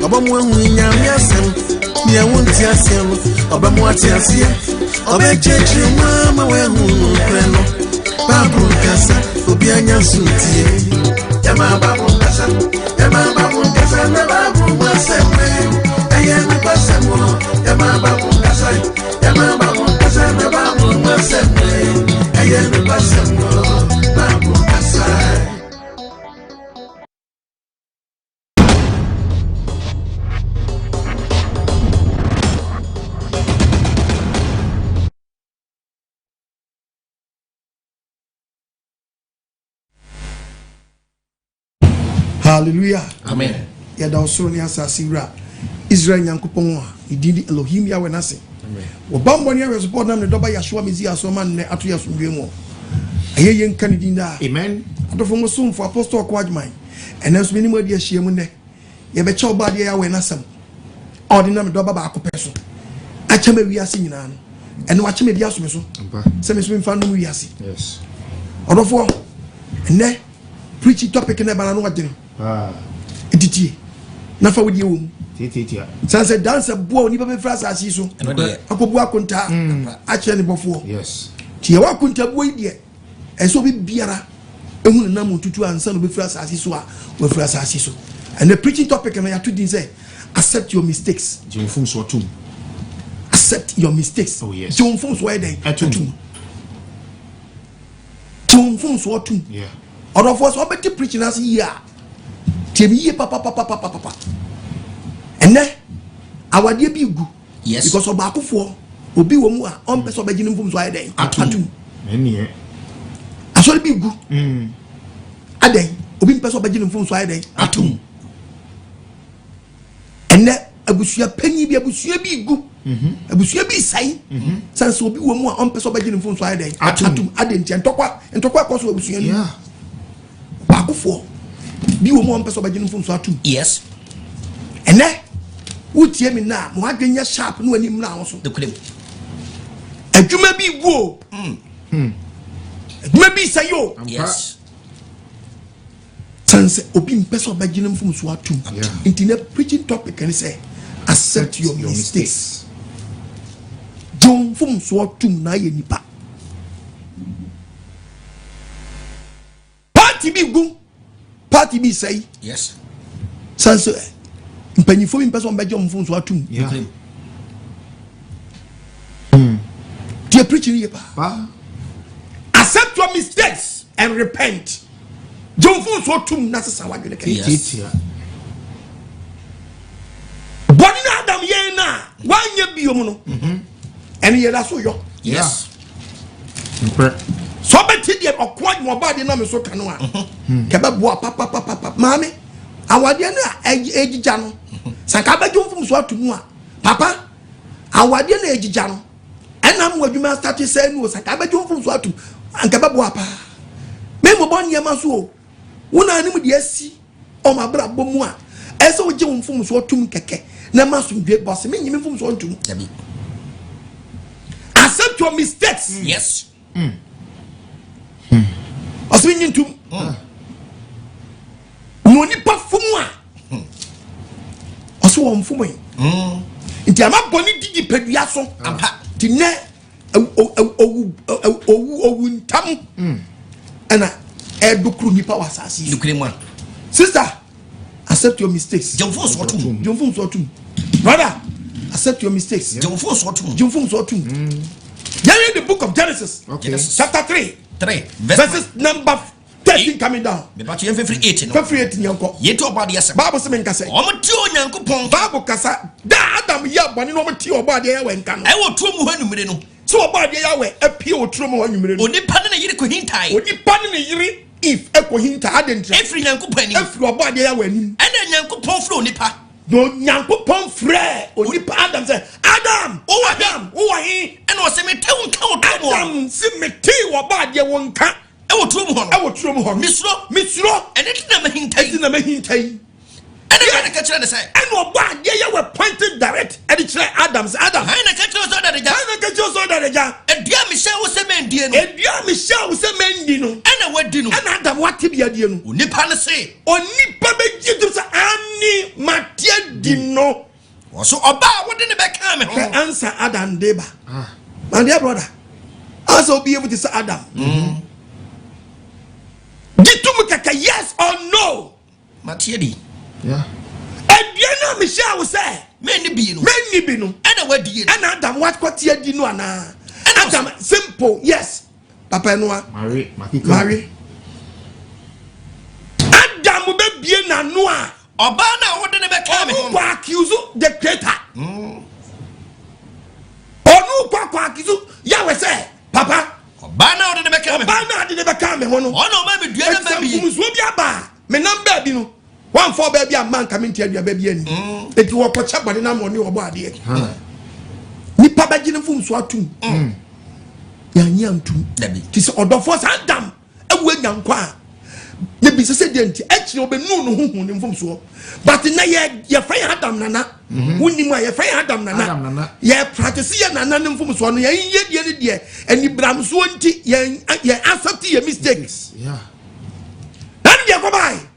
Obamu nyamyasem, ya wonti asem, obamu atiasie, obecheche mama we hunu kweno. Babu kasa, obianya sutie. Yama babu kasa, na babu masemwe. Ayana basemwo, yama babu kasa na babu masemwe. Ayana basemwo, babu kasa. Hallelujah. Amen. Ya da osoro ni asasi wura Israel Nyankopon a ididi Elohim ya wenase. Amen. Wo bambo ni awe support na ne doba Yahshua Mezi asoma ne ato yasomdwe mu. Ayeye nka ne dinda. Amen. Adofo mo somfo apostle Nkwagyesem. Enenso me ni mo de ahia mu ne. Ye be che oba de ya wenasam. Ordinary me doba ba akopeso. Achema wiase nyina no. Ene wa chema bi asome so. Se me so mfa no wiase. Yes. Adofo ne preach topic na bana no wadene. Ititie na fa wodi ewom titia sanse dance bo ni be frasa asiso akobu akonta a che ne bofo yes tie wa akonta bo yi eso bi biara ehunu na mututu ansa no be frasa asiso a we frasa asiso and the preaching topic na ya to din say accept your mistakes jomfum so tum accept your mistakes oh yes jomfum so dey atum jomfum so tum yeah odofo so be preaching as here Temiye papa. Ene awade bi gu. Yes. Because oba akofo obi wo mu a on person begin mfum so ayeden. Atum. Ene. Asori bi gu. Aden obi person begin mfum so ayeden. Atum. Ene abusua panyi bi abusua bi gu. Abusua bi sai. Sanse obi wo mu a on person begin mfum so ayeden. Atum. Aden ti entokwa koso abusua ni. Yeah. Akofo bi wo mo ampeso ba ginu fun so atum yes ene wutie mi na mo adwenya sharp no anim na wo so de kulem adwuma bi go adwuma bi sayo yes sanse obi ampeso ba ginu fun so atum into the preaching topic can say accept your mistakes don fun so atum na ye nipa party bi go party be say yes sanse mpanifo mi person beje omfun so atum yeah they preaching here pa accept your mistakes and repent jomfun so atum na sesa wadwene kan titia body na adam ye na wanye biom no ene ye da so yo yes so beti de okwad mo body na me so kan a kebe bo papa mami awade na ejija no saka bejo mfum so atunu a papa awade na ejija no enam wadwuma start say no saka bejo mfum so atu ankebe bo apa me mo bon yema so wona anim de asi o ma bra bomu a ese wo je mfum so atum keke na masumdwe boss me nyim mfum so atum accept your mistakes yes Oswintum. No nipa fumu a. Oso won fumu yi. Nti ama boni didi pedua so. Ampa. Ti ne owu ntam. Ana edokru nipa wasasi. Dukrema. Sister, accept your mistakes. Jomfo so tum. Jomfo so tum. Brother, accept your mistakes. Jomfo so tum. Jomfo so tum. There in the book of Genesis. Okay. Chapter 3. Verses number 13 coming down. Me ba to free 18. Free 18 yanko. Yeto obade yasem. Bible se menka se. Omo ti onyankopon. Bible kasa da Adam ya boni no ti obade ya we nka no. E wo tuo mu hanumire no. So obade ya we apie oturo mu hanumire no. Onipa ne yiri ko hintai. Onipa ne yiri if ekohinta adentra. Efri nyankopon ani. Efri obade ya we anim. Ene nyankopon fro onipa. No nyankopon frɛ onipa Adam sɛ Adam wo he ɛna ɔsɛ me te wo nka wo to mo Adam si me te wo ba de wo nka ɛwɔ tuo mu hɔ misro ɛne ti na mahintai ɛne ka kyerɛ ne sɛ ɛna ɔba de yɛ were pointed direct ɛde kyerɛ Adam sɛ Adam ɛna ka kyerɛ so da de ja edua me hyɛ wo sɛ mendi no ɛna wadi no ɛna Adam wate bi adie no onipa ne se onipa bɛgye to sɛ ani matia no. So oba what did the back come home? Answer Adam Deba. My dear brother. Also be able to say Adam. Yes or no? Matiedi. Yeah. And you know Michelle will say, Many be no. And what do you and Adam what you did no Adam simple, yes. Papa Noah. Mary. Adam will be bien and Noah. Obana what did the back come home? Accuse the creator. Or no accuse Yahweh say, Papa. Obana did the back come. Obana did the come home. Oh no, maybe do you maybe me number be no. 1 4 baby a man coming to your baby any. It will watch up by the number on your body. Nipa bagine fum so atum. Yanyam tum. Ti se odo force Adam. Ewu nyankwa a. Ye bi se se de nti actually obenu no huhu ne fum so. But na ye fire Adam nana. Wunni ma ye fire Adam nana. Ye practice ye nana ne fum so no ye ye de de. Eni bram so nti ye accept your mistakes. Yeah. And ye go by.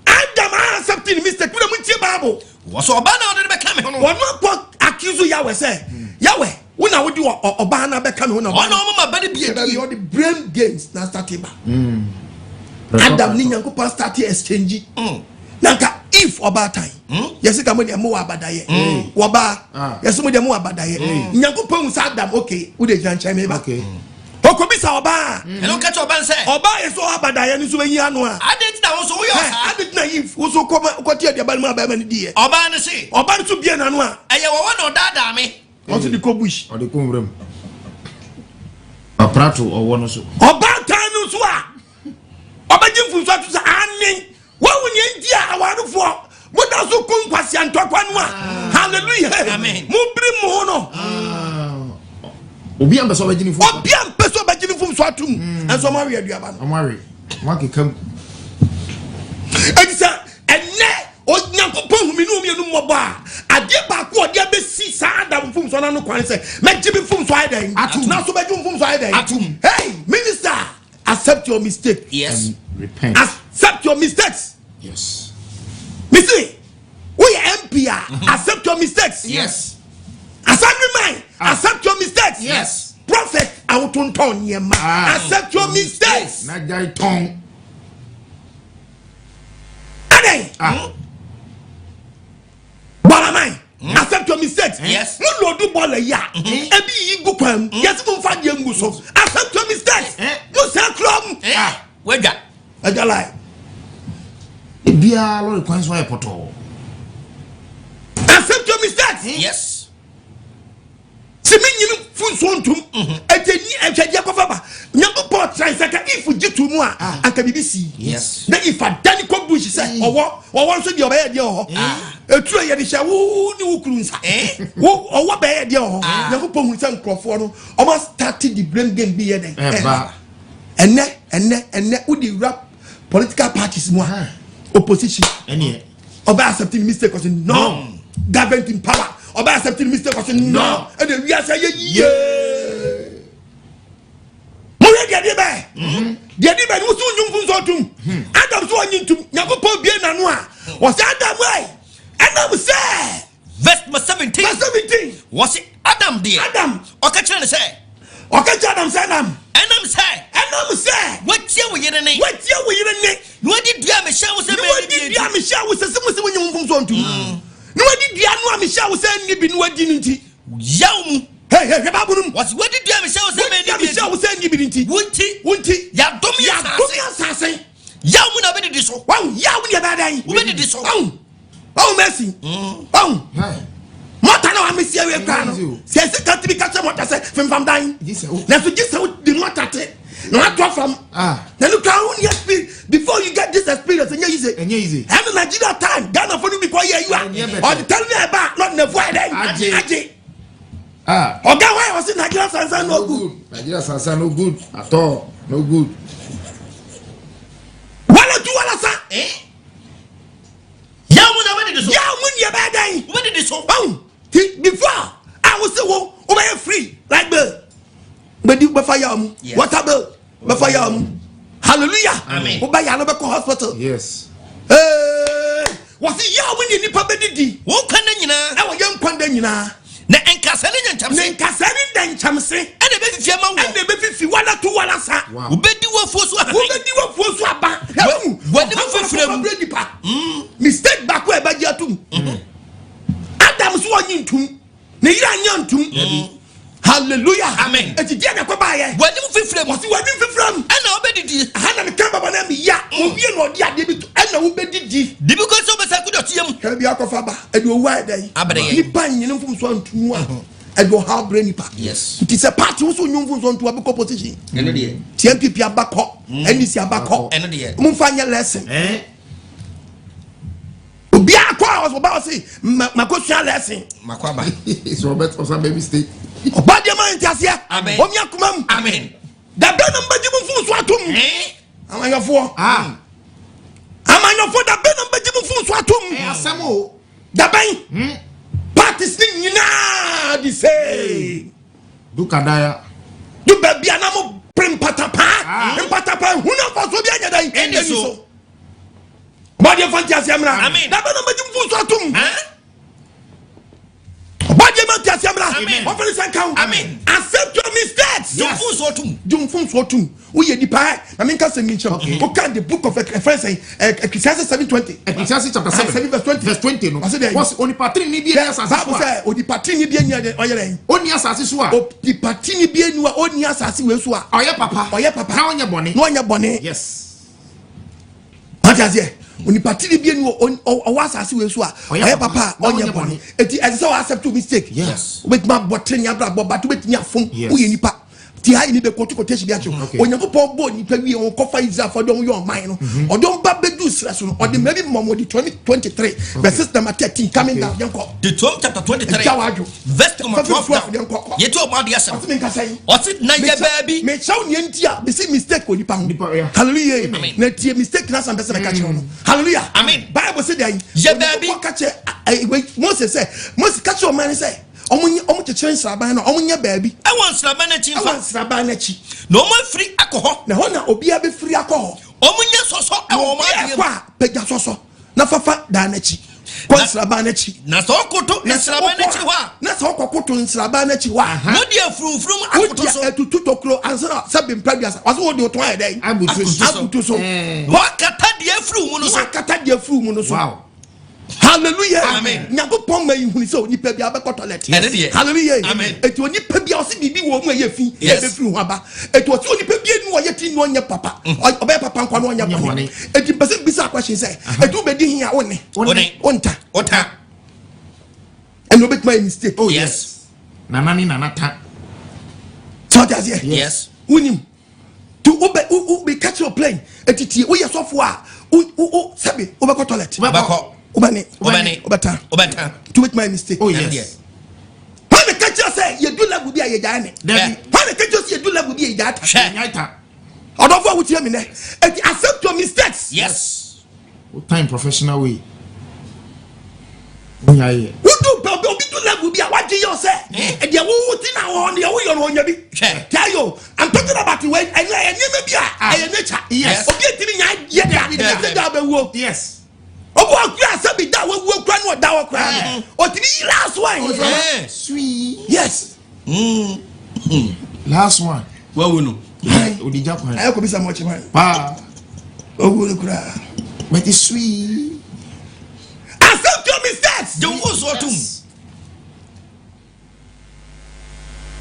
Adam accepting mistake. We don't Bible. What's Obana did the back come home? One more accuse Yahweh say. Yahweh, when I would do Obana become one of my body be the brain games na starting. Adam Ninyanko pas start exchange. Nanka if oba time. Yes, come with mo abadaye. Waba. Yes, mo demo abadaye. Nyanko pon sa Adam okay. Wo de jan chime ba. Okay. Okobisa oba. Hello catch oba say. Oba is so abadaye ni so yi anu a. Adit na wo so wo yo sa. Adit na if wo so ko tie de ba ma ba ma ni die. Oba ne say. Oba so bia na anu a. Eye wo no dada me. O so di ko bush. O di ko mrem. Aprato owo no so. Oba tan no so a. Oba jimfu so to sa anen. Wo wunye ndia awarufo. Mo da so kun kwasi antokwa no a. Hallelujah. Amen. Mo bri mo no. Obi am beso bagini fu. Obi am beso bagini fu so atum. En so ma we aduaba no. Amari. Wa kekam. Edisa enne Onyankopon humi no mienu mo ba. Ade ba ko ode abesi sa Adam fum so na no kwan se. Mejibi fum so adan. Na so bejum fum so adan. Atum. Hey, minister, accept your mistake. Yes. Repent. Accept your mistakes. Yes. Missy, we MP. Accept your mistakes. Yes. Assemblyman, accept your mistakes. Yes. Prophet, I will turn yema. Accept your mistakes. Na guy tongue. Ade. Balamai, accept your mistakes. Yes. Mo lo do ball ya. Ebi yi gu kwam. Yes mo fa de ngu so. Accept your mistakes. Mo say club. Wega. Ajalai. Bia lo kwan so e poto. Accept your mistakes. Yes. Simenyim funsuntum eteni etwaje kofaba nyambo port transaka if gitu mu a anka bibisi yes na if adani ko bush say owo so de obaye de ho etu ye de hya wo ni wo kurunsa wo owo baye de ho nyambo po hu say nkrofo no o must start the blame game bi ye den enne wo di rap political parties mu opposition ene oba accepting mistake cause no government in power oba accepting mistake cause no and we are say yeah mo re dia be no so nyum fun so tum Adam so anyi tum Yakobon bie na no a o say Adam why Adam say verse 17 was it Adam there Adam okachire ne say Adam say Adam say what you we yere ne no di dua me sha wo say me dua me sha wo say se mo nyum fun so tum no wadi dua no a me sha wo say ni bi no wadi nti yaw mu hey babunum was wadi dua me sha wo say me sha wo say ni bi nti wunti ya domi asase yaw mu na be di so wow yaw ni ba dan wo be di so wow mercy wow mota na wa me sia we kwa no se se ka tibi ka che mota se fam dan na so gisa di mota te no ato from na look how you speed before you get this experience and easy and Nigeria time Ghana for you because you are or the tell me about not the void aje oga why was in Nigeria sansan no good Nigeria sansan no good at all no good wala sa yaw mu na be di so yaw mu ni ba dan wo be di so before I was say wo be free like the but you be fire am water bill be fire am hallelujah amen wo ba ya no be hospital yes was yaw mu ni nipa be didi wo kan na nyina na enkasane nyanchamse nenkasane danchamse ene be fifia ma wo ene be fifi wala to wala sa ubedi wo so aba wani mo fifrem mistake back where ba dia tum Adam so onyi ntum ne yira anya ntum hallelujah amen eti dia na kwa ba ye wani mo fifrem wasi wani fifrem ena obedidi ana me kan baba na me ya obi e no odi ade bi ena wo bedidi dibi ko so be sa kudotiam ka bi akofa ba edi owa edai ni ban yin mfum so ntum a edi o ha brain pa yes it is a party wo so nyumfum so ntum abeko position eno de TMPP abako NDC abako eno de mo fa nya lesson obi akwa was about say makosua lesson makwaba so bet osa baby stay obade man tiasia amen omi akumam amen da be no mbaji mfum so atum amanyofo amanyofo da be no mbaji mfum so atum asamo da ben parties ni nyina di say dukadaya du be bia na mo prim patapa huna fa so bia nya dai eni so obade fantiasia amra amen da be no mbaji mfum so atum obade man tiasia amra offer san count amen accept your mistakes jumfun so tum wo ye di pa na me nka semi ncham o kan the book of Ecclesiastes 7:20 Ecclesiastes chapter 7 verse 20 no was oni patri ni bi asase so a oni patri ni bi enu oyere oni asase so a oni patri ni bi enu a oni asase we so a oye papa na onye bone yes Majazie oni patri ni bi enu o asase we so a oye papa onye bone eti ese so accept mistake yes wait ma botre nya bra bo ba to betini afom wo ye nipa ti ha ni be kotukoteshi bi acho onyankopon bo nipa wi on kofa Israel for don yo man no odon ba bedu stress no odi maybe momo di 2023 verses number 13 coming down yanko the 12 chapter 23 verse number 12 yeto obadi asem osit na ye baby me chaw ni ntia be see mistake oni pa hallelujah na tie mistake na sam be se be ka che no hallelujah amen bible say dey ye baby ka che Moses say Moses ka che o man say omo chechere nsraban na omo nya baabi e won nsraban na chi fa nsraban na chi na omo free akoho na ho na obi abi free akoho omo nya soso e wo ma die kwa pega soso na fafa da na chi kwa nsraban na chi na so koto nsraban na chi wa na so kokoto nsraban na chi wa no dia frufrum akoto so etutu tokro ansana sabe mpabiasa waso wo de oto aye dai abutu so wa kata dia fru mu no so kata dia fru mu no so wow hallelujah amen nyakopon ma yihuni so nipa bia be toilet hallelujah amen eti onipa bia o se bibi wo mu ye fi e be firi ho aba eti o se onipa bia nu o ye ti nu onye papa obe papa nkwa no onye papa eti pese bisa question say eti obedi hin a one onta and no bet my mistake oh yes nanata so that's here yes unim to ube catch your plane eti tie wo ye sofo a sabe obe ko toilet obani to make my mistake oh yes when the catcher say you do level bi a jane when the catcher say you do level bi a jata odofo wo tie me ne accept your mistakes yes time professional way onya ye obi do level bi a waje yo say e dia wo ti na wo ne wo yo no onya bi tayo I'm talking about the way enye bi a nature yes obi etimi nya ye da be wo yes obo akura sabi da wo kura no da wo kura o ti ni last one sweet yes last one wa wo no odija kwan ayo ko bisa mo chiman pa o wo kura but it's sweet accept your mistakes don't go so tum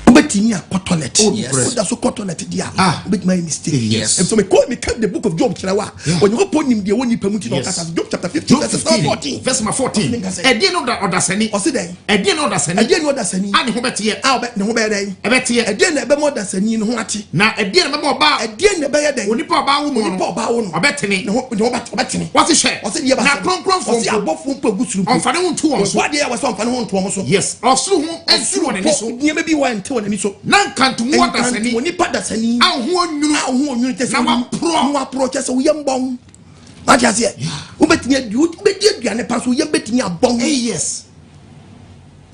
obetimi a toilet yes da so toilet dia obetimi mistake yes and so me call me the book of Job kirawa when you go nim de woni pamuti no kasa Job chapter 15 verse 14 verse 14 e dey no da odasani o se den e dey no odasani e dey no odasani ani ho bete ne ho be den e bete e dey na be mo odasani no ho ate na e dey na be mo ba e dey na be ye den onipa oba wo mo no obetene ne ho obetene what is share o se dia ba na kronkron fo o se abofo mpo gusuru onfane ho ntu won so what dey was onfane ho ntu won so yes osuru ho ensuru won ani so nie be bi wa nte won ani so na kantumu odasani onipa dasani ahwo onwunu tese na wa pro tese wo yembon ma ja se wo betini aduane pa so wo yembetini abon yes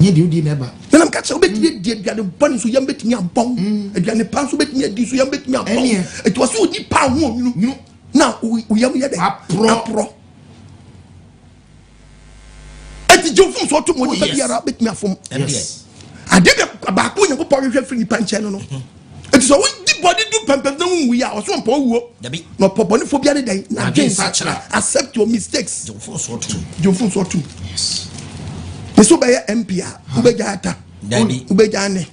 nye di odi neba na mka che wo betini aduane bon so yembetini abon aduane pa so betini adi so yembetini abon eti wo so odi pa ho onwunu na wo yem ye de pro eti jofum so to mo ni biara betimi afom yes ade ba ko nyanko pa hwehwe firi ni panche no it so when the body do pempem na wu ya o so mpa wuo no poponi fo bia ne dai na gen accept your mistakes jofum so to yes so be MPA ubeja ata ubeja ne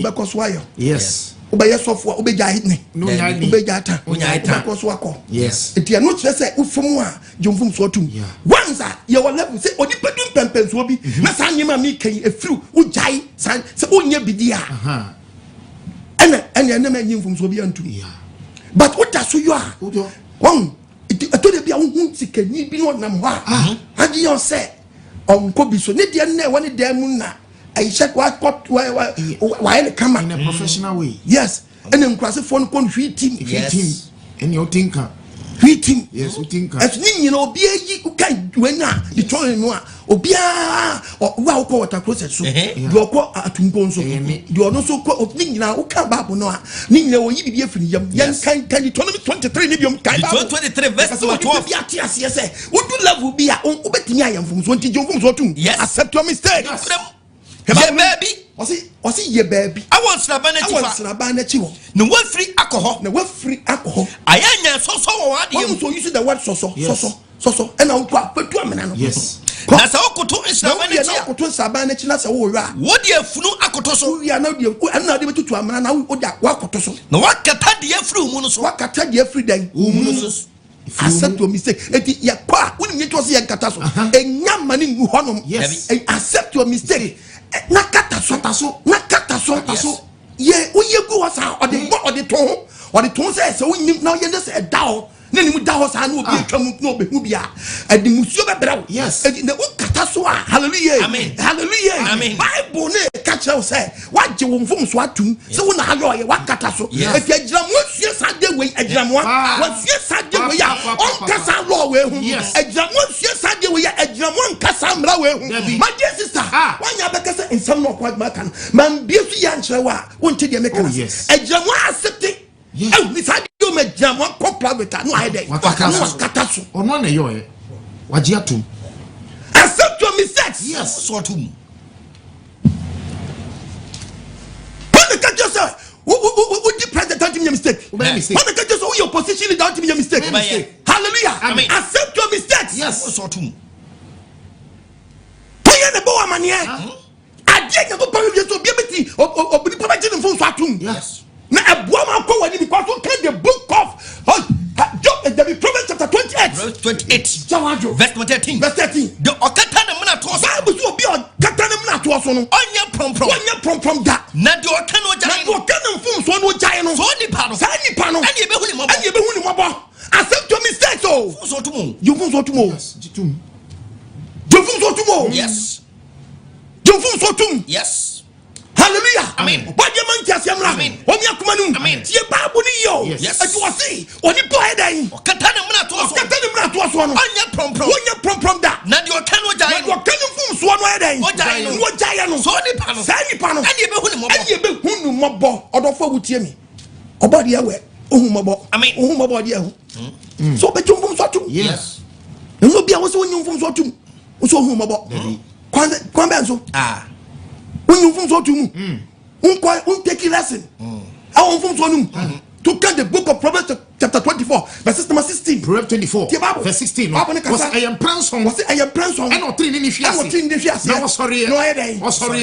bekoso ayo yes ubeya sofo ubeja ne ubeja ata bekoso akọ yes etia no kire say ufum a jofum so to once ye wo level say onipa dum pempem so bi na san nyema mi kan efiru ujai san say onya bidia and na me nyimfum so bi antu but what does you are one to dey bia hu sikani bi no nam ha agi you say onko bi so ne de na woni dem na I check what why come in a professional way. Yes, and then cross phone con team. Yes, and you think team. Yes, we think as you know, be a can when the toy noir or be or wow quarter process. So you are at Tungonso. You are not so called now who come back no Nina will be a free young can you turn me 23 million 23 vessels or 12 yes. Would you love will be our own betting I am from 20 June? Yes, accept your mistake. Yeah, baby. Was he ye baby? I want Snabana. No one free alcohol. No one free alcohol. I am so use the word so, and I'll put 2 minutes. Yes. That's how to Sabana. That's a whole rat. What dear flu akotoso? We are now not able to a man now. What kotoso? No, what cat dear flu monos? What cat every day? Accept your mistake. Ya kwa when you was here kataso. A young man in Honum. Yes. Accept your mistake. Nakataso. Ye, when you go as or the tone says so. When now you just a down. Then we down and will be come no behubia. And the Musuba Brow. Yes. And the Katasua. Hallelujah. Amen. Hallelujah. Amen. Bible catch us say what you won't from Swatu. So when I know what Kataso. If you jam once yes I did way a jam one. Once yes I did way on Casa law. Yes. A jam once yes I did way a jam one Cassandra way. My dear sister. One Yabaka in some more quite macan. Man beauty and Shawa. Won't you make yes. A jam one accepting. Oh, this I do make jam one copla with no idea. Kataso. On one a yo. Wajiatum. Accept your mistakes. Yes. So to Would you present that to me a mistake? When the judges all your position is down to me a mistake. Hallelujah. Amen. Accept your mistakes. Yes. So to Pay the boy man here. I didn't go to be able to or be providing for Swatum. Yes. Now a woman go when because you the book of the Proverbs chapter 28. verse 28. Verse 13. Verse 13. The Okatana Manatos. Bible will be on Katana Manatos on Onya from that. Nadio Cano Jano Canon Fums one would giant on Sony Pano. Sani Pano. And you be winning mobile. Accept your mistakes. Oh, so to move. You won't so to move. You won't so to move. Yes. You won't so to. Yes. Hallelujah. Amen. But you man just yamra. Amen. Onya kumanu. Amen. Ye babu ni yo. Yes. Etu wasi. Oni po headai. Katana Manatos. Katana Manatos one. Onya prom da. Nadio Cano Jano. Nadio Cano Fums one headai. What giant. Sony Pano. Sani Pano. And you be winning mobile. And you be hunu mobo. Odofo wutie mi. Obodi ewe. Ohu mobo. Amen. Ohu mobo di ehu. So be chum fums watu. Yes. No bia wo so nyum fums watu. So ohu mobo. Kwan benzo. When fums watu mu. Take a lesson. I want from Sonum to get the book of Proverbs chapter 24, verses number 16. Proverbs 24, verse 16. Was I am Pranson? Was I am Pranson? And not three in the no, sorry. No, I sorry.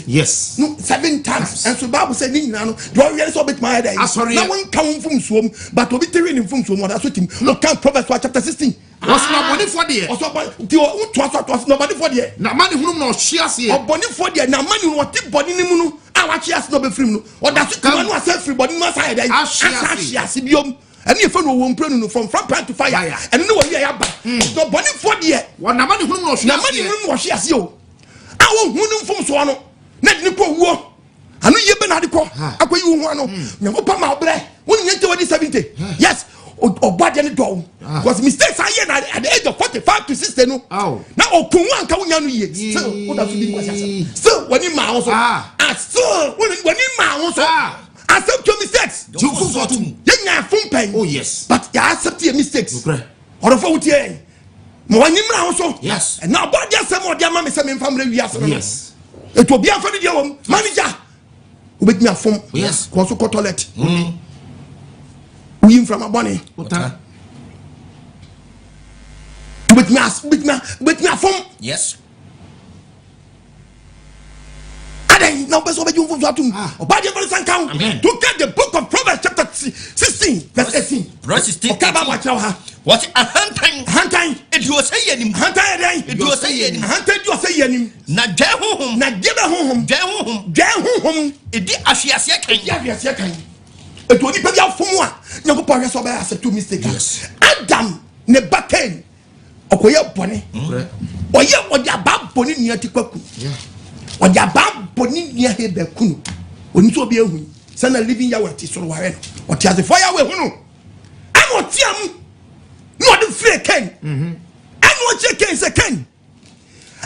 Yes. No, 7 times. And so Bible said, "No, do I really so bit my head?" Sorry. No one come from Swom, but to be training from Swom. That's what him. Look, Proverbs chapter 16. Was nobody for the was nobody for the now money who no shares here. Or body for the now money what tip body nimunu. I watch us no be free. Or that's it. One was free body must hide. Ashiasibium. And if you won't pray from front to fire, and no way I have no body for the one money who no shares you. I won't win from Swano. Let me go war. I know you've been at the call. I go you one. No Pama Bre. When you get to 70. Yes. Or bad any dog was mistakes I at the age of 45 to 60 no. Now Okuwan Kawunyanu ye. Still what have to be still when in my house. Still when in my house. Accept your mistakes. Oh yes. But you accept your mistakes. Or the 40 Moanimra also. Yes. And now body some more dear mammy some family yes. Yes. It will be a funny dear manager. With me a phone. Yes. Also call toilet. We from a bonny. With me a phone. Yes. No best of you from Zatum. Obadi for the count. To get the book of Proverbs chapter 16 verse 18. Verse 16. Okay, what a hunting. It was a yenim. It was a yenim. Hunted you say yenim. Na jehum. Na give a home. Jehum. It did Ashia can. Yes, it will be out for more. No power so by two mistakes. Adam ne backen. Okoya bonny. Oya oya bab bonny near Tikwaku. Oya bab bonny near Hebe Kunu. When you be a win. Send a living yawati so wire. Or tears the fire away. I'm what Tiam. No, the free ken. And what your case a ken.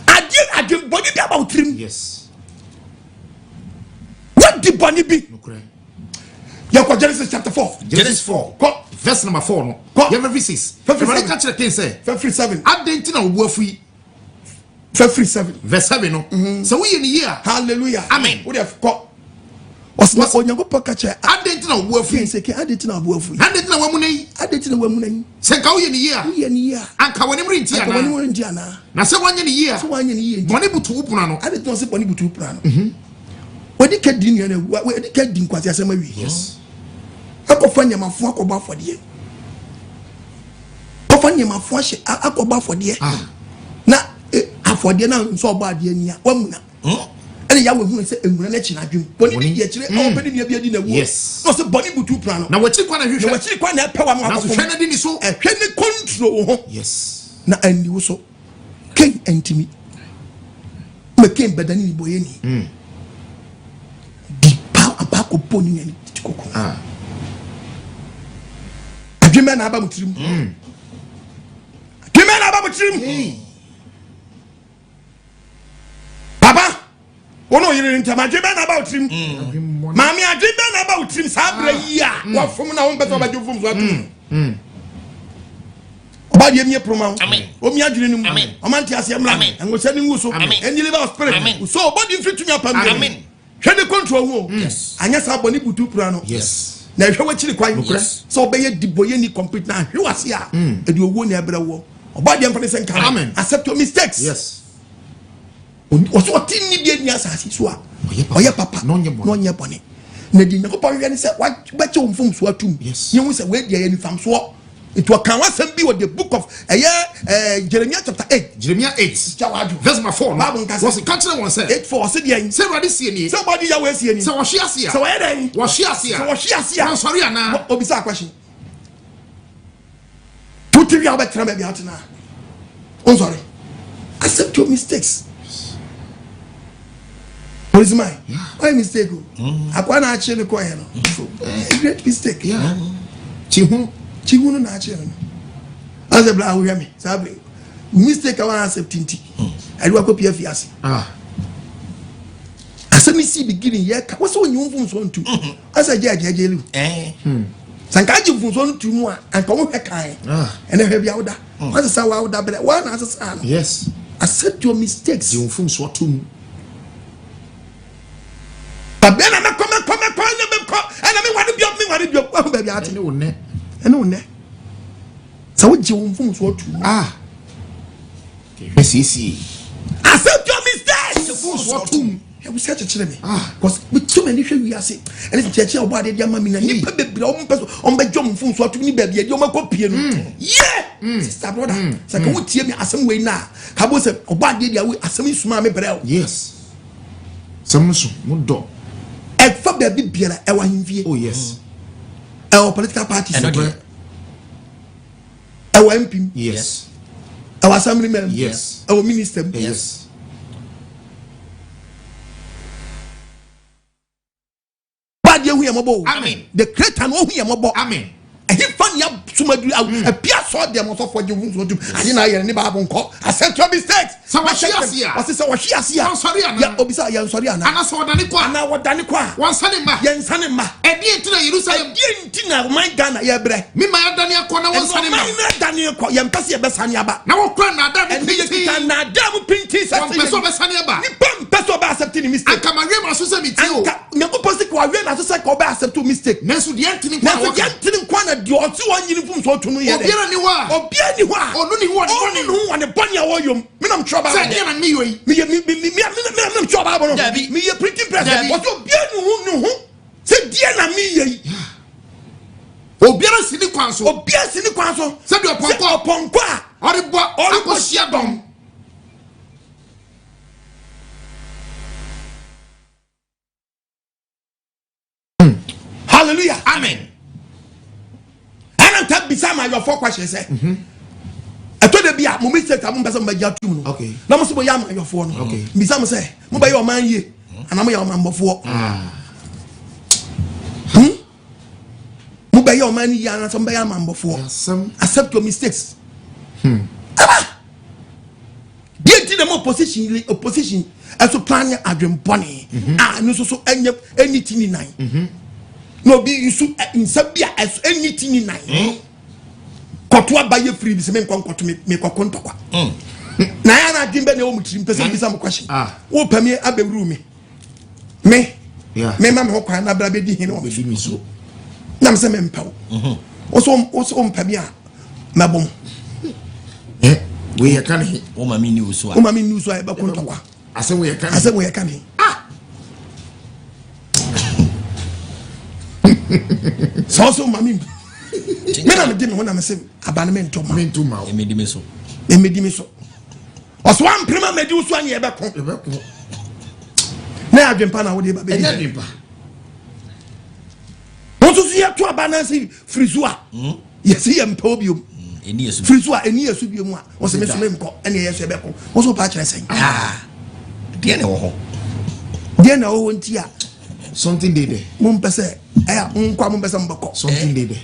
I did body about him. Yes. What did Bonnie be? Genesis chapter 4. Genesis 4. Verse number 4. No. You have verses. 57. I didn't know what we. 57. Verse 7. No. So we in the year. Hallelujah. Amen. What have got? Was not on your pocket. I didn't know what we say. I didn't know what we. I didn't know what money. I didn't know what money. Say, go in the year. We in the year. And Kawanim in Tiana. Now, so 1 year. So 1 year. Money to Upano. I didn't know say money to Upano. What did get dinner? Where did get Nkwagyesem? Yes. I go find your man for Akoba for the. Go find your man for Akoba for the. Now, for the now, so bad, yeah, one. And ya will say, and when let you have you. Bonnie, yes. No, so Bonnie Butu Prano. Now, what you want to do? What you want to power of Kennedy so a Kennedy control. Yes. Now, and you so came and to me. McCain, but then Boyeni. The power about Pony and Coco. A dreamer about him. Dreamer about him. Papa. Oh no, you didn't tell my dream about him. Mammy, I dream about him. Sabre, yeah. What from now on, but about you from what? About your promo. Amen. Oh, me, I didn't know. Amantias, and was sending you so. And you live our spirit. So, what you fit to your family? Amen. Share the control. Yes. And yes, I believe you Prano. Yes. Now, you watch the quite. So, be it the boyeni complete now. You are here. And you won't ever war. About the empress and Amen. Accept your mistakes. Yes. Oso otini bia ni asasi so a oye papa no nye bone na di nyakopa wi ani se wa beche omfum so atum ye hu se we dia ye ni fam so it will can wasem bi with the book of Jeremiah chapter 8 verse 4 was catch them one say 8:4 say dia say ready see ni somebody ya we see ni say wo hwe ase so we dey wo hwe ase no sorry ana obisa question put you about try be out na oh sorry accept your mistakes. What is mine? Why mistake? I want to achieve the coin. Great mistake. Yeah. Chihu na achieve. As a black we hear me. Sabi. Mistake I want to accept tinti. I do a copy of yes. As me see beginning here. What's when you move on to? As a judge, Sankaji move on to more and come back kind. And I have you out. What's the sound out there? One as a son. Yes. Accept your mistakes. You from Swatum. But then I'm come and I mean, what if you baby out in the one? And no, so what you from what? See. Accept your mistakes. I was such a chilling. Because with so many we are sick, and it's church about the young man, and you baby on my jump from what to me, baby, you're my copy. Yeah, sister, brother. So I would hear me as some way now. How was it about the way as some smart bell? Yes. Some do. And for baby beer, I want him. Oh, yes. Our political party, our MP, yes. Our assemblyman, yes. Our minister, yes. Bad year we are mobile. Amen. The creator know we are mobile. Amen. And he found your sumadu a pia so dem so for jewun so dum ade na ye ne ba bonko accept your mistakes so wa hia wasi say wa hia sia ya obisa ya nsori ana ana so wadane kwa ana wadane kwa wansane ma ye nsane ma edi entina Jerusalem edi entina man Ghana ye bre mi ma ya dane akọ na wansane ma na dane akọ ye mpase ye besane aba na wo kra na adam pinti na adam pinti sa so besane aba ni pam peso ba accept ni mistake aka ma we ma so se mi ti o nyako posi kwa we na so se ko ba accept mistake nanso de entini kwa wo entini kwa na de o ti won yini fum so tunu ye obiara ni wa onu ni ho ne boni awoyom me nam trouble say dia na me yoyi me nam trouble no me ye pretty president what obiara ni ho say dia na me ye obiara sini kwanso say de oponko a orebo akosia dom. Hallelujah. Amen. And I'm telling you four questions. I told you, "Bia, mo mistake am person ba ja tum no." Okay. Na mo so bo ya ma yofo no. Okay. Bisa mo say, "Mo ba ye o man ye." Ana mo ya o man bofo. Mo ba ye o man ye ana so ba ya man bofo. Accept your mistakes. Dia ti dem opposition as to plan your adwem bone. No so anything in nine. No be you so in sabia as anything in nine. Kotwa baye free bi se me nkonkoto me kokonto kwa. Na ya na dimbe na o mutrim pese bi sam question. Wo pami abewuru me. Me ma me hokwa na bra be di hin o be mi so. Na me se me mpawo. O so mpami a mabom. We ya kan he. O mami ni uso a be konto kwa. Ase we ya kan he. So mami me na me di me ho na me se abane me ntoma emedi me so oso am prima medi uso anye e be ko na adwempa na wo de ba be adwempa wo so ye to abana se frizua yesi ye mpa obiom eni yesu frizua eni yesu biom a wo se me so me mko ene yesu e be ko wo so pa kire sen de na wo ho ntia something dey there mo mpese nkwa mo mpese mbako something dey there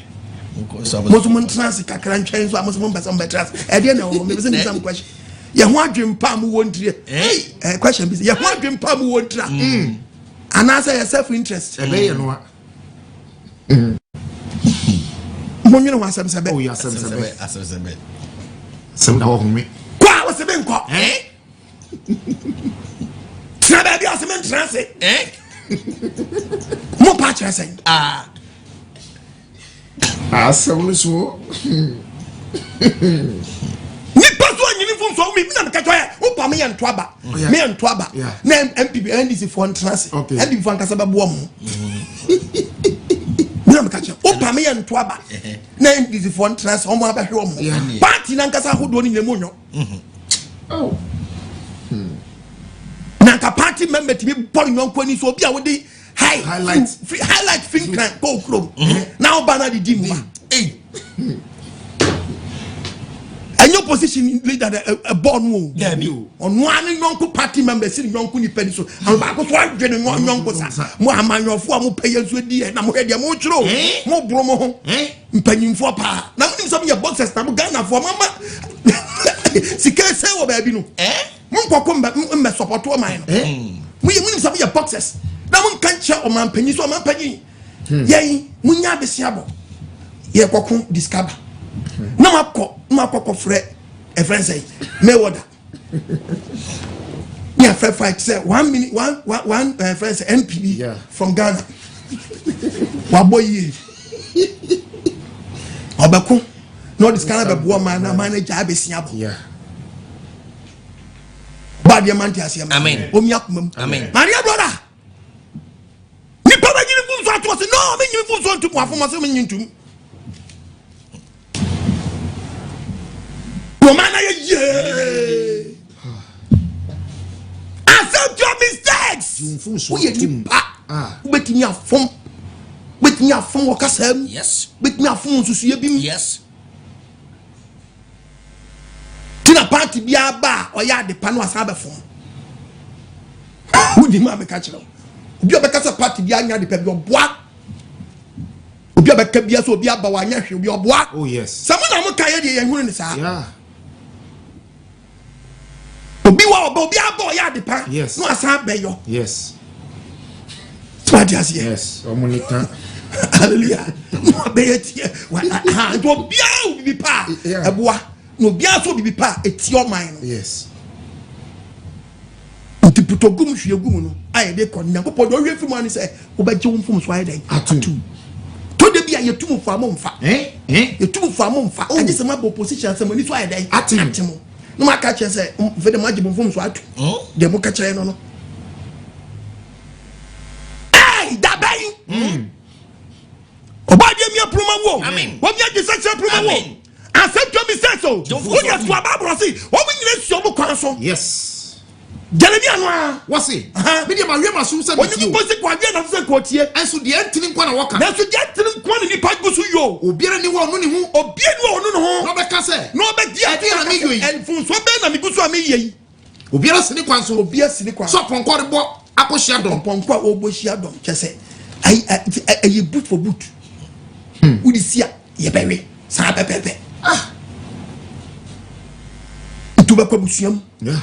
mo trans kakra ntwen so mo mpese mbetras e de na wo me mpese nisam question ye ho adwempa mo wondire question bi ye ho adwempa mo wondira ana say your self interest e be ye no mo nyino ho asem sebe oh ya asem sebe sem da wo ho me kwa wo sebe nko tra bi asem trans mo pa kire sen asem so ni paso anyini fun so mi na me kacho ya wo pa me ye nto aba na MPP NDC for trans NDC for nkasa be bo mo na me kacho wo pa me ye nto aba na NDC for trans o mo aba hwe o mo party na nkasa hodo ni nyemu nyo na ka party member ti bi bol nyon kwani so obi a wo di highlight think can go chrome now banner the dim and your position leader a born wo on one non party member sitting yonku ni pedi so and ba ko so adwene yonku sa mo amanyofo mo peye so di na mo hede mo chiro mo bro mo ho mpanyimfo pa na mo nim some your boxers na mo Ghana for mama sika say wo ba bi no mo nkoko mbe support o man no mo nim some your boxers na mo kan che o man panyi so o man panyi yen mo nya besiabo ye kokon discover na makọ frɛ a friend say me water yeah fight say 1 minute one friend say MPB from Ghana wa boy obako no this kind of boy man na manager abesiabo bad man ti asem amen omiakumam amen maria brother ni papa gini fun so ato se no me nyimi fun so ntum afoma se me nyintum Romana ye accept your mistakes. We need waiting your phone. Waiting your phone work asem. Yes. Waiting your phone susu bim. Yes. Tina party bi aba o ya de pano asabe phone. Who di ma be catch now? Obi obekasa party bi anya de pe bi oboa. obi abeka bia so obi aba wa nya hwe obi oboa oh yes some na mo kan ye de ye hunu ni sa yeah obi wa obi aba ya de pa yes no asa beyo yes yes omunika hallelujah no be tie wa ha do bia obi pa eboa no bia so obi pa eti o man no yes tiputo gum hwe gum no aye de kon nyankopɔ do hwe fimu ani sɛ wobɛgye wo mfom so aye den atu to de bia yetum fa mo mfa yetum fa mo mfa agye sɛ ma opposition sɛ mo ni so aye den atimo no ma ka kyerɛ sɛ fede ma gye mfom so atu de mo ka kyerɛ no no ai da bai obade mi aproma wo wo mi agye sɛ aproma wo asɛtwa mi sɛ so wo ya to ababro si wo mi nyina sio mo kwan so yes Jalemi anwa wase me de ma hwe ma so se me ti posi kwa de na se ko tie enso de antini nkwa na woka na so de antini nkwa ni pa gusu yo obiara ni wo no ne hu obiara ni wo no ho no be ka se no be dia na me yoyi elfun so be na me gusu am yi obiara sini kwan so obiara sini kwan so ponko de bo akohia dom ponko a obohia dom kese ai boot for boot udi sia ye bewe sa pepepe tu ba kwa busuam yeah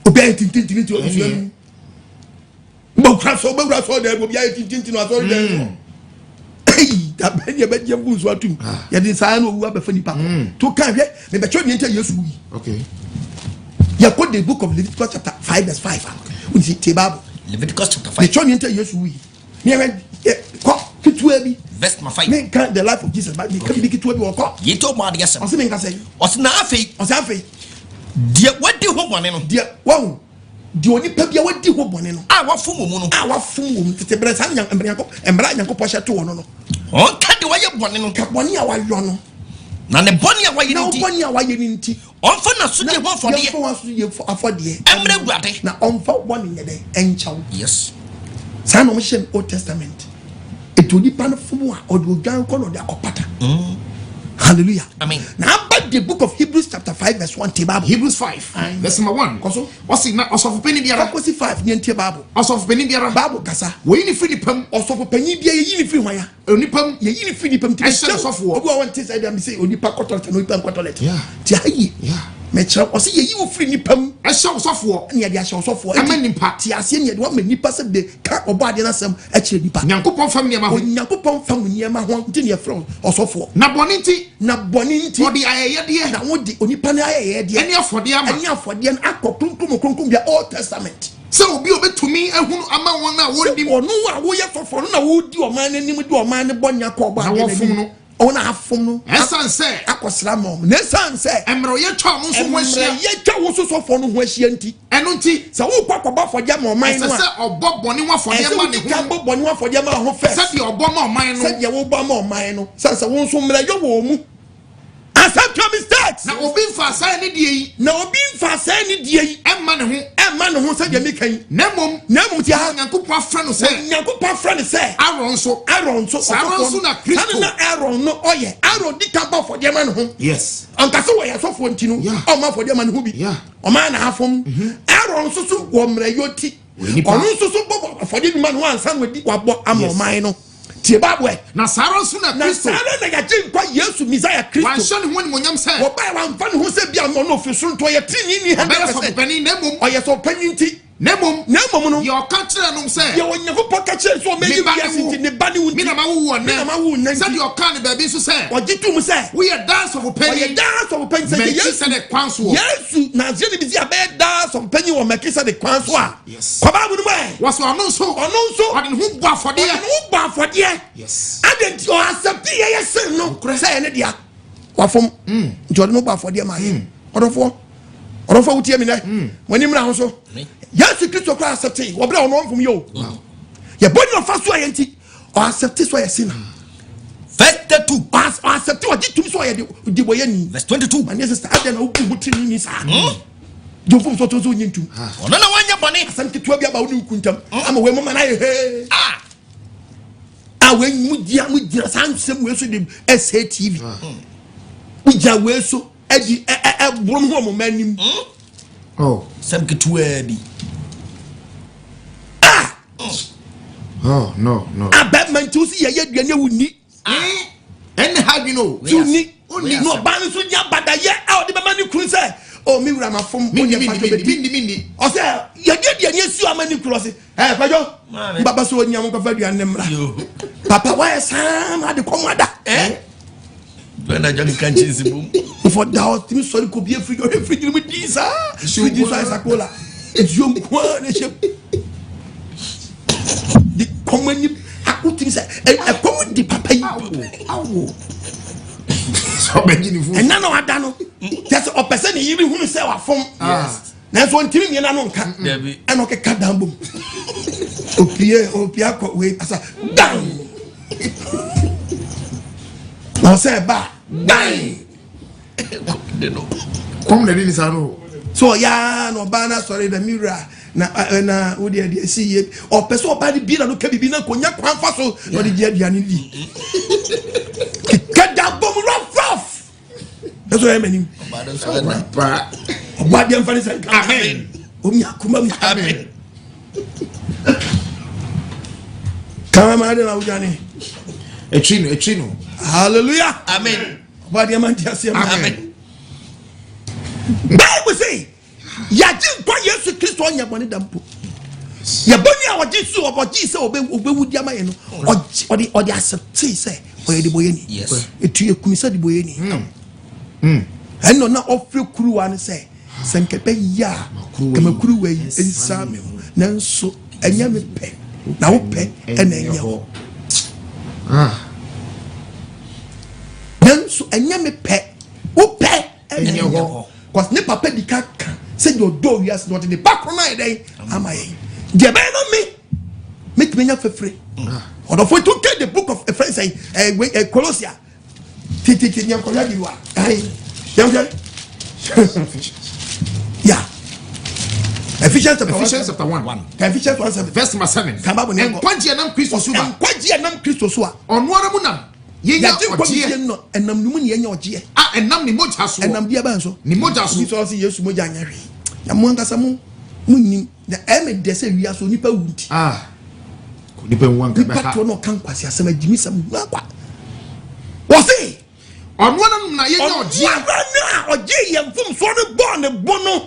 obi ayi tintin ti osuam mo kra so de obi ayi tintin no so de da be ye be je busu atum ye din sa na owu abefa nipa to kan hwe me be chwe nta yesu wi okay ya quote the book of Leviticus chapter 5 verse 5 we see the Bible Leviticus chapter 5 me chwe nta yesu wi me ko kitua bi verse 5 me kan the life of Jesus but me kan bi kitua bi wo ko ye to Nkwagyesem o se me nka say o se na afei dia wadi ho bone no dia wow di oni pa bia wadi ho bone no a wafum mu no a wafum wo tete bre san nyan embra nyankopɔ hye to no no on ka de waye bone no ka bone a wayo no na ne bone a waye ni nti na bone a waye ni nti on fa na so de ho afode ye fa so ye afode emre guade na on fa bone nye de enchaw yes san no hye Old Testament etodi pan fumu a ododwan ko no de akopata hallelujah amen now but the book of Hebrews chapter 5 verse 1 te Bible Hebrews 5 verse number 1 koso what's it na osofu pani biara kosi 5 ni te Bible osofu pani biara Bible kasa wo yi ni free pam osofu pani bia yi ni free hwan onipam ye yi ni free pam ti osofu obi wa want say dem say onipa kotolet no onipa kotolet yeah ti ayi yeah me kira o say ye yi wo free ni pam ehye osofu ne ye de ahye osofu ama nipa ti ase ne ye de wa ma nipa se de ka obo ade na sam a kire nipa nyankopon fam niema ho nyankopon fam niema ho nti ne frɛ osofu na boni nti odi ayeye de na wodi onipa na ayeye de eni afode ama eni afode na akɔkunkum bia Old Testament se obi obetumi ehunu ama won na wondim onu a wo ye foforo no na wo di oman nanim di oman ne bonya kɔ obo ade nanim no ona afom no esan se akosra mom na esan se emro ye twa mo so ho ahia ye twa wo so sofo no ho ahia nti eno nti se wo kwakɔba fɔgya ma oman no a se obɔ bɔne wa fɔde ma ne ho se wo bɔne wa fɔgya ma ho fɛ se de obɔ ma oman no se de wo ba ma oman no se wo nso mra yo wo mu accept your mistakes na obi mfa sai ne die yi na obi mfa sai ne die yi emma ne ho se de me kan na mom ti ha nyankopɔ afra no se nyankopɔ afra no se Aaron so na Kristo na Aaron no oye Aaron di ka ba for dem ma ne ho yes anka se wo ya sofo ntinu o ma for dem ma ne ho bi o ma na afom Aaron so wo mra yoti onu so bo for dem ma ne ho ansan wadi wabɔ ama o man no tie Bible na Aaron so na Kristo na Aaron na ya je nkwa Yesu Messiah Kristo wan sho ne ho ni monyam se wo ba wan fa ne ho se bia no ofiso nto ye tini ni 100% na mom o ye so panyi nti na mom no ye o ka kire no se ye onyankopɔ ka kire so o meyi biase nti ne ba ne wuti mi na ma wo na se de o ka ne ba bi so se o gitum se we are dance of penny se Yesu de kwanso Yesu na je ne bi si abe dance of penny o mekisa de kwanso a yes kwa ba bu no mai was ono so o de ho bo afode yes adenti o accept ye sin no se ne dia wafom nti o de no bo afode ma ye orofo wutie mi na wani mra ho so Yesu Kristo kwa accept wo bra ono mfom yo ye boni ofa so ayenti o accept so ye sin verse 2 accept o gitum so ye di boye ni verse 22 my sister adena wo bu tini ni sa do fom so to so nyintu ono na wanya bone asam ketua bia ba wo ni kuntam ama we mama na ye he we mu dia sansem we so de SATV we dia we so edi brom ho mo manim sam ketua di Oh, no. A Batman to see a yet you need. And how you know? You need only no balance with your bad yet out the man you could say. Oh, me, I'm a phone. Mini. Or say, you get the news you are many crossing. Eh, Papa, so when you are Papa, why is Sam at the commander? Eh? When I can't change the boom. For doubt, you sorry could be a free with this, sweet is a cola. It's your the common. I put him say, a common the papa. And none of Adano. That's a person even who say our phone. That's one thing you know. And okay, cut down boom. Opia, wait, as a down. I say, ba, down. Come the ladies are so, yeah, no banner, sorry, the mirror. Na wo de see ye o person ba de bi na no ka bibi na konya kwan fa so no de dia diane li kada bom rough eso e mani ba de mfa ni say amen o mi akuma mi amen kama ma de na ujane echino hallelujah amen ba de man dia say amen Bible say Yajin kwa Yesu Kristo anya boni dampo. Ya boni a oji su oboji se obewudi ama ye no. Odi accept say oye de boyeni. Yes. Etu ekumisa de boyeni. Eno na ofre kuruwa ne say senkepe ya kama kuruwa yi ensa me ho. Nanso enya me pe. Na wo pe ena enya ho. Nanso enya me pe. Wo pe enya ho. Cause ne papa di ka say your door yes not in the back of my day am I the man on me make me for free or the to get the book of a friend say Colossia titi nyam ko yagi wa yeah Ephesians chapter 1 Ephesians 1 verse 7 kamba bo ne Nkwagyesem nam Kristo so ba Nkwagyesem nam Kristo so a ono ara mu nam yenya ogie no enam numu ne yenya ogie enam ni moja so enam dia ban so ni moja so so si Yesu moja anyahwe ya mo ngasa mo munni na eme de se wia so nipa wunti ko nipa wanka be ha nipa to no kan kwase asema jimi sam akwa wo se ono na yenya ogie na ogie ye mfum so ne bo ne bono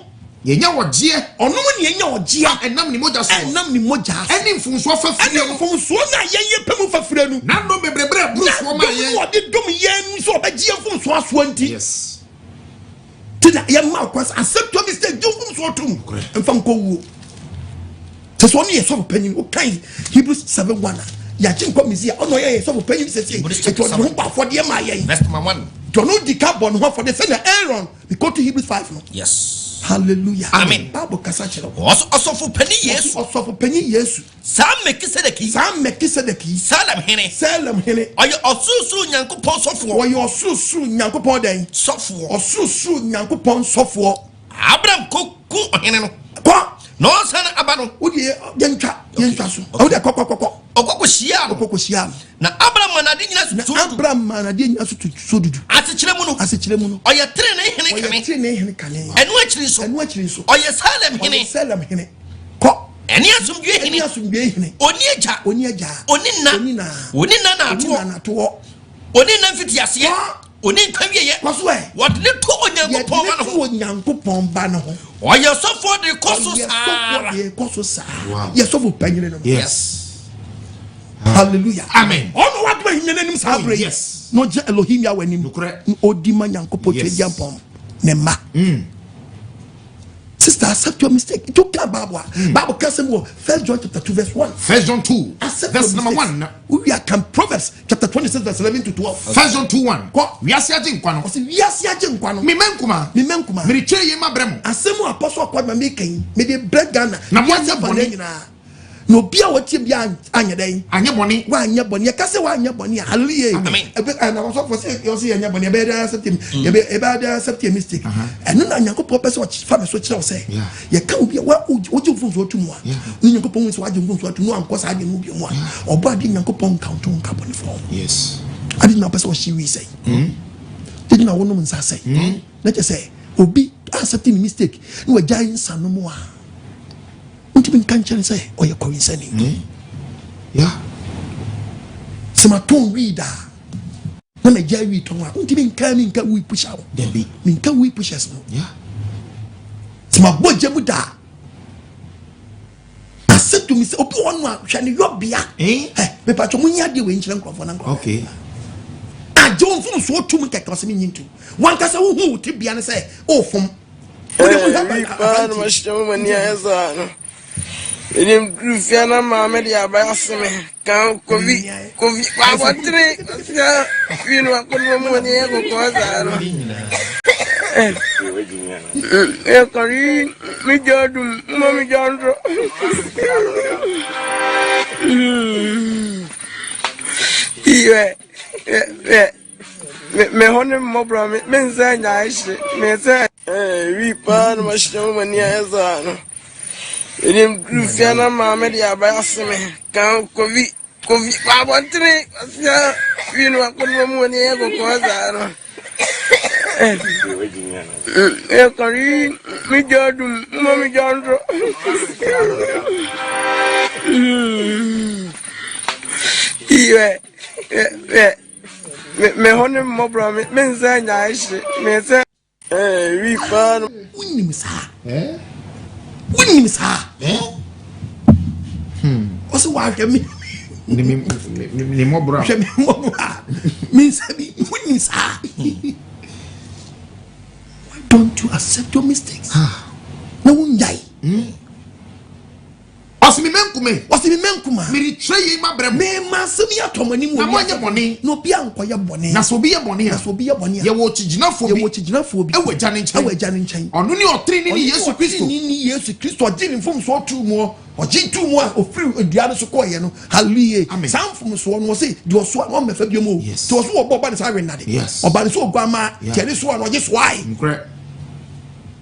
yenya ogie ono mu ne yenya ogie enam ni moja so enam ni moja eni mfum so fafire eni mfum so na yeye pemu fafire nu na no bebrebre bru so ma ye wo de dum ye so obagie mfum so aso anti yes tina ya ma kwasa accept your mistake do mfum so tum mfam ko wu te so ne so panyin o kan Hebrews 7:1 ya chin ko misia ono ye so panyin se se e to no ba for de ma ye verse 1 don't know the carbon for the send Aaron we go to Hebrews 5 no yes hallelujah amen Bible kasa chero also for penny yes also for penny yes Sam Mekisedeki Salem hene oye osusu nyankopon sofo oye osusu nyankopon den sofo osusu nyankopon sofo Abraham koku hene no kwa no sana abano odi yentwa so odi kokokoko okoko na Abraham manade nyina so dudu asekire mu no oye trene hene kane enu akiri so oye Salem hene ko eni asumdwe hene oni eja oni na ato oni na mfiti ase oni nkawie ye what ne to onyankopon ba no ho oye sofo de koso sa ye sofo panyere no yes hallelujah amen ono what ma hinne nim sabre yes no je Elohim ya wanim odi ma nyankopon twediampom ne ma sister accept your mistake it took Bible kasem wo 1 John chapter 2 verse 1 1 John 2 verse number 1 we are can Proverbs chapter 26 verse 11 to 12 1 John 2:1 ko wiase agye nkwa no me menkuma merikyere ye mabrem asem apostle akwa me kan me de bread Ghana na mo anya bone no bia wotie bia anya dan anya bone wa anya bone ka se wa anya bone hallelujah amen na so for say you see anya bone be there accept mistake and no nyankopon person wa fa me so kire say ye ka obi wa oji fun so tumu a ni nyankopon so waje fun so tumu anko sa ade no bi mu a oba ade nyankopon count on carbon for yes ade na person she we say did na wonu nsa say na je say obi accept mistake ni wa giant sanu mu a unti bin kan chere say oye ko insani Yeah. Sematon reader. Na me jai we ton wa. Unti minka we push out. Debi. Minka we push us no. Yeah. Semabo jemu da. I said to me, say, "Obi one wa hwe ne yobia." Eh? Me pa cho munya de we nkyere nkrofo na nkrofo. Okay. John from so to me kekase me nyintu wan kasa wo hu te bia ne say o fom we pa no mashto mani eza no enim rufia na ma me dia ba aseme kan kovi kwa botre ya finu akono mo ni ego ko za no kari mi jodum mo mi jondro iwe me honem mo bro me nzanya ishi me say we pa no mashto mani eza no enim rufia na ma me dia ba aseme kan kovi kwa botre ya finu akono mo ni ego ko za no kari mi jodum mo mi jondro iwe me honem mo bro me nzanya ishi me say we pa no unim sa unim sa o se wa hwe me ni mo bro hwe me mo bro me sabi unim sa. Why don't you accept your mistakes? Na unjai Osimi menkuma mi retray yi ma brem me masemi atomani mu na mo anye boni no bia nkoye boni na so bi ye boni ye wo chiginafo bi e wagya ne nkyɛn ɔno ni ɔtiri ni Yesu Kristo ɔgye mfom so ɔtu mu ɔgye tu mu a ofiri adua no so kɔye no hallelujah sam fom so no se de ɔso a no mefa bi mu te ɔso ɔbɔ ɔba ne sa renade ɔba ne so ɔgama kyɛne so a no ɔgye so ai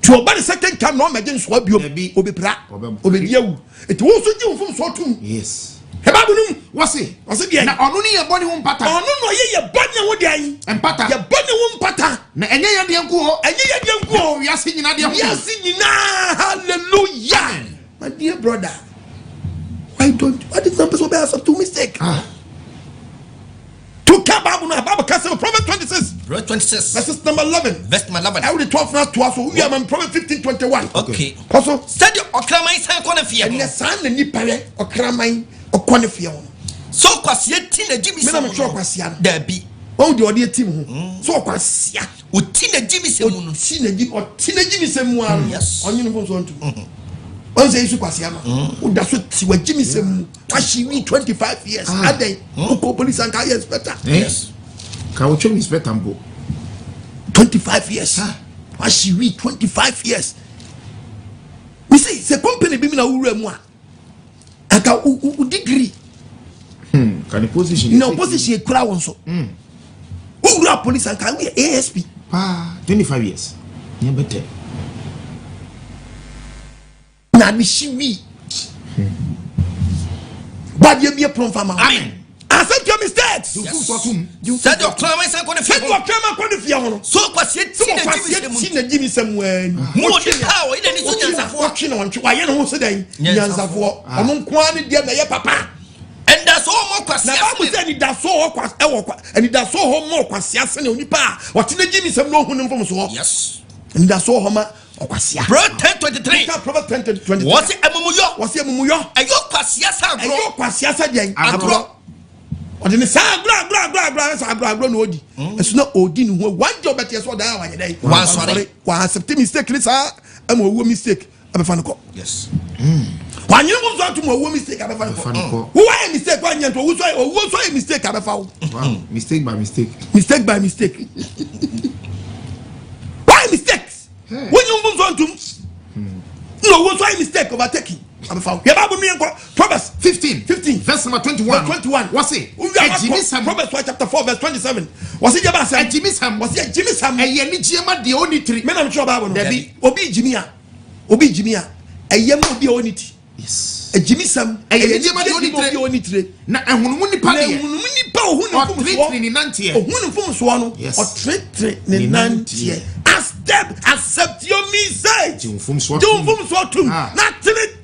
to oba the second time no imagine so bio obepra obediawu it wo so ji mfom so tum yes he babunum wase dia na ono ni ye boni wo mpata ono no ye boni wo dia empata ye boni wo mpata na enye ye de nko ya se nyina de ho hallelujah my dear brother what is some be have to mistake to come Bible Castle Proverbs 26 verse 26 verse number 11 I will 12 now to us we are in Proverbs 15:21 okay also study okramai san kona fie and san na ni pare okramai okone fie ho so kwasia ti na jimi me na me sure kwasia da bi o de ode team ho so kwasia o ti na jimi se mu no ti na jimi se mu a onye no so ntu on say isu kwasia ma o da so ti wa jimi se mu washi we 25 years adai ko police and car years better yes ka wo chom inspector mbo 25 years washi we 25 years we say the company bi na wura mu a aka u degree can the position no position kura won so wura police and car we ASP 25 years yeah better na mi shiwi but you be a from farmer amen accept your mistakes you said your climate san kona fie so kwasie ti na jimi sem wan mo di power ina ni so nyansafo watch na wonche waye no so dan nyansafo ono nkoa ne dia na ye papa and that's all more kwasie na ba mo say ni da so ho kwa e wo kwa and da so ho mo kwasie ase na onipa a wote na jimi sem no hu ne mfom so yes and da so ho ma okwasia bro 10:23 Proverbs 10:23 what's amumuyo ayo kwasia sa den agro odi ni sa agro no odi esu na odi ni ho one job better so da wa yedai one sorry wa accept mistake ni sa am owo mistake abefa nko yes wa nyi mo so atum owo mistake abefa nko who why mistake wa nyi to owo so mistake abefa wo mistake by mistake why mistakes when you move on to no what why mistake overtaking abefa ye ba bu mi enko Proverbs 15 verse number 21 what's it Proverbs chapter 4 verse 27 what's it about say Jimmy Sam eye ni jiema de onitri me na me sure Bible no obi Jimmy a eye ma obi oniti yes Jimmy Sam eye ni jiema de onitri na ehunum nipa de ohunum fom ni nantie ohunum fom so no o tretre ni nantie accept your message jumfum so tum na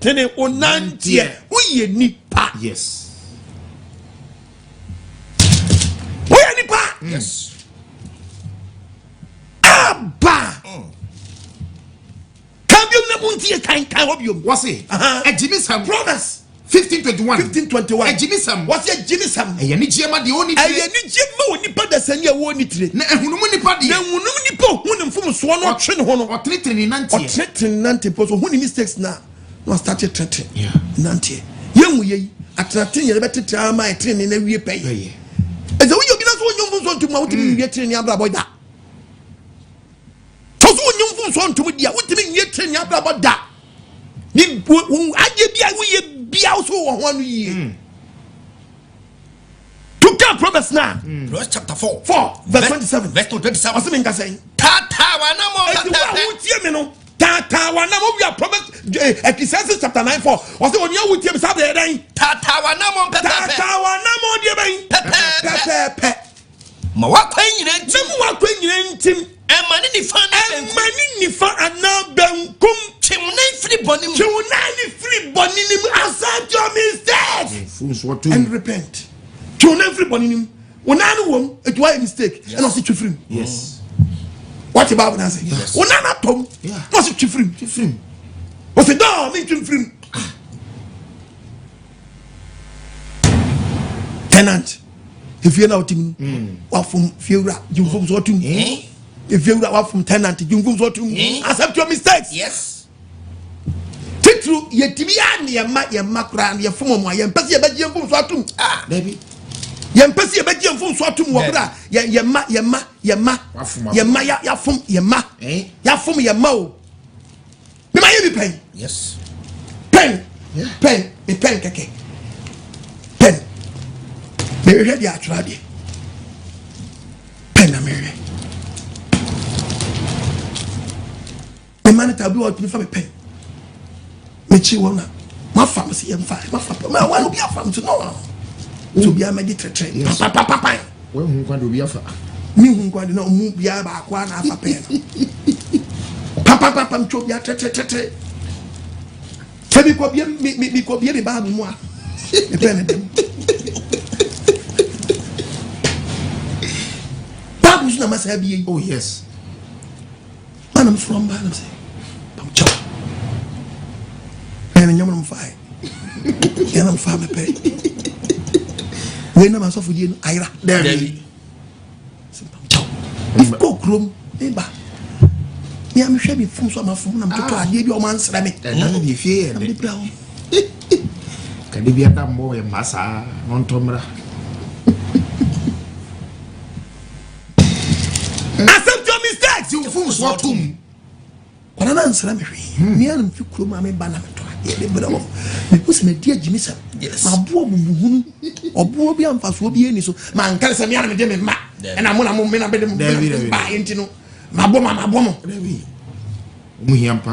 tene onantie uye nipa yes Yes. Abba. Can you never kind of you? What's it? A Jimmy Sam Promise. 1521. A Jimmy Sam. What's a Jimmy Sam? A Yanijema the only. A Yanijema when you put the senior one it. Na ehunumuni padi. Na ehunumuni po who from swan or train hono. Or treating nanti. Or treating nanti. So who mistakes now? No started treating. Yeah. Nanti. Young ye. At treating you better try my training every pay. As the way you get us one to mount in your training about that. So you want to be what you mean training about that. I be also 1 year. To come promise now. Proverbs chapter 4. Verse 27. Verse 27. What's the mean saying? Tata wanamo. Tata wanamo we are promised. Ecclesiastes chapter 9:4. What's the one you would tell me something? Tata wanamo Pepe. Mawakwa nyina Emani ni fa ana benkum chimney free bonim accept your mistakes and repent. Chimney free bonim unanu wom it was a mistake and also to free. Yes. What the Bible say? Unana tom no so to free. What's the door mean to free? Tenant if you're not in what from Fiora you from so to if you are from tenant, you go to accept your mistakes. Yes. Take through your Tibian, your macran, your form, your Pessia Belgium from Swatum. Ah, baby. Your Pessia Belgium from Swatum, Wabra, ya from your mo. The Miami pen. Yes. Pen, keke. Pen. They ready at Radi. Pen, America. Man tabi wa tumi fa me pen me chi wona ma fa me se yem fa ma fa ma wa no bi afa me no so bi ma di tretre papa we hu kwa do bi afa mi hu kwa de no mu bi ba kwa na afa pen papa me cho bi tretre fa bi ko bi mi ko bi ba mu a me pen dem babu na ma sa bi oh yes I'm from Banam say and I'm fine. And I'm fine pay. When I'm so for you, Ira, Debbie. If go room, neighbor. Me, I'm shabby from some of them to try your man's rabbit. And none of you fear the brown. Can you be a damn boy, Massa, Montomra? Accept your mistakes, you fools. What to When I answer me, and you could mammy banner to because my dear Jimmy, my boy, or Bobian fast will be any so. Man, tell us a man and I'm one of them by into my bomb, my bomb.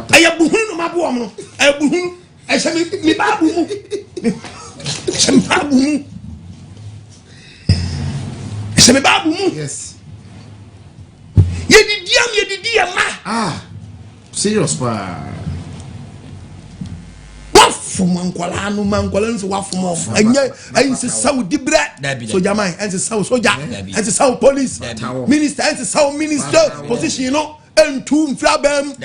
I have boohoo, my bomb. I boohoo. I shall me babu. Some babu. Some babu. Yes. Ye did dear ma. Ah. Serious pa. What from Manquala no Manqualans what from off. And yet I say Saudi bread. So Jamai and the South Soldier and the South Police Minister and the South Minister position, you know, and two flabem.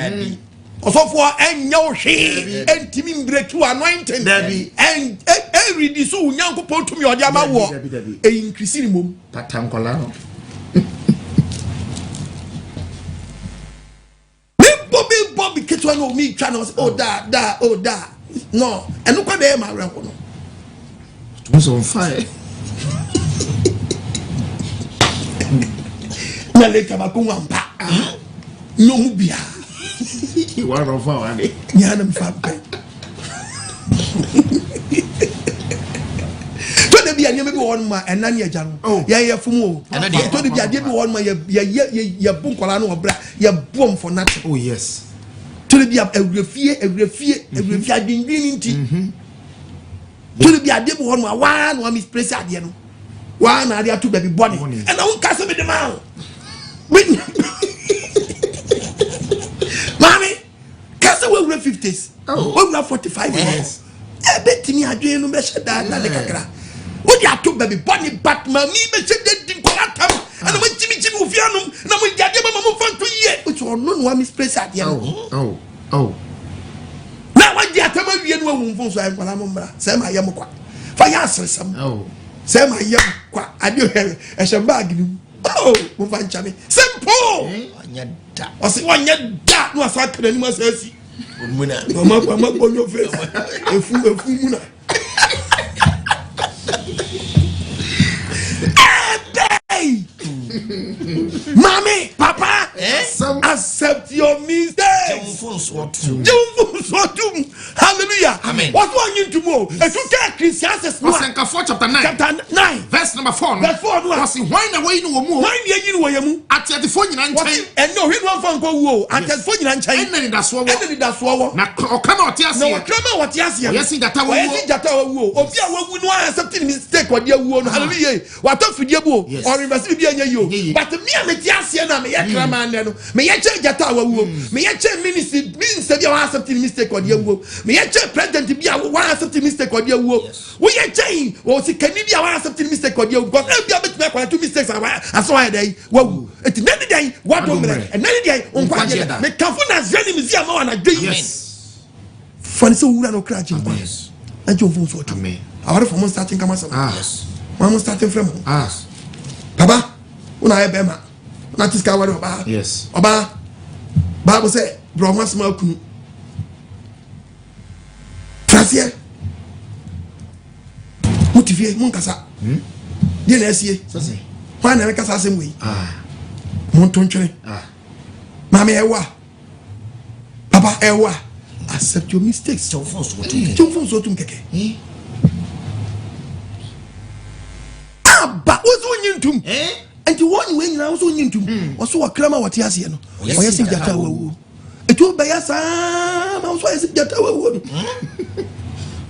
Also for and no she and Timmy break to anointing and every this so young couple to me or Yama war increasing mum. Patancolano. Bobby Ketwan of me channels, oh that. No, and look at them, my record. It was on fire. Maleka Bakumpa. No Mubia. You are on fire, Yanam Fab. To be a name on my and Nanya Jan. Oh, yeah, Fumo. And I told you, I didn't want my ya bunkolano bra, ya bomb for nothing. Oh, yes. To be a fear, I've been winning tea. To be a devil one misplace at the end. One idea to baby bonnie, and I won't cast me the mouth. Mommy, cast away with 50s. Oh, we have 45 years. I bet me I didn't measure that. What you took baby bonnie, but mammy, but she didn't go at them. and when Jimmy Fianum, and when Jadima fun to ye, which are no one misplaced at the end. Oh. Now what the Atama Yen won't so I'm Palamumba, Sam I am a quack. Fire some. Oh, Sam I am quack. I do have a shambag. Oh, Mufanchami. Simple. I say one yet that was I could anymore say. Mama on your face. A fool. Mommy, Papa, accept your mistakes. Hallelujah. Amen. What want you to know? If you get Christians, chapter 9, verse number 4. Verse 4. Was it wine away no more? Wine you know at the phone and no, he won't find go at the phone and China. And that's what. Now, come out, yes, no, come out, yes, that I will. Of you will not accept mistake what you want. Hallelujah. What of you or invest you. But me, I'm a Tiasiana, me a Kraman, me a Jatawa, me a ministry means that you are accepting mistake what you will. Me a president to be a one accepting mistake what you will. We are saying, or see, can you be a one accepting mistake what you got? I'll be able to make 2 mistakes. I saw a day. Well, it's another day, what another day, on Nkwagyesem. Make Kafuna's very museum and a day. Yes. Fancy no crashing. Yes. And you won't so to me. I want from starting come as yes. One starting from Papa, when I have Bema, not this guy, what yes. Oba, Bible said, Brahma smoke. Tracia Motivate Munkasa. Didn't see it. Why never cast us way? Montonche. Mammy Ewa. Papa Ewa. Accept your mistakes. Don't force what to keke. But what's on you to? And you want when I was on you to. Also a clamor what he has here. Yes, it will be a sam. I was Jatawa.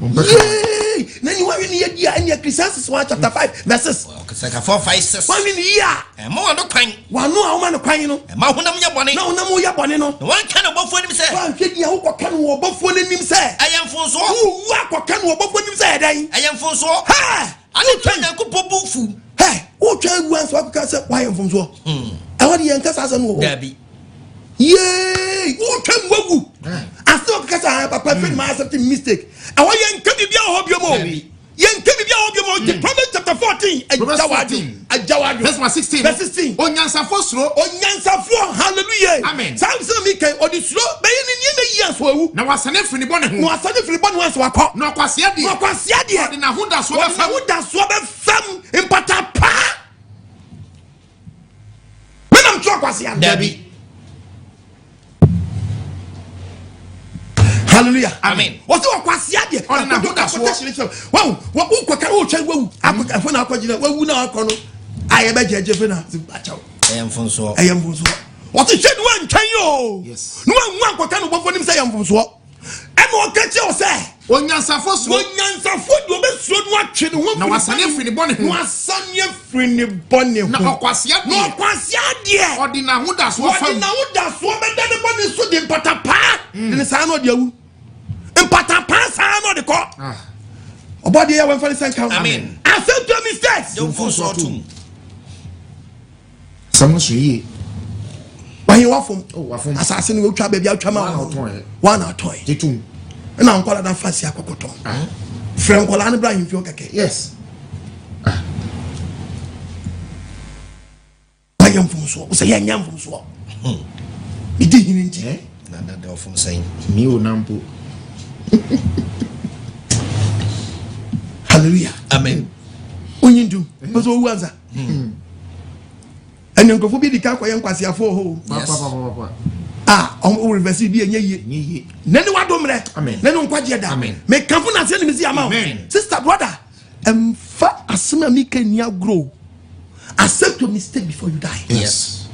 Yay! Then you are in the year and your Christians chapter 5 verses. 4, 5, 6. 1 year. And more no crying. One no man crying. No, Mahunam Yaboni. No, Yaboni. No, one can above for himself. One can you can above for himself. I am for so. What can above for himself? I am for so. Ha! I don't tell you to put food. Hey, who can once what can say why I'm from so? I want the youngest as a no. Debbie. Yay! Who can woo? I thought because I have a perfect accepting mistake. I want you to be a hobby more. Young can be a hobby more. Proverbs chapter 14. Verse 16. Verse 16. On Yansa Fosro. On Yansa Flo. Hallelujah. Amen. Samson Mika or the slow. But in the years for now was an F in the bonnet. No, I said if the bonnet was what caught. No, Quasiadi. No, Quasiadi. In a Hunda Swab Fam in Patapa. When I'm Quasiadi. Debbie. Hallelujah. Amen. What's your Quasiadi? On a Hunda. Wow, what will Karo Chan? I put out I am a judge of I am from so. I am from so. What is it one can you? Yes. No one can go for him say I am from so. And what can you say? When Yansa Fos, when Yansa Food will be so much. No, was an if in the bonnet. Was son in the bonnet. No, Quasiadi. No, Quasiadi. Or the Nahudas. What the Nahudas? What the bonnet stood in Patapa? In the sound of you. In Patapa, sound of the court. About the air when for the second count. Amen. Accept your mistakes. Don't force or two. Someone see. Why you want from assassin will try baby out one or toy. And I'm calling that fancy cocoton. Frank Colana Brian Fioke. Yes. I am from so. Say I am from so. He didn't. None from saying me or Nampo. Hallelujah. Amen. When you do, but who was that? And you go be the car for young Quasia for on reverse be a ye. Then what do Amen. Then on Nkwagyesem. Amen. Make Kafuna send me the amount. Sister, brother, and fat as soon as me can grow. Accept your mistake before you die. Yes.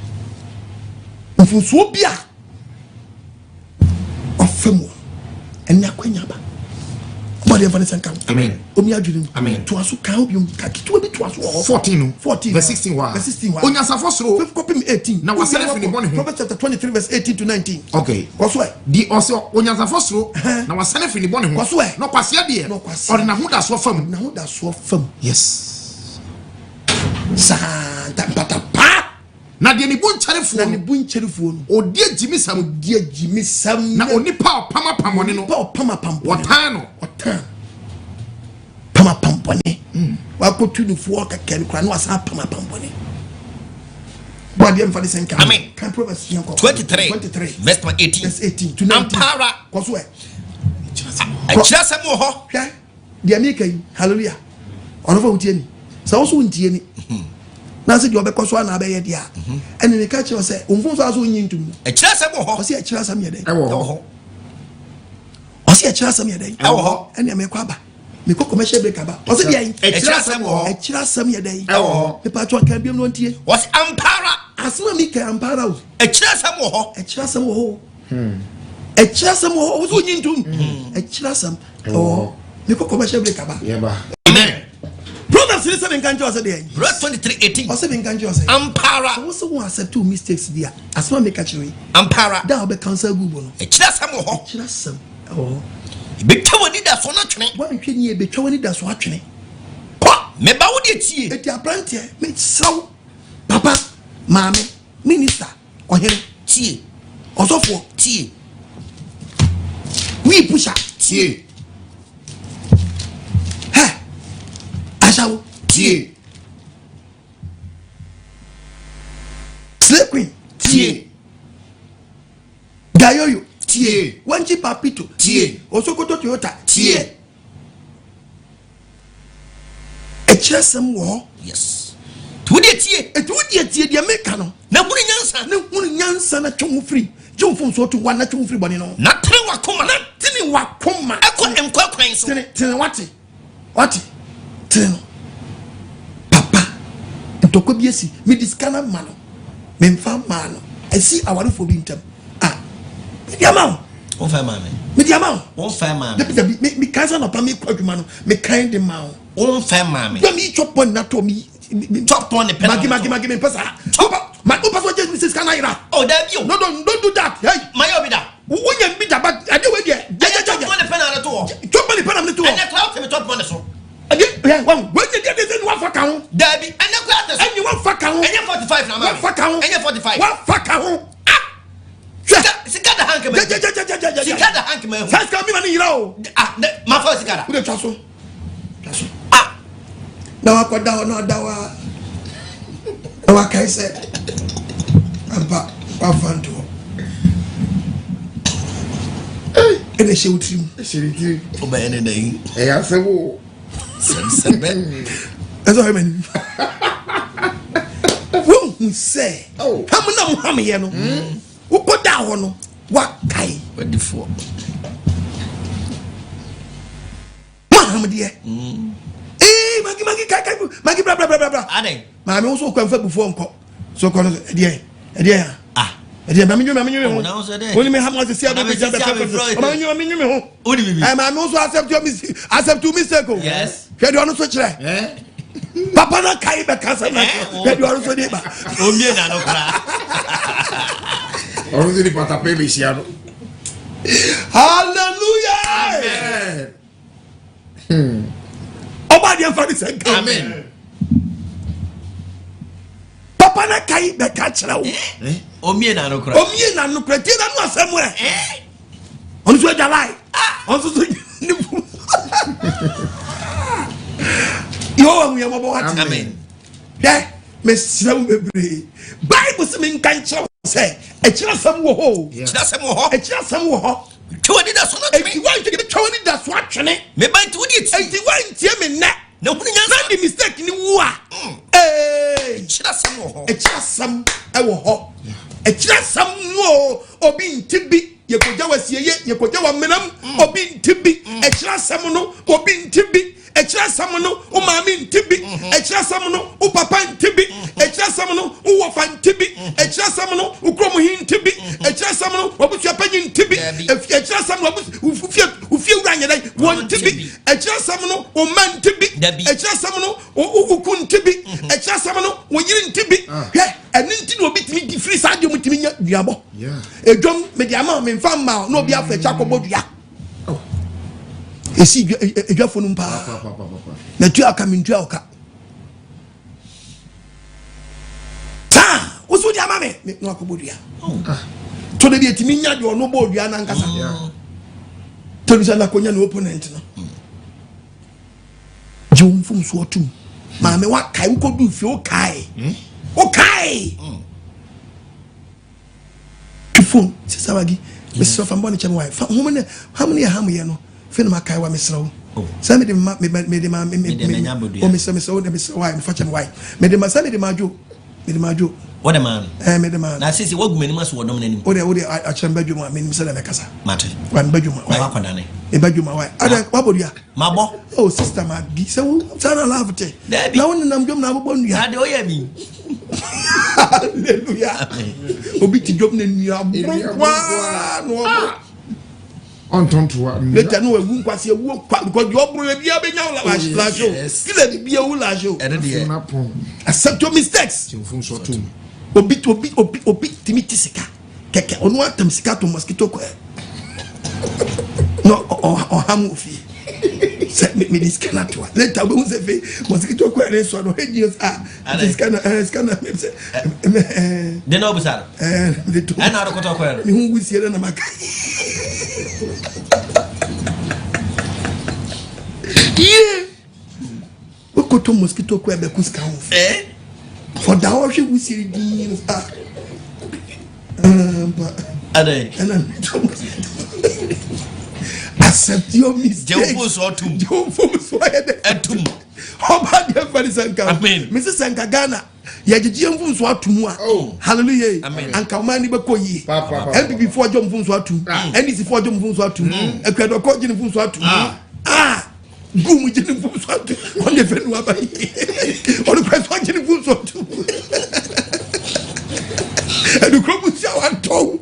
If you so be of femo and Nakwenyaba. Amen. Amen. To us, count you. To us, 14. Verse 16. Verse 16. On your first 18. Now, what's Proverbs chapter 23, verse 18 to 19. Okay. What's why? The also on your first row. Now, what's in the bonnet? What's why? No, Quasia, dear. No, Quasia. Or Nahuda swap firm. Nahuda swap firm. Yes. Santa Patapa. na de ni buncharifu na ni buncharifu no odi ajimisam na onipa opama pamone no opama pampone wotan no pama pampone wa ko tunufu kakari kra no asa pama pampone body em fadi senka amen kan Proverbs 23 verse 18 to 19 ampara koso e akira sam wo ho hwa de amika yi hallelujah ono fa utie ni sa wo so untie ni na se de obekoso na abaye dia ene ne ka kire se onfun so aso onyi ntum akira sam wo ho o se akira sam ye den e wo ho o se akira sam ye den e wo ho ene me kwa ba me ko commercial break aba o se dia akira sam wo ho akira sam ye den e wo ho me pa to kan biem no ntie o se ampara asema mi ka ampara o akira sam wo ho akira sam wo ho akira sam wo ho o so onyi ntum akira sam o me ko commercial break aba amen Proverbs 7 kan jo say dey Verse 23:18 o se bin kan jo say ampara so so won accept two mistakes dia asema me ka kire ampara da obe cancel gubo no akira sam wo ho akira sam o betwa woni da so no twene wa ntwe ni e betwa woni da so atwene kwa me ba wo de tie eti apprentice me saw papa mama minister ohere tie osofo tie we pusha tie ashawo tie slay queen tie gayoyo tie wanchi papito tie osokoto toyota tie echirasem wo yes tu de tie etu de tie de meka no na hunu nyansa na twon free twon fon so to wa na twon free bone no na tene wakoma na tini wakoma akọ enkwa kwan so tini wati tini papa ntoko bi esi me diskana ma no me mfa ma no esi awarefo bi ntam me diama on fa mame me diama on fa mame de me kansa no pa me kwaduma no me kind de ma on fa mame do me chop on na to me chop on the pen magi me pesa chop ma o paso just Mrs. Kanaira oh that you no don't do that hey my obida wonya bi da ba ade we de chop on the pen na to chop on the pen na to and the cloud me chop on the so ade wan wonya de de no fa ka ho dabi and the cloud and you wan fa ka ho and 45 na ma fa ka ho and 45 wan fa ka ho sika da hank me sika da hank me sika mi ma ni yira o ma fa sika da wo de twa so na wa kwada ho na dawa na wa kai se ampa wa fanto ene she utrim o ba ene dai e ya se wo sebe ezo hemen wo say ham na mo ham ye no wo poda ho no wa kai wadifo ma ham de magi kai magi bra ade ma me wo so kwanfa bufo nko so ko de ede ma menyu woni me ham was see ado be jabe ma menyu ho odi bibi ma me so accept you mistake yes hwe de ono so kire papa na kai be kasa na hwe de ono so de ba o mie na no kra onu di pata pe be sia no hallelujah amen oba de fa di senka amen papa na kai be ka kire wo o mie na no kra tie na no asem onu so jalai onu so ni yo wa mu yamo bo wat amen me siraw bebre bible se men kan kire say e kire sam wo ho kira sam wo ho e kire sam wo ho twani da so no e ti wan ti twani da so atwene me ba ti wodi ti e ti wan tie me na hunu nyansa na di mistake ni wo a kira sam wo ho e kire sam e wo ho e kire sam no obi ntibi ye koja wasie ye koja wa menam obi ntibi e kire sam no obi ntibi e kire sam no o maami ntibi e kire sam no o papa ntibi e kire sam no o wofa ntibi e kire sam no o kromo hin ntibi e kire sam no obutua panyi ntibi e kire sam no ufie wura nyedai won ntibi e kire sam no o man ntibi e kire sam no o ku ntibi e kire sam no o yiri ntibi he eni nti no obi timi di free sadio mutimi nya duabo edwom mediama me mfa ma no obi afa cha kobo dua esi edwafo no mpa na tu aka mintu aka ta so dia mame no akobodua to de etimi nya de ono bo odua na nkasa to bi sala konya no opponent no jom fum so otum mame wa kai ko du fi o kai phone sisawagi Mr. Famboni chama wife how many hamu ye no fe no makai wa mesra wo sa me de ma o Mr. Why me fa chama why me de ma sa me de ma jo what a man me de ma na sisi wo gumeni maso wo dom nanim o de a chamba jo ma me nim sala me kasa mate wa me badjo ma wa kwadane e badjo ma why ada wa bodua mabo oh sister ma bi se wo sana love te na won nam jom na bo nua ade o ya bi hallelujah obi ti jom na nua no on tonto later no ewu nkwase ewu because you bro bia benya la show kila bia wu la show accept your mistakes obi timi tisika keke onu atam sika to mosquito ko no o hamu fi set me this kana to later we say fe mosquito ko re so no hejios this kana me say de no busara de to ana ro ko to ko re mi hu wisiere na maka okoto mosquito ko ebe kuska ho for that one we wisiere di ade accept your mistake. Jomfo so atum. Atum. Oba de fari sanka. Amen. Mrs. Sanka Ghana. Ya jiji jomfo so atum a. Hallelujah. Amen. Anka mani be koyi. MPP for jomfo so atum. NDC for jomfo so atum. Ekwedo ko jini so atum. Gumu jini so atum. On the fenu aba. On kwetwa jini so atum. Edu krobu sia wan to.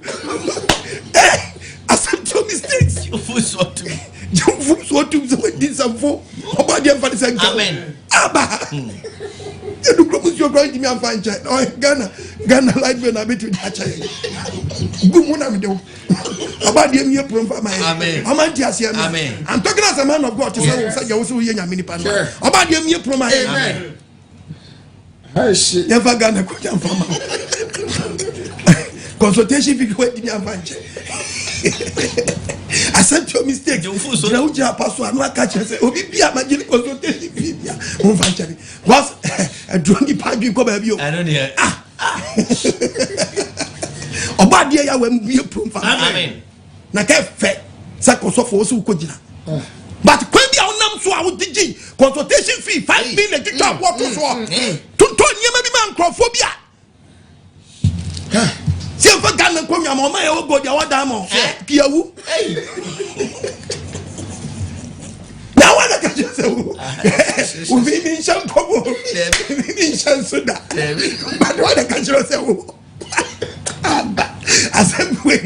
Accept your mistakes. Jomfo so atum. Jomfo so atum so din samfo. Oba de fari sanka. Amen. Aba. You go put your grind me and find child. Oh, Ghana light when I bet you that child. Good one, I'm doing about the year from my Amen. Amen. I'm talking as a man of God to say, you also hear mini pan. About the year from my Amen. Never Ghana could jump from consultation. If you wait, me and find child. Accept your mistake. Now, you pass one. I catch you. Say, "Oh, be a magic consultation." One fancy. Was a drunky party come have you? I don't hear. Oba dia ya we be proof. Amen. Na ke fe. Sako so for so kojina. But when be onam so a wo digi consultation fee 5 million to talk what so. To nyema bi man crofobia. Si en fa Ghana ko nyama o ma e ogo dia wada mo kiawu na wada ka je se wo vi mi nshan kobo mi nshan soda ba wada ka je se wo asem we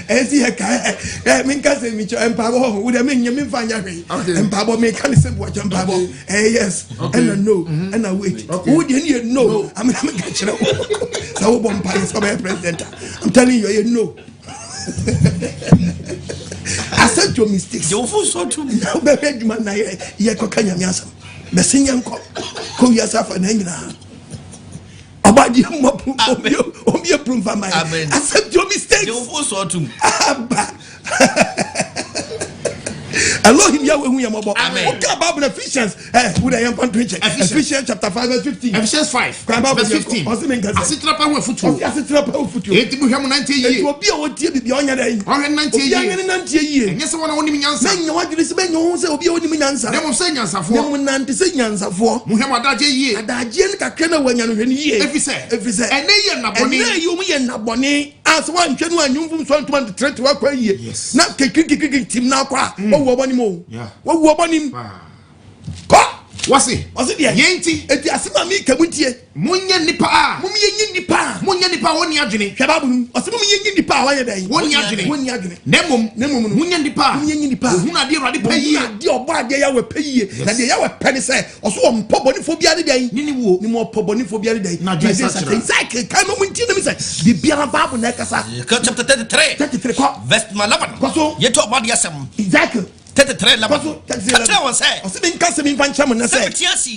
esi e ka mi nka se mi cho empabo wo de mi nyem fanya hwe empabo mi ka se bo cho empabo yes and no and wait wo de ni no am na me ka kire wo so wo bom pa so be president I'm telling you no accept your mistakes you feel so too now be aduma na ye ko kanya mi asam be sinyan ko wi asafa na nyina abadi mo omi prove for my accept your mistakes you feel so too Elohim Yahweh hu yamobo. Amen. Okay, Bible Ephesians. Who they am preaching? Ephesians chapter 5 verse 15. Ephesians 5 verse 15. Asitra pa hu futu. Asitra pa hu futu. Enti mu hwam 90 years. Obi a wotie bibi onya dai. Ohe 90 years. Obi a 90 years. Enye se wona woni nyansa. Menya wadwiri se menya hu se obi a woni nyansa. Dem se nyansafo. Dem nante se nyansafo. Mu hwam adaje yie. Adaje ne kakra na wanya no hwene yie. Efise. Ene ye nabone. Ene ye mu ye nabone. As one hwene no anyumfum so ntoma de trent wa kwa yie. Na kekiki tim na kwa. Wo boni mo. Wo boni. Ko wasi dia yenti eti asema mi kamutie munye nipa a munye nipa woni adwene hwaba bunu asema munye nipa a wayɛ dai woni adwene nemom munye nipa ohuna de Awurade pɛyie de ɔbɔ ade ya wɔ pɛyie na de ya wɔ pɛ ne sɛ ɔso wɔ mpɔbɔnifo bia de dai ni wo ni mo ɔpɔbɔnifo bia de dai na de exactly kan mo nti ne mi sɛ bibiara Bible na kasa chapter 33 ko verse 11 so yeto Nkwagyesem exactly 33 level tell one say o se bin kase min fan cham na say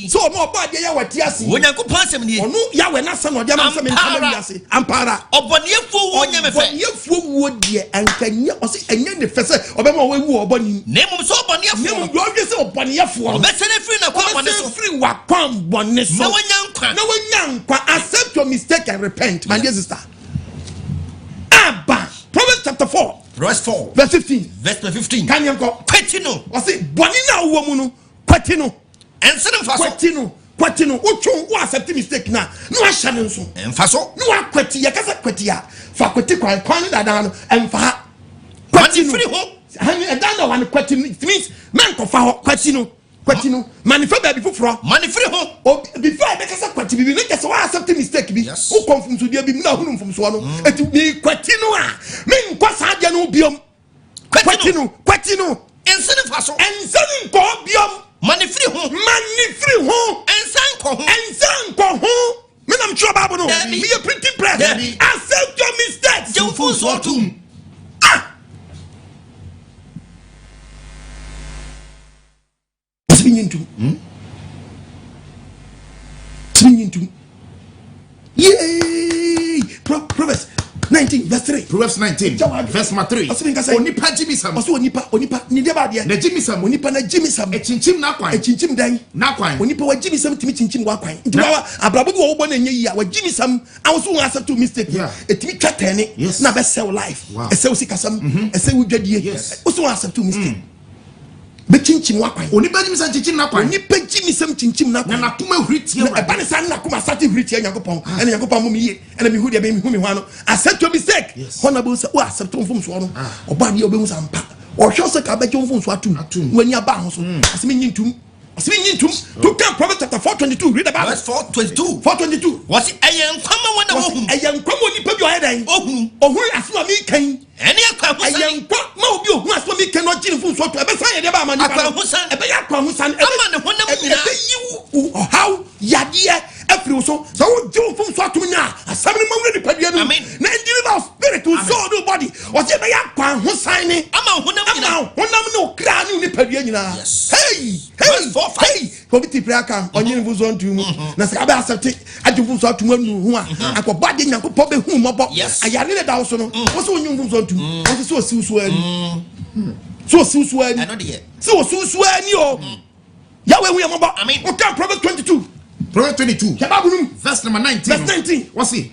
so mo ba de ya wati ase onyankopon asem nie onu ya we na se no de ma se min kan bi ase ampara obonefo wo nya me fe obonefo wo de ankanya o se enya ne fe se obema wo wu oboni nemu so obonefo nemu do de se obonefo obesene free na kwa boneso free wa kwam boneso na wanyankwa accept your mistake and repent my dear sister Abba Proverbs chapter 4 verse 4 verse 15 verse 15 kan yanko kwetino o se boni na wo mu no kwetino ensene mfaso kwetino utun wo accept mistake na no ahya ne nso mfaso no akweti ya kasa kweti ya fa kweti kwan dada no emfa kwetino free ho hani edanda wan kwetino it means man ko fa ho kwetino manifest baby fufuro manifest ho before be kasa kwati bibi ne kasa wa accept mistake bi o confirm so dia bi na hunu mfumso no eti mi kwati no a me nkwasa dia no biom kwati no ensene faso ensene ko biom manifest ho ensan ko ho me nam chua babu no me a printing press accept your mistakes je mfumso tum Swinging yay Proverbs 19 verse 3 Proverbs 19 verse 3 onipa jimisam oso onipa ni de ba de na jimisam onipa na jimisam echinchim na kwan echinchim dan na kwan onipa wa jimisam timi chinchim wa kwan nti wa abrabo bi wo bo na nya yi a wa jimisam awoso wa accept mistake etimi twatene na be sell life esew sikasam esew dwadie oso wa accept mistake be chinchim wa kwan onipa jimisam chinchim na kwan onipa jimisam chinchim na kwan na kuma huritie wa eba ne san na kuma sati huritie yakopon ene yakopon mum yie ene mi hu de be mi hu mi hwa no accept your mistake honorable say o accept mfum so no oba de obehu sampa o hwe se ka be mfum so atum wani aba ho so asemi nyintum to come Proverbs chapter 4:22 read about verse 4:22 what ayen kwama wona ohun ayen kwama ni pa bi o hedan ohun asema mi kan ene akwa husan ayen kwa ma obi ohun asema mi kan no gin mfum so to e be san ye de ba ma ni akwa husan e be ya akwa husan ama ne honam nyina e be yiwu how yade afri so so wo gin mfum so atum nya asem ni mawure ni padua no na engineer of spirit to soul do body o se be ya akwa husan ni ama honam no kra ni padua nyina hey committee prayer camp onye mvuzo ntumu na saka be accept ajuvuzo atumu anu hu a akoba de nyankopɔ be hu mɔbɔ ayare ne dawo so no wo so onye mvuzo ntumu wo so osiwso ani ano de so osiwso ani o yawe hu mɔbɔ o kan Proverbs 22 kababunum verse number 19 what's it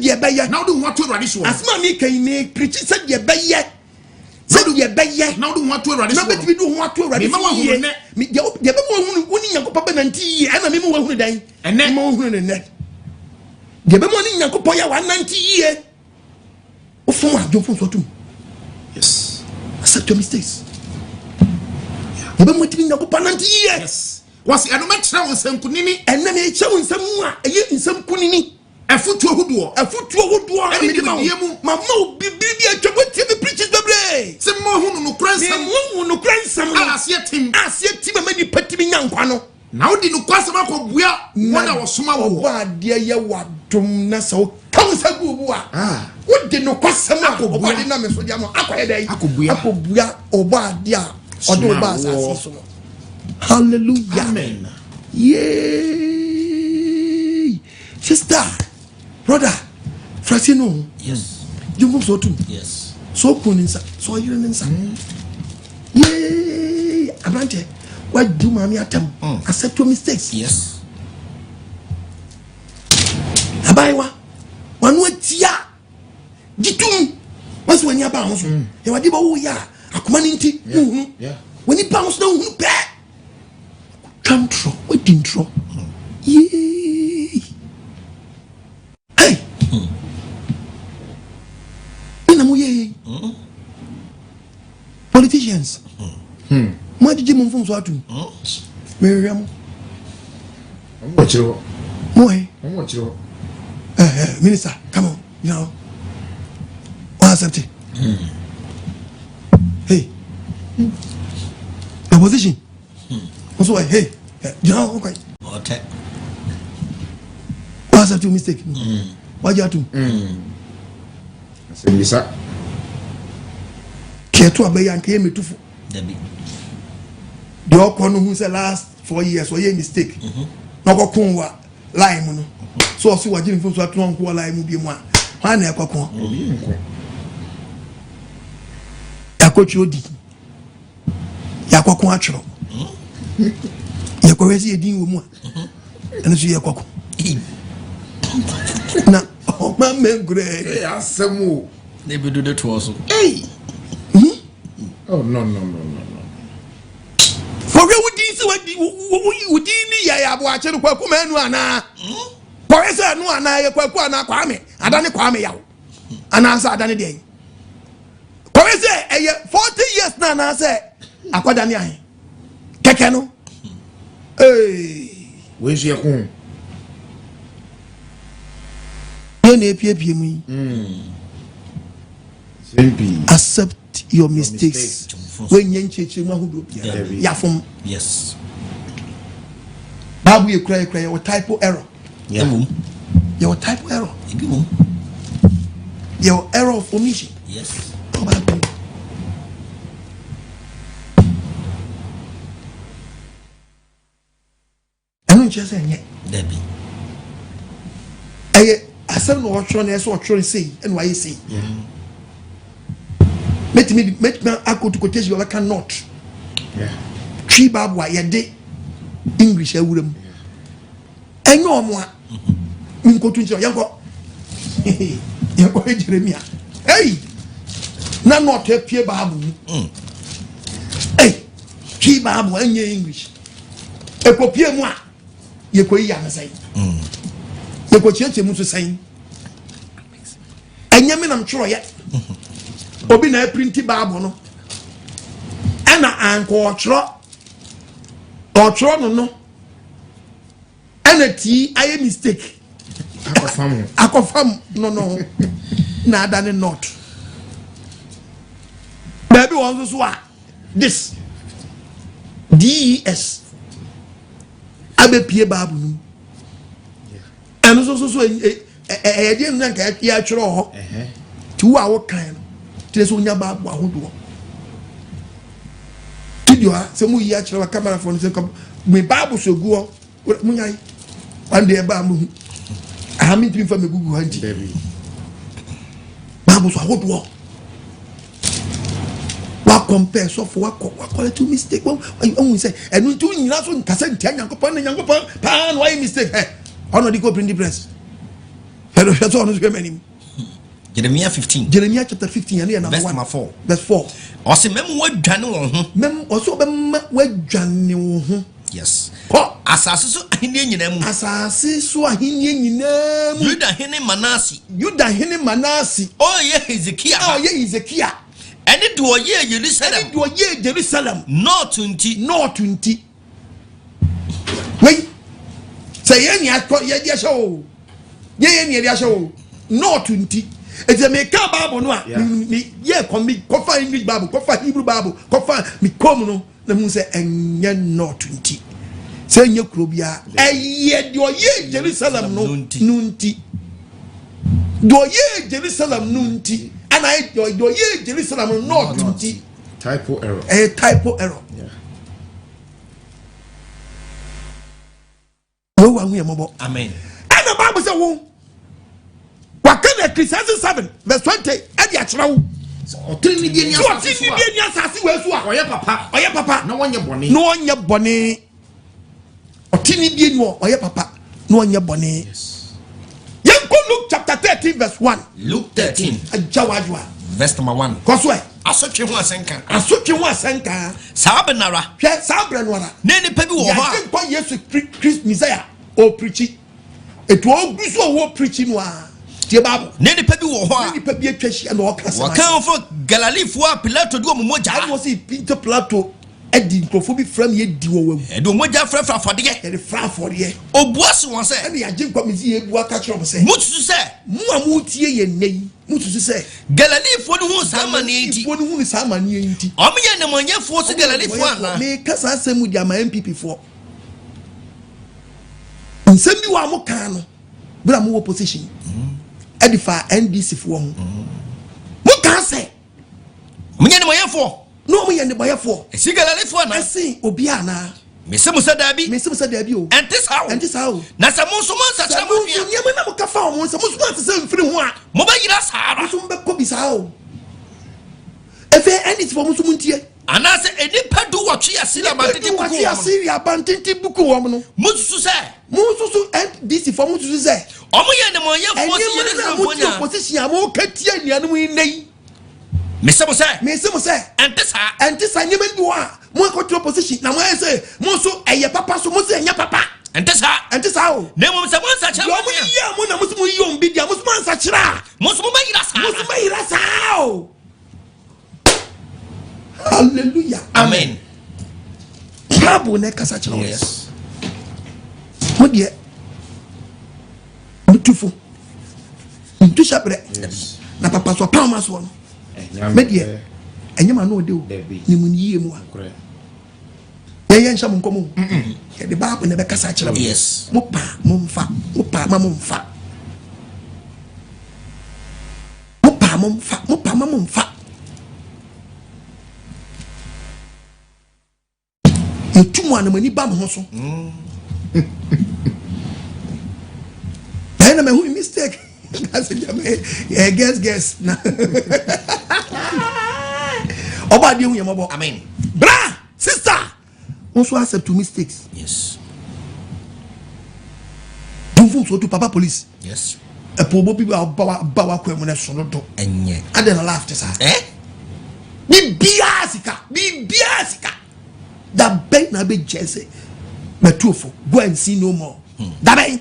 de beye now do what to radish asma mi kan me preach said de beye sɛdu yɛ bɛyɛ na wode ho ato awurade na bɛtumi de ho ato awurade yɛ bɛma wahunu wone nyankopɔn bɛnante yie ɛna mema wahunu dan mema wahunu ne nnɛ deɛ bɛma ne nyankopɔn yɛ wanante yie wofom adwomfo nso atom yes accept your mistakes deɛ bɛma timi nyankopɔn nante yie wɔse ɛno mɛkyerɛ wo nsɛm kunini ɛnna mekyerɛ wo nsɛm mu a ɛyɛ nsɛm kunini afutuo hodoɔ ɛne de mu mama wo bibiri atwa botie me preaches bebre sɛ mo hu no nokora nsɛm aseɛ tim ama nipa timi nya nkwa no na wodi nokora nsɛm akɔbua wɔn a wɔsoma wo ɔba adeɛ yɛ wadom na sɛ woka nsa gu obu a wodi nokora nsɛm a ɔba de na me so de ama akɔyɛ dɛn akɔbua ɔba adeɛ a ɔde ɔba asase so no hallelujah amen yay sister brother Frasino yes jumbo so too yes so kuninsa so yirinsa yay abrante what do mami atam accept your mistakes yes abaiwa wanu atia jitum wasu wani aba ho so e wadi ba wo ya akoma ni nti hu wani ba ho so na hu pe control we dintro yay hey politicians mo did mo fun so atu me rem mo chiro minister come on you know what accept it hey opposition also hey you know okay what accept your mistake what you do Bisa keto abeya nke emetufu The Okono who said last 4 years, or ye mistake. No Kokunwa, lime. So I see what Jim from Swatron who lime will be one. One air cocoon. Yakoch Yodi Yakoquatro. Yakoresi a dean woman. And she a cocoon. Now, oh, my man, great. Some more. They will do that also. Hey! Oh, no. For real, what you I have watched the Quakuman. For as I know, I Quakwana Kwame, I done a Kwame Yao. And I said, Danny Day. For as I 40 years now, I say, Aquadania. Kakano. Hey, where's your home? Accept your mistakes. When you change Yafum. Yes. Babu, you cry, your typo error. Yeah. Your typo error. Your error of omission. Yes. I don't just say, Debbie. I said, no, what you're trying to say, and why you say. Make me I go to quotation you cannot. Yeah. Tree Babu, I did English, I wouldn't. And no more. Go to Yanko. Yanko Jeremia. Hey, none not a Pierre Babu. Hey, Tree Babu, and your English. A copy moi. You go young say. You go change him to say. And Yamin, I'm sure yet. Obi na printi Bible no ana anko otro no ana ti aye mistake akofam no na adane not baby won so a this des abe pie Bible no and so e dey nna ka ya twere ho ti wo a wo kan Teso nyaba wa hodo. Tidio ha se mu yi a kire camera phone se come me Bible so guo mu nyai ande e ba mu aha mi tin fa me gugu hanti Bible so hodo wa compare so for wa call to mistake when say enu tu nyina so nkasa ntia nyankopon pa no why mistake ono di go print press hello shato ono so many Jeremiah 15. Jeremiah chapter 15 and verse number 4. Verse 4. Ose mem wadwane wo ho. Mem oso bem wadwane wo ho. Yes. Ko asase so ahenie nyina mu. Asase so ahenie nyina mu. Yuda hene Manase. Oh ye Hezekiah. Ene do ye Jerusalem. Not 20. Wait. Say ye dia show. Ye dia show. Not 20. It's a make up Bible no yeah kofa English Bible kofa Hebrew Bible kofa mi come no na mu say enye not 20 say enye krobia eye do ye Jerusalem no nunti do ye Jerusalem nunti and I do ye Jerusalem not 20 typo error yeah wo wa hu mo amen and the Bible say wo Wakana Ecclesiastes 7 verse 20 edi achira wo otini bi ni asase we so a oye papa na wonye bone otini bi ni oye papa na wonye bone yes Yanko Luke chapter 13 verse 1 Luke 13 ajawajwa verse number 1 koso e asotwe ho asenka sabenara hwe sabrenwara ne ne pa bi wo ho a yanko Yesu Christ Messiah o preachi etu oguso wo preachi no a Bible. Neni pebi wo ho a. Neni pebi atwashi and okasa. Wakan fo Galilifo a Pilato di omoja. I was see Peter Plato edi nkrofo from ye di wo wawu. Edi omoja frafra fode ye. Edi frafra ye. Obuase won se. Edi agye kwamezi ebu aka kire mo se. Mutusu se. Mu a mu tie ye nei. Mutusu se. Galilifo ni hu samani enti. Galilifo ni hu samani enti. Omiye ne monyefo se Galilifo ana. Me kasa asemu di ama MPP fo. Nsemi wa mo kan no. Bra mo opposition. Edifa NDC for mu kan say munye ne moyefo no mo ye ne boye fo esigalelefo na esi obi ana mesemu sa dabi o enti sa o na sa mo so mo sa cha mo nua ni me na mo ka fa o mo so mo ati se mfiri ho a mo ba yira saara so mo be ko bi sa o efe eni ti fo mo so mo ntie ana se enipa du watwe asiri abantiti buku watwe asiri abantiti buku wo no mo susu NDC fo mo susu se omo ye ne mo ye fo si ye ne fo nya opposition amo katia nuanu yi mesemu se enti sa nyema bi wa mo ko opposition na mo say mo so eye papa so mo say enya papa enti sa o ne mo se mo sa cha mo ya mo na mo so mo yi ombi dia mo so man sa chira mo so mo ba yira sa o hallelujah amen Bible ne kasa chira yes mo die mutufo ntu shabre na papa so pa ma so no media enyama no de o ni mun yie mu a ye nsham nkomo ye de Bible ne be kasa chira yes mo pa mo mfa mo pa ma mo mfa mo pa ma mo mfa etumu anamani ba mo ho so na me hu mistake that's a guess na oba de hu yamabo amen bra sister also accept two mistakes yes don't so to papa police yes e po bo bi ba wa kwa mu na so no do enye ade na laugh sa bi biasika that ben na be jesse metufo go and see no more that ben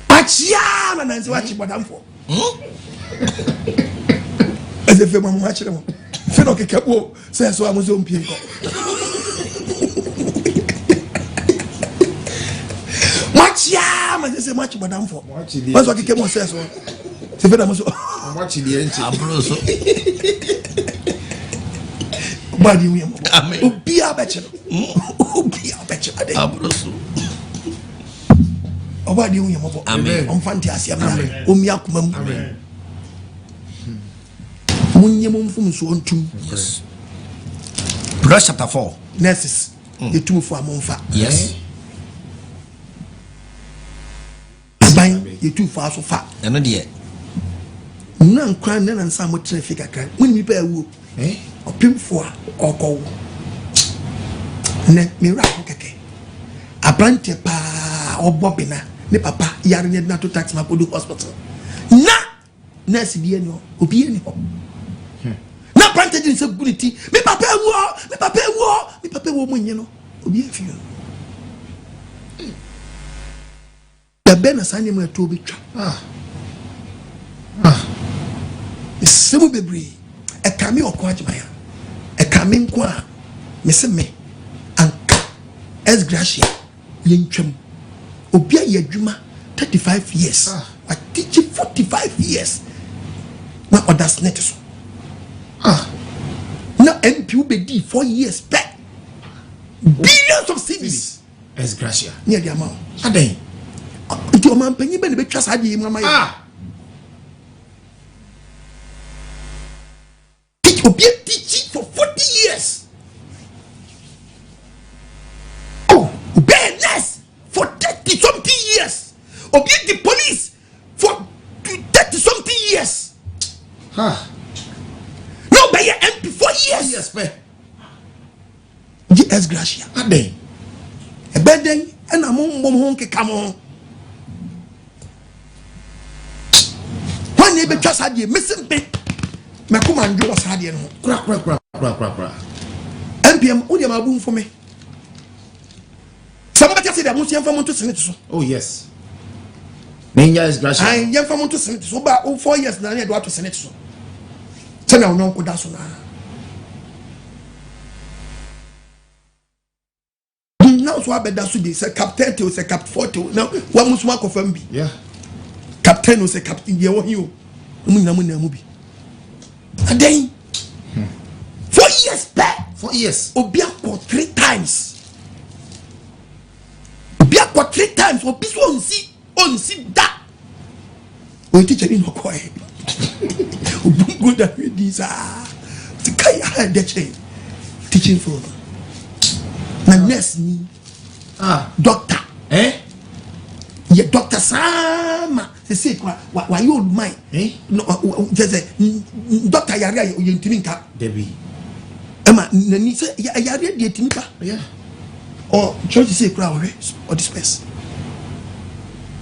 achia na nansi wachi bodamfo eze fe mamu achire mo fe no kekebo se so amuzo mpie ko machia ma se machi bodamfo wazo kekebo se so se fe na muzo machi die nchi abroso badi wi mo amen obi abeche ade abroso obadi wi mo amen on fanti asia bra omi akoma mu amen munye mo mfum so ontum yes Proverbs chapter 4 nurses etum fo amonfa yes aban etum fo aso fa eno de na nkran na nsa mo traffic akran munni pa awu opimfo a okowo ne mira keke abrante pa obobina ne papa yare ne na to tax ma podu hospital na nurse bi eni obi eni ho na abrante din se guniti me papa ewu mo nye no obi afi da bena sanye mo to bi twa semu bebre e kame Nkwagyesem e kame nko a me se me anka es gracia yentwam obi aye adwuma 35 years I teach 45 years na others net so na MP be di 4 years back billions of cedis es gracia near the amount aden nti o man panyi be ne betwa sa de mama ya obi teach for 40 years Nurse for 30 something years. Obi the police for 30 something years. No by MP 4 years. Yes, man. GS Gracia. Ade. E beden and among hon ke kamo. When you be just had you missing bit. Me come and do was had you no. Kra. MPM odi ma boom for me. Somebody say that must yam to senate so. Oh yes. Ninja is gracious. I yam to senate so ba 4 years na do to senate so. Say na no da so na. Now so abeda so be say captain to say cap 40 now one must work confirm bi. Yeah. Captain no say captain ye wo hi o. Mu nyina mu na mu bi. Aden. 4 years back. 4 years. Obi akọ 3 times. for 3 times or this one see that we teach in no quiet good that we these the kai had the chain teaching for na nurse ni doctor yeah doctor sama say why you old mind no just say doctor yare you ntimi nka debi ema nani say yare de timi pa yeah or church say kra or this person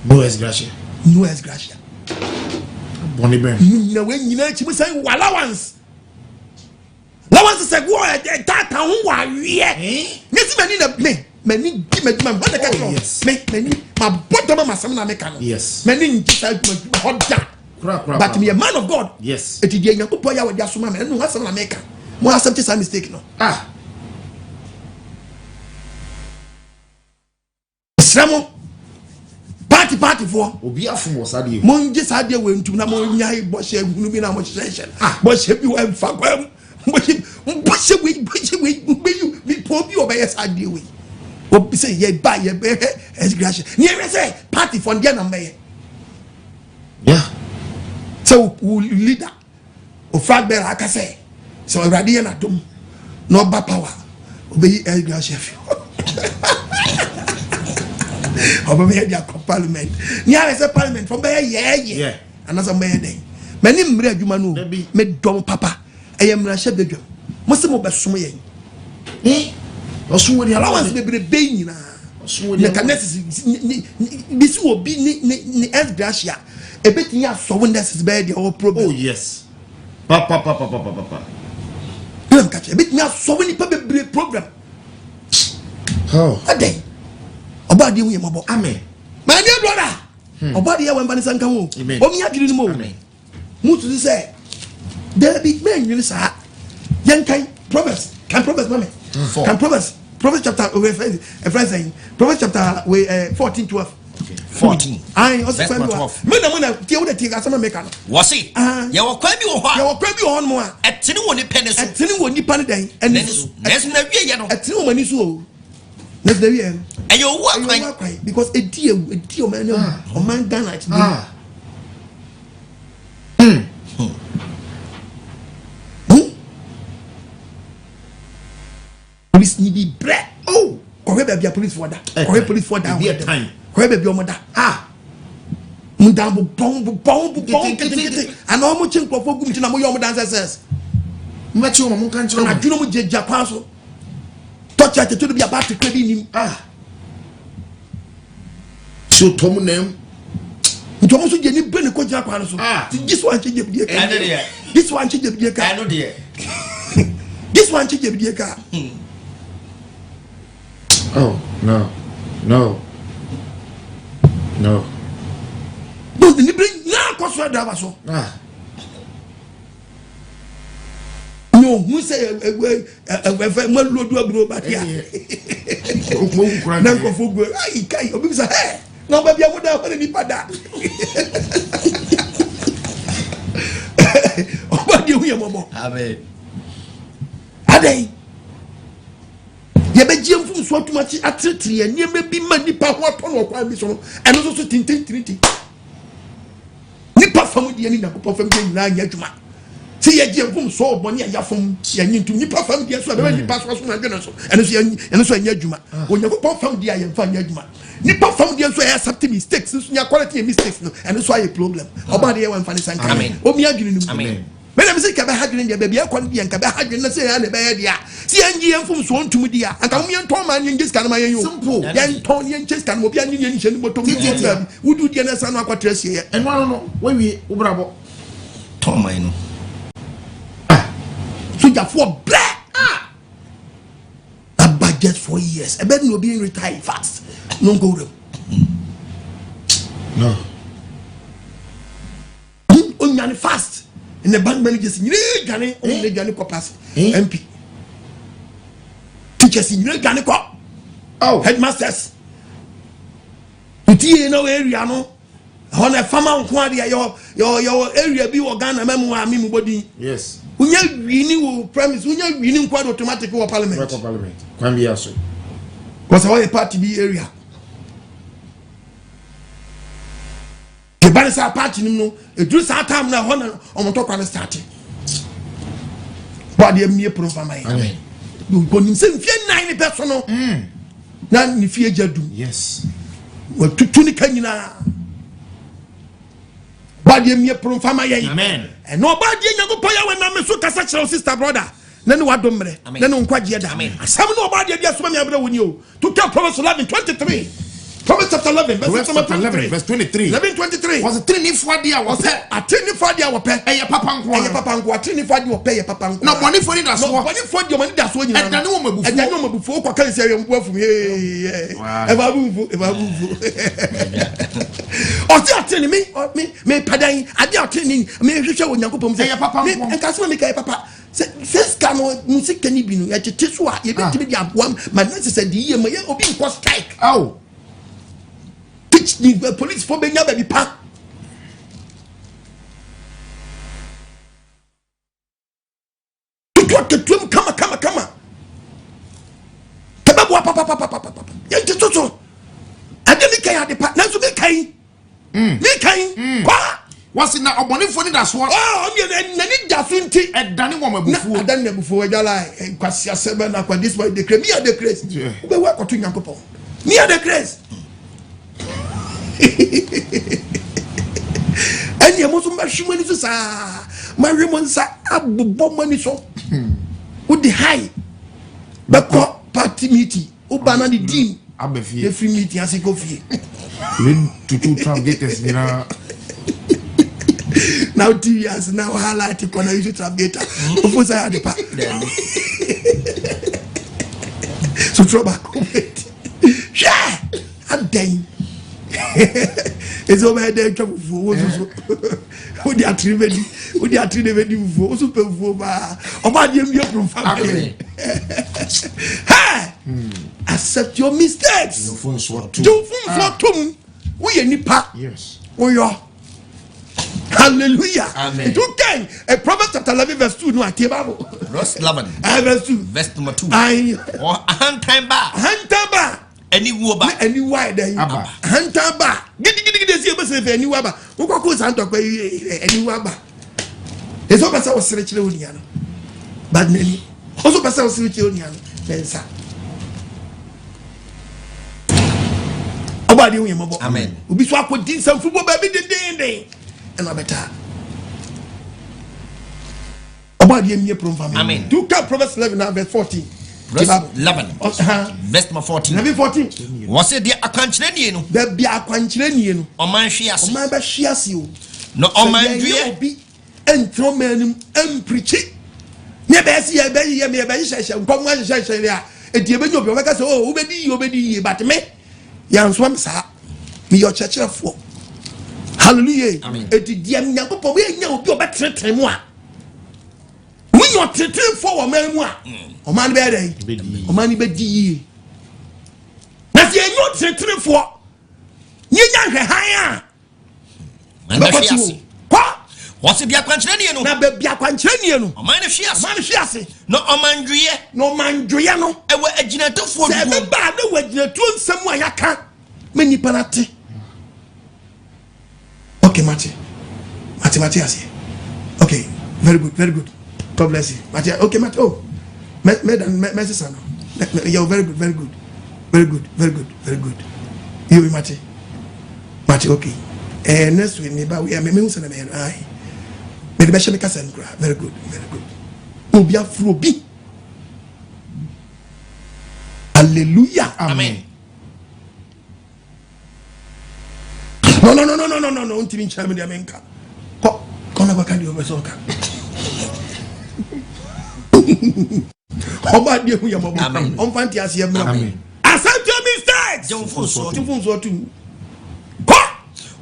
no es gracia boni ben na we nyina chi say allowance say go that ho wa wie nesi mani na mani gi maduma what the catch me my bottom my sam na make no yes mani nti say hoda but me a man of God yes eti die nyakopo ya wadi asoma me no asam na make mo accept some mistake no Sramo party for obi afum wasade mo nje sade we ntum na mo nya bo hye hunu bi na mo hye bo hye bi wa fa kwam bo hye we you po bi obey sade we obi say ye ba ye be esgracia ni e say party for dia na me yeah so leader o flag bearer aka say so already na dum no ba power obey esgracia Oba me dia parliament ni a say parliament from be yeah and as me dey many mre adwuma no me dom papa eye mra hye bedwam mo se mo besom yen osun we allowance be be nyina osun we connect bi si obi ni esgracia e betinya so wonders be dey our problem oh yes papa you catch e betinya so we ni pa be problem oh adey obadi wu yemabo amen my dear brother obadi ya wemba ni sanka wo omi adwiri ni mo mutu say there be men you say yankai proverbs mame can proverbs chapter proverbs chapter 14 12 okay 14 I also find me na tie wo de tie asama make no wo se ye wo kwa bi wo ho mo a etini wo ni pene so etini wo ni pane den eni so na wie ye no etini wo mani so o let's do it. And you walk like because a deal man or man gun like police need bread. Oh, correct be police for that. Correct police for that. Be a time. Correct be your mother. Mundambo bomb. And how much for go to na mo your dancers. Much you mo kan chiro. Na juno mo je Japan so. Touch at to be about to credit him. So Tom name. You also get any brain coach up. This one change the car. This one change the car. I know dear. This one change the car. Oh no. No, the bring now cost for driver so. No, who say we load do back here. Now go for go. Ai kai obi say hey, no baby amuda for ni pada. Oba dey hu yemobo. Amen. Adey. Ye be giem fu so atumachi atretri ania me bi ma nipa ho aton okwan bi so no. Eno so tintin. Nipa famu de ani na ko fam de nyina anya adwuma. See ye giem so boni aya fam ye nyintum nipa fam de so be nipa so na dwene so. Eno so anya adwuma. Onyankopon fam de aya fa anya adwuma. Nipa fam de so aya accept mistakes so nya quality mistakes no. Eno so aya problem. Oba de ye wan fa ni sanka. Omi adwene ni. Amen. When I say Kaba Hadrin, the baby, I can't be and Kaba Hadrin, say, and the baby, see, and ye from Swan to Media, and come here, Tom and just can my simple, then Tony and Chess can be an Indian, but who do the other son of Quatres here, and one when we Ubrabo Tom, I know. So you're for black. A budget for years, I bet no being retired fast, no go. No. Only fast. In the bank managers, you Gani, only Gani Copas, MP. Teachers in Gani Cop. Oh, headmasters. You know area, no? On a farmer, your area be organ, a memoir, me body. Yes. When you renew premise, when you renew quite automatic or parliament. Can be also. Because all a party be area. The Banisa party no, a Drew Satam na honor on top of the starting. But the mere proof of my amen. You go in some fear 90 personal. None if you do. Yes. Well, to Tunicana. But the mere proof of my amen. And nobody in your power when I'm so such sister brother. Then what domre? Then Nkwagyesem. Some nobody just when you when you to tell Proverbs 11:23. Proverbs chapter 11, verse 11, verse 23. 11:23. Was a trini for dia was a trini for dia was pay a papa a trini for you pay a papa. No money for it as well. Money for your money that's when you and no one before what can say you from here. Ever move. Oh, telling me padai, I dare telling me show when you say papa and Castle make a papa. First come music can be at the Tiswa, you bet to be one, my nurse said the year may be strike. Oh. The police for being a baby pack. To talk to him, come. Yes, so. I didn't care the partners to be kind. What's in that money for that's what? Oh, I'm going to need and Danny woman before. I've done them before. I like Nkwagyesem 7 this way. The crane, me the crest. We work to Yankopo. Me the crest. And you must machine money to my Ramonsa bomb money so with the high but party meeting Obana the dean the free meeting as a coffee to 2 translators now 2 years now highlight it when I use translator of I had the pack so throw back yeah I'm dying. It's over there. Who they are treated for super about the family. Accept your mistakes. Do for we any part. Yes. We are. Hallelujah. Amen. Okay. A Proverbs chapter 11 verse 2. No, I tell you. Verse 11. Verse 2. Verse number 2. Or a hand time back. Any woba, any wide hunter bar. Get any wabba. Who goes on to any wabba? It's all Pastor was rich Union. But many also Pastor was rich Union. Then, sir. About you, amen. We'll be swap with some football baby the day. And I better. About you, amen. 2 Proverbs 11 verse 14. Verse 11. Verse 14. 14. Was it the Akwanchireni? There be Akwanchireni. Oman Shias. Oman Shias you. No, Oman be and throw men and preach it. Never see a baby, a baby session. Come one session there. A dear baby of your workers. Oh, obedi, but me. Young swam, sir. Me your church of 4. Hallelujah. Amen. A dear Yakopo, we know your better than moi. We not treated for a memoir. O man bede o man bedi na se enyo tretre fo nyenya hwe han a na fiase kwa wose bia kwankyerenie no na ba bia kwankyerenie no o man fiase no o man dwoye no e wa aginatofo se be ba na wa aginato nsam a yaka me nipa na te okay mate ase okay very good God bless you mate okay mate oh Messi, you're very good. You, Mate, okay. And next week, we are members and a man. I made the best make us very good. Obia Frubi. Hallelujah. Amen. No. Until in China, the America. Come on, can you over so? Oba dia hu ya mabo on fanti ase me accept your mistakes don't fun so tu ko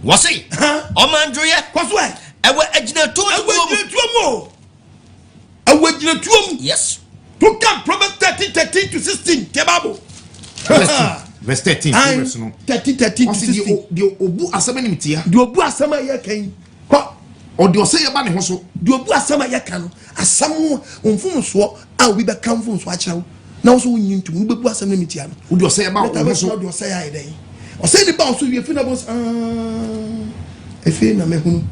wasi o man dwoye kwaso e wa aginatu yes to come Proverbs 13 to 16 kebabo verse 13 verse no 13 to 16 the obu asama ni mitia the obu asama ye kan ko o de ose ye ba ne ho so the obu asama ye kan asamu onfum so a we be kan fum so a kire na so wonyi ntum we bebu asam na mitia no o de ose ye ba o so de ose ya den o say ni ba so we fi na bo efe na mehunu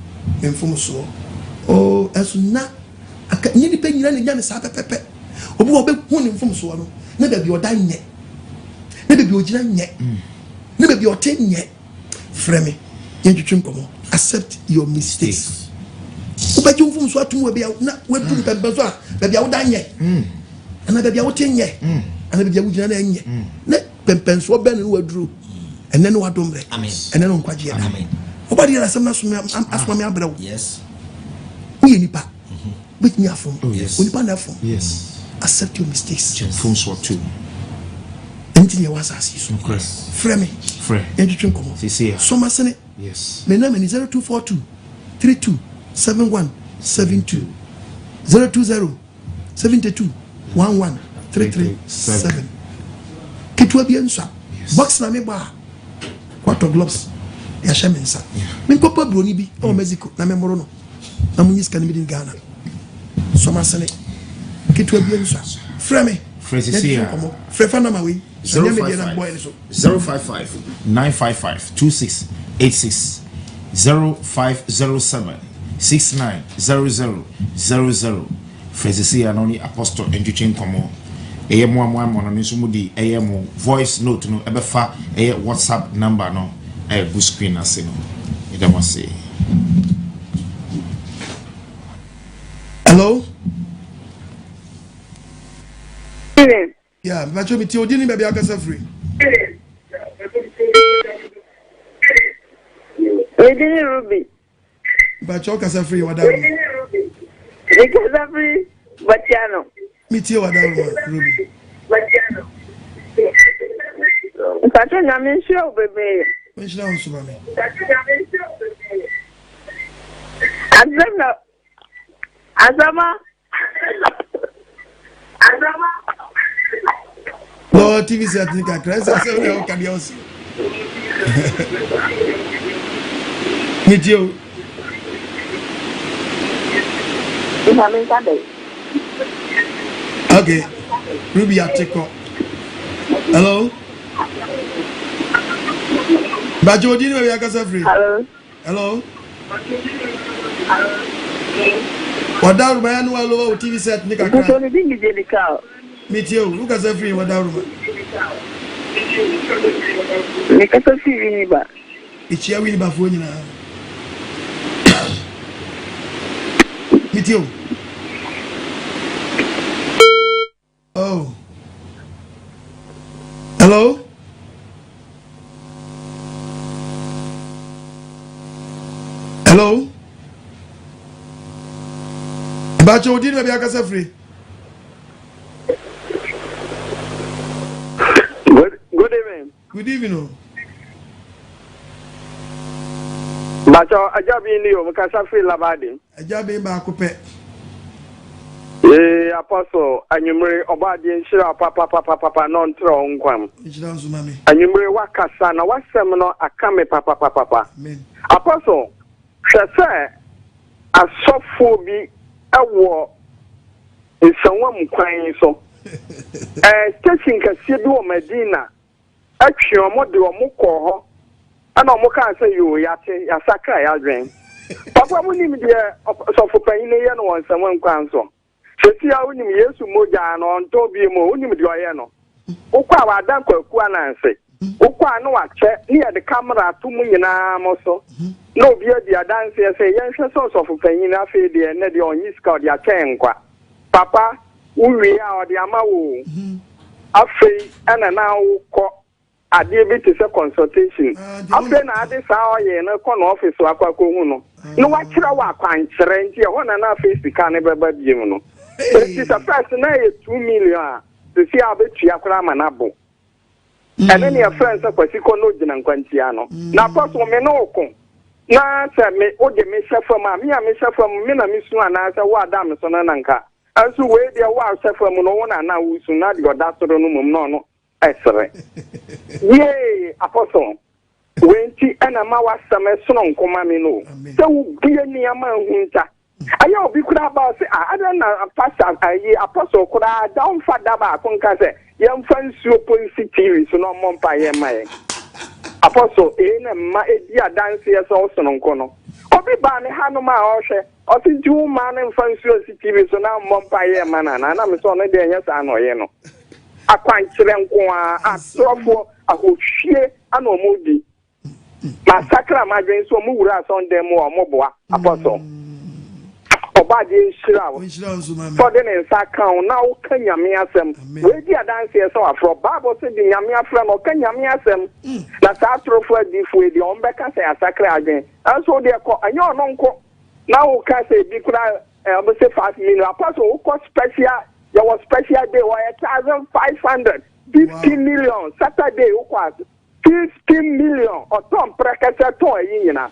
mfom so o esu na aka nyini pe nyina ne nyane sa pepepe obi obe hu ne mfom so no na ba bi oda nye na ba bi ogina nye na ba bi ote nye frame yentwetwe nkomo accept your mistakes obaji mfom so atum we bia na waduru pembe so a ba bia oda nye ana ba bia ote nye ana ba bia ogina na nye na pempen so be ne waduru ene no wadomre amen ene no nkwagye amen obadi la semna asoma me abrawo yes we nipa but me afom onipa na afom yes accept your mistakes from so too until you was as you frame entwetwe nkomo so masene yes me na me 0242 32 71 72 020 72 11 337 kitwa bi ensa box na me ba quarter gloves ya shemensa me papa broni bi o Mexico na me moro no na munyi scan me din Ghana so masene kitwa bi ensa frame Frezisia frefa na mawe 055 955 2686 0507 690000 Frezisia no ni apostle Ndwuche Nkomo eye mo no nso mudi eye mo voice note no ebefa eye WhatsApp number no good screen ase no idamase. Hello. Yeah, macho mi ti odini baby akasa free. Odini Ruby. Macho akasa free wadaru. Akasa free Batiano. Mi ti wadaru Ruby. Batiano. Pacho na mi show bebe. Mi shina on suba mi. Azama. No TV set ni kakra se we o kadia osi. Mi ti o. Okay. Ruby Atiko. Hello. Bajo dini we akasa free. Hello. Hello. Wadaru ba yanu alo TV set ni kakra. So ni dingi delikao. Mitio, who can say free wadaru. Ni kasa free ba. Ichi ya wini ba fo nyina. Mitio. Oh. Hello? Hello? Bacho odin me be akasa free. Good evening. Good evening. Bacho ajabi ni o mkasa free labadi. Ajabi ba akopɛ. Apostle anyumre obadi nshira papa non tro nkwam. Nshira nzuma me. Anyumre wakasa na wasem no akame papa. Amen. Apostle hwese asofo bi ewo nsanwa mkwan so. Station kase bi o Medina atwe omo de omo kɔ hɔ ana omo kan sɛ yo yate yasaka ya dwen papa mu nim de sofo panyin ye no wonsanwa nkwan so setia unim Yesu moja no onto bi mo unim de oye no ukwa wa dan kwaku ananse ukwa no wache ne ye de camera to mu nyina mo so na obi adi adanse sɛ yenhwɛ sofo panyin afi de ne de onyi ska de akyɛn kwa papa uwi a odi ama wo afei ana na wo ade bi te se consultation afei na ade saa oye na kɔ na office akwa hu no no wa kyerɛ wa kwankyerɛ nti ho na na face sika ne beba biem no eti sa first na ye 2 million a se si abetua kora ma na bo ene ne friends akwasi kɔ no gina nkwantia no na paso me no ko na se me o de me chefam a me chefam me na me su ana se wa da me so na nka anso we de wa chefam no wona na wusu na de oda soro no mum no esere ye apostle wenti ana ma wasame sono nkoma me no se wo bie ni ama hunta aya obi kura ba se ada na pastor ayi apostle kura down fada ba kon ka se yem fansuo police TV so no mompa ye mai apostle na ma edi adanse ye so sono nko no Obi ban Hanuma Oshe, or since you man and fancy TV, so now Mompire man, and I'm so on the yes, I know, you know. A quite Chilenkwa, a trofo, a whole sheer, and no moody. Massacre my dreams so move us on them or mobile, apostle. Obadi Shira, for the Nsaka, now Kenya Miasem. Where the dancers are from Bible said the Yamia friend or Kenya Miasem. That's after for the way the Ombeka say a sacre again. And so they call and your uncle now can say big say 5 million. Apostle who cost special, there was special day or 1,500, 15 million. Saturday who was 15 million or Tom Prekasa toy in now.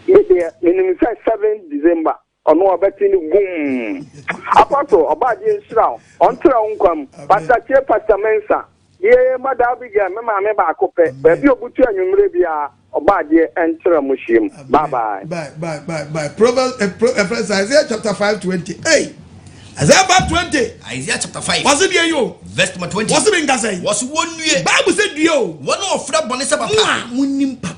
In 7 December. Ono abeti ni boom. Apostle Obadi Shroud. Ontra unkwam. Pastor Pastor Mensa. Ye madabiga me ma me ba kope. Baby obutu anwumre bia Obadi entra mushim. Bye bye. Bye. Proverbs Isaiah chapter 5:20. Hey. Isaiah 5:20. Isaiah chapter 5. Was it you? Verse number 20. Was it in say? Was one year. Bible said you. One of Fred Bonesa papa. Munim papa.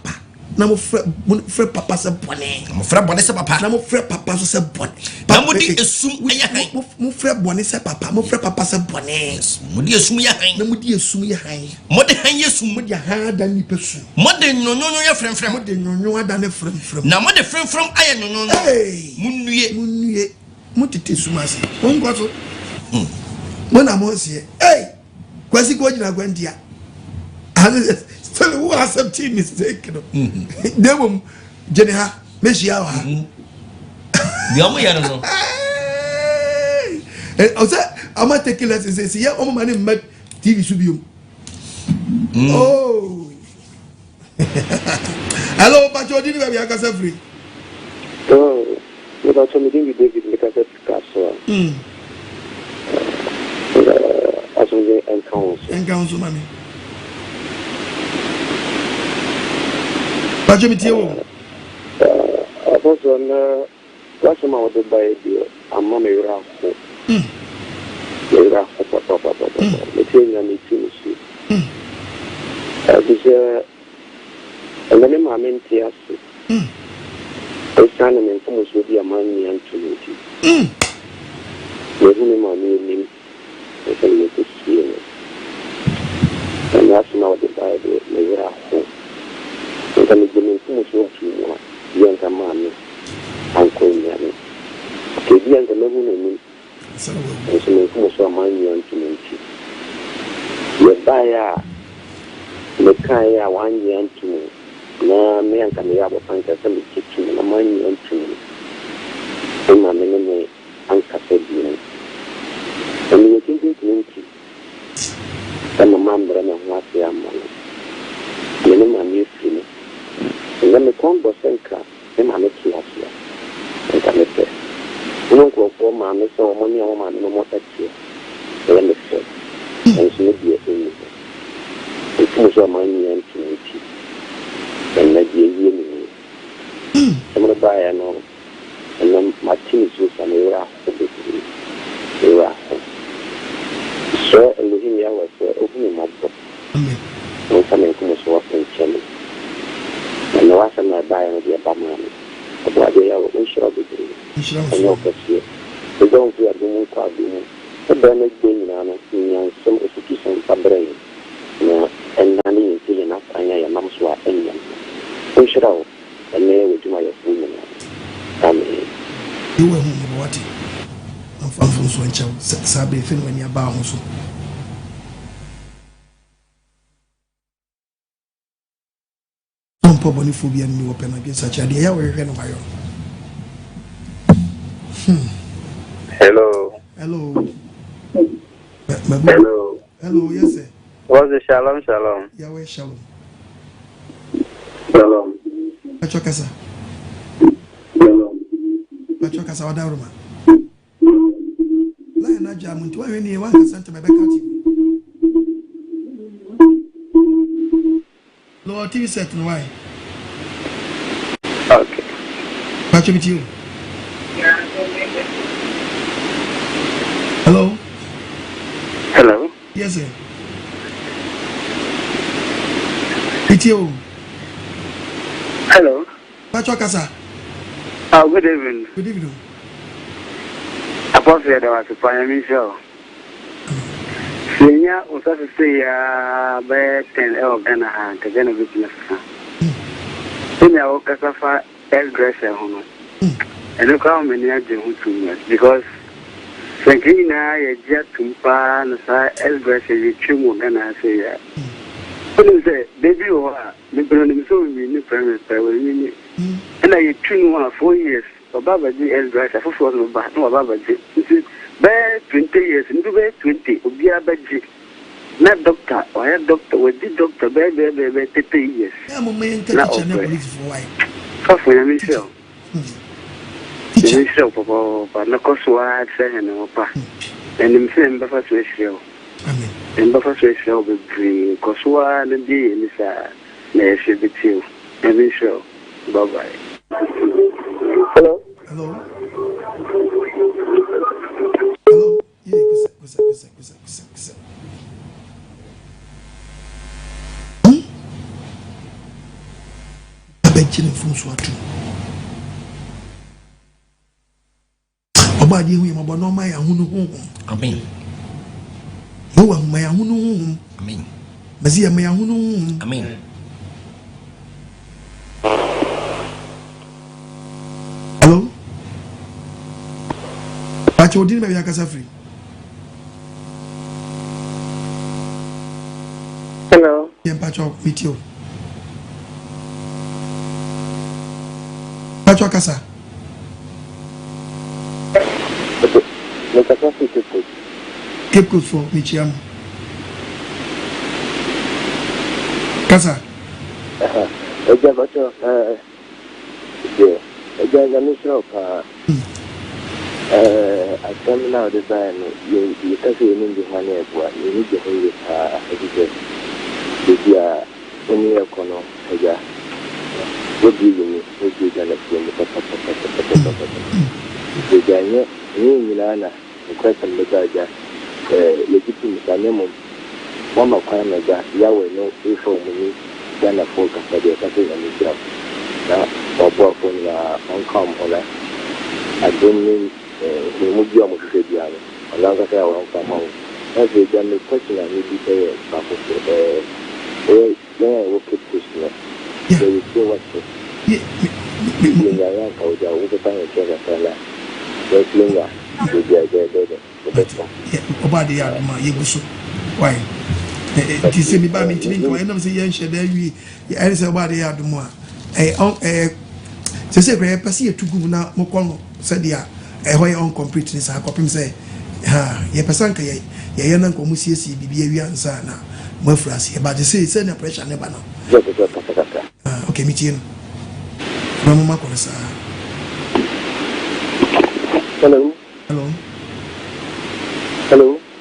Na mo frɛ papa sɛ bɔne. Mo frɛ bɔne sɛ papa. Na mo frɛ papa so sɛ bɔne. Na mo di esum ɛyɛ han. Mo frɛ bɔne sɛ papa. Mo frɛ papa sɛ bɔne. Mo di esum yɛ han. Na mo di esum yɛ han. Mo de han yɛ sum. Mo di han da nipa su. Mo de nyonyo yɛ frɛmfrɛm. Mo de nyonyo da ne frɛmfrɛm. Na mo de frɛmfrɛm ayɛ nyonyo. Hey. Mo nnue. Mo tete sum ase. Mo nkɔ so. Mo na mo sie. Hey. Kwasi ko gyina kwantia. Who accepting mistake? They will Jenny Meshia. The only I don't know. I said, I'm not taking lessons. Say, yeah, oh, my name met TV should be. Oh, hello, but you didn't have your free. Oh, without something with David Mikaset Castle. As we encounter money. But you tell I was on last time I was by the Amami Rafu. The thing I need to see. And then my mentor, a son and almost would be a man and to the woman my name is here. And that's now the Bible, Rafu. Kami jenis musuh semua yang kami angkoi ni, kemudian kami ini, semua musuh mani yang cumci. Lebaya, lekaya wani yang cumci, na yang kami apa pangkat kami cumci, na mani yang cumci. Semua mengenai angka sebian. Kami ini cumci, kami mampu menguat yang mana. Ini mami sini. And the combo senka, the mamma Kiasia, and Canete. No go for mamma, so money or man, no more that year. Then the said, and she may be a thing. It was a money and community. And that year, some of the buyer and all. And then my teams was an era of the era. So, and looking here was opening my book. No coming from us walking channel. And the last time I buy on the Abamani, about the hour, we shall be doing. And no question. We don't feel the car doing. The Bernard Ding and some execution for brain. And nanny is feeling up, and I am not sure any. We should out, and may we do my woman. You were home, what? I'm from Swanchow, Sabi, when you're bound. Phobia and open against such idea. Hello. Hello, yes, sir. What's the shalom? Yahweh shalom. Shalom. Pachokasa. Pachokasa, Wadaruma. Lion Ajam, 21% to my back at you. Lord, TV set why? Okay. Patch with you. Hello? Hello? Yes, sir. With you. Hello? Patch Kasa. Oh, good evening. Good evening. Apostle, there was a pioneer show. Senior, was to say, by 10 hours and a half, again a business. Senior, Okasafa, Elgressa, and look how many are doing too much because Sankina, a jet to pan, Elgressa, you chum, and I say, yeah. Say, baby, you are the burning so in the premise, and I tune 1 4 years. Baba G. Elgress, I thought no Baba G. Bear 20 years into bear 20, Ubia Baji. Not doctor, or a doctor, with the doctor, bear 30 years. I'm a man, police for why. For your mission. Teacher, but no cost wide saying, Opa. And in same Buffer ratio. And Buffer ratio will be Coswa and the D in this should be too. And we show. Bye bye. Hello. Hello. Hello. Yeah, kusa. Abegine from Swatu. Oba di hu yemo no ma ya hunu hu. Amen. Yo wa ma ya hunu hu. Amen. Mazi ya ma ya hunu hu. Amen. Hello. Pacho odin me ya kasa free. Hello. Yen Pacho video. Pacho kasa. Cape Coast for Michiam. Kasa. Oja Pacho, I'm not sure. I come now the time you can't see any money at what you need to hold it. If you are only a corner, what do you mean? What do you gonna explain the Ganya, Milana, the question the Gaja, legitimate minimum. One of Canada, Yahweh, no, if only Ghana folk after the country and the job. Or work on come on that. I don't mean we would be almost a piano. Another guy won't come home. As a general question, I need to say, I will keep pushing it. There is so much. In the young coach, I would find a check at Fella. There's Linga, the best one. About the Adama, Yegusu. Why? It is a bad meeting. I don't say, yes, there we answer about the Adama. Se se pasi etu gu na mokono se dia ehwe on completeness akopim se ha ye pesa nka ye na nko musiesi bibia wi ansa na mo afrasi e ba de se na pressure ne ba no okay mi tie no mo makoro sa. Hello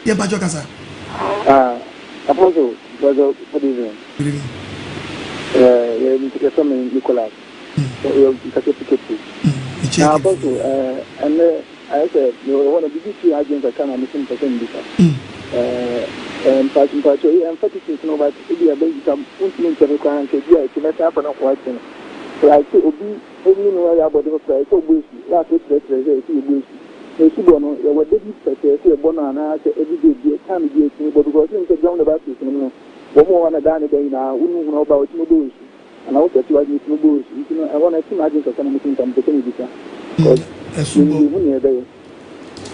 ye ba jo kasa Apostle, brother, what is it? Good evening. Yeah, some Nicholas. You can take it. Apostle, and I said, you want to be two agents that come and listen to them. And passing partially emphasis no but it be a baby some influence of the country, yes, to let happen of watching. So I say, Obi, only know about the price of Bush, last week, let's say, Bush. They should know what they did, say, a bonana, every day, can't be a but because things are down about this, one more on a dime day now, we don't know about no Bush. And I also try to no Bush. I want to imagine for some things I'm taking it. Because you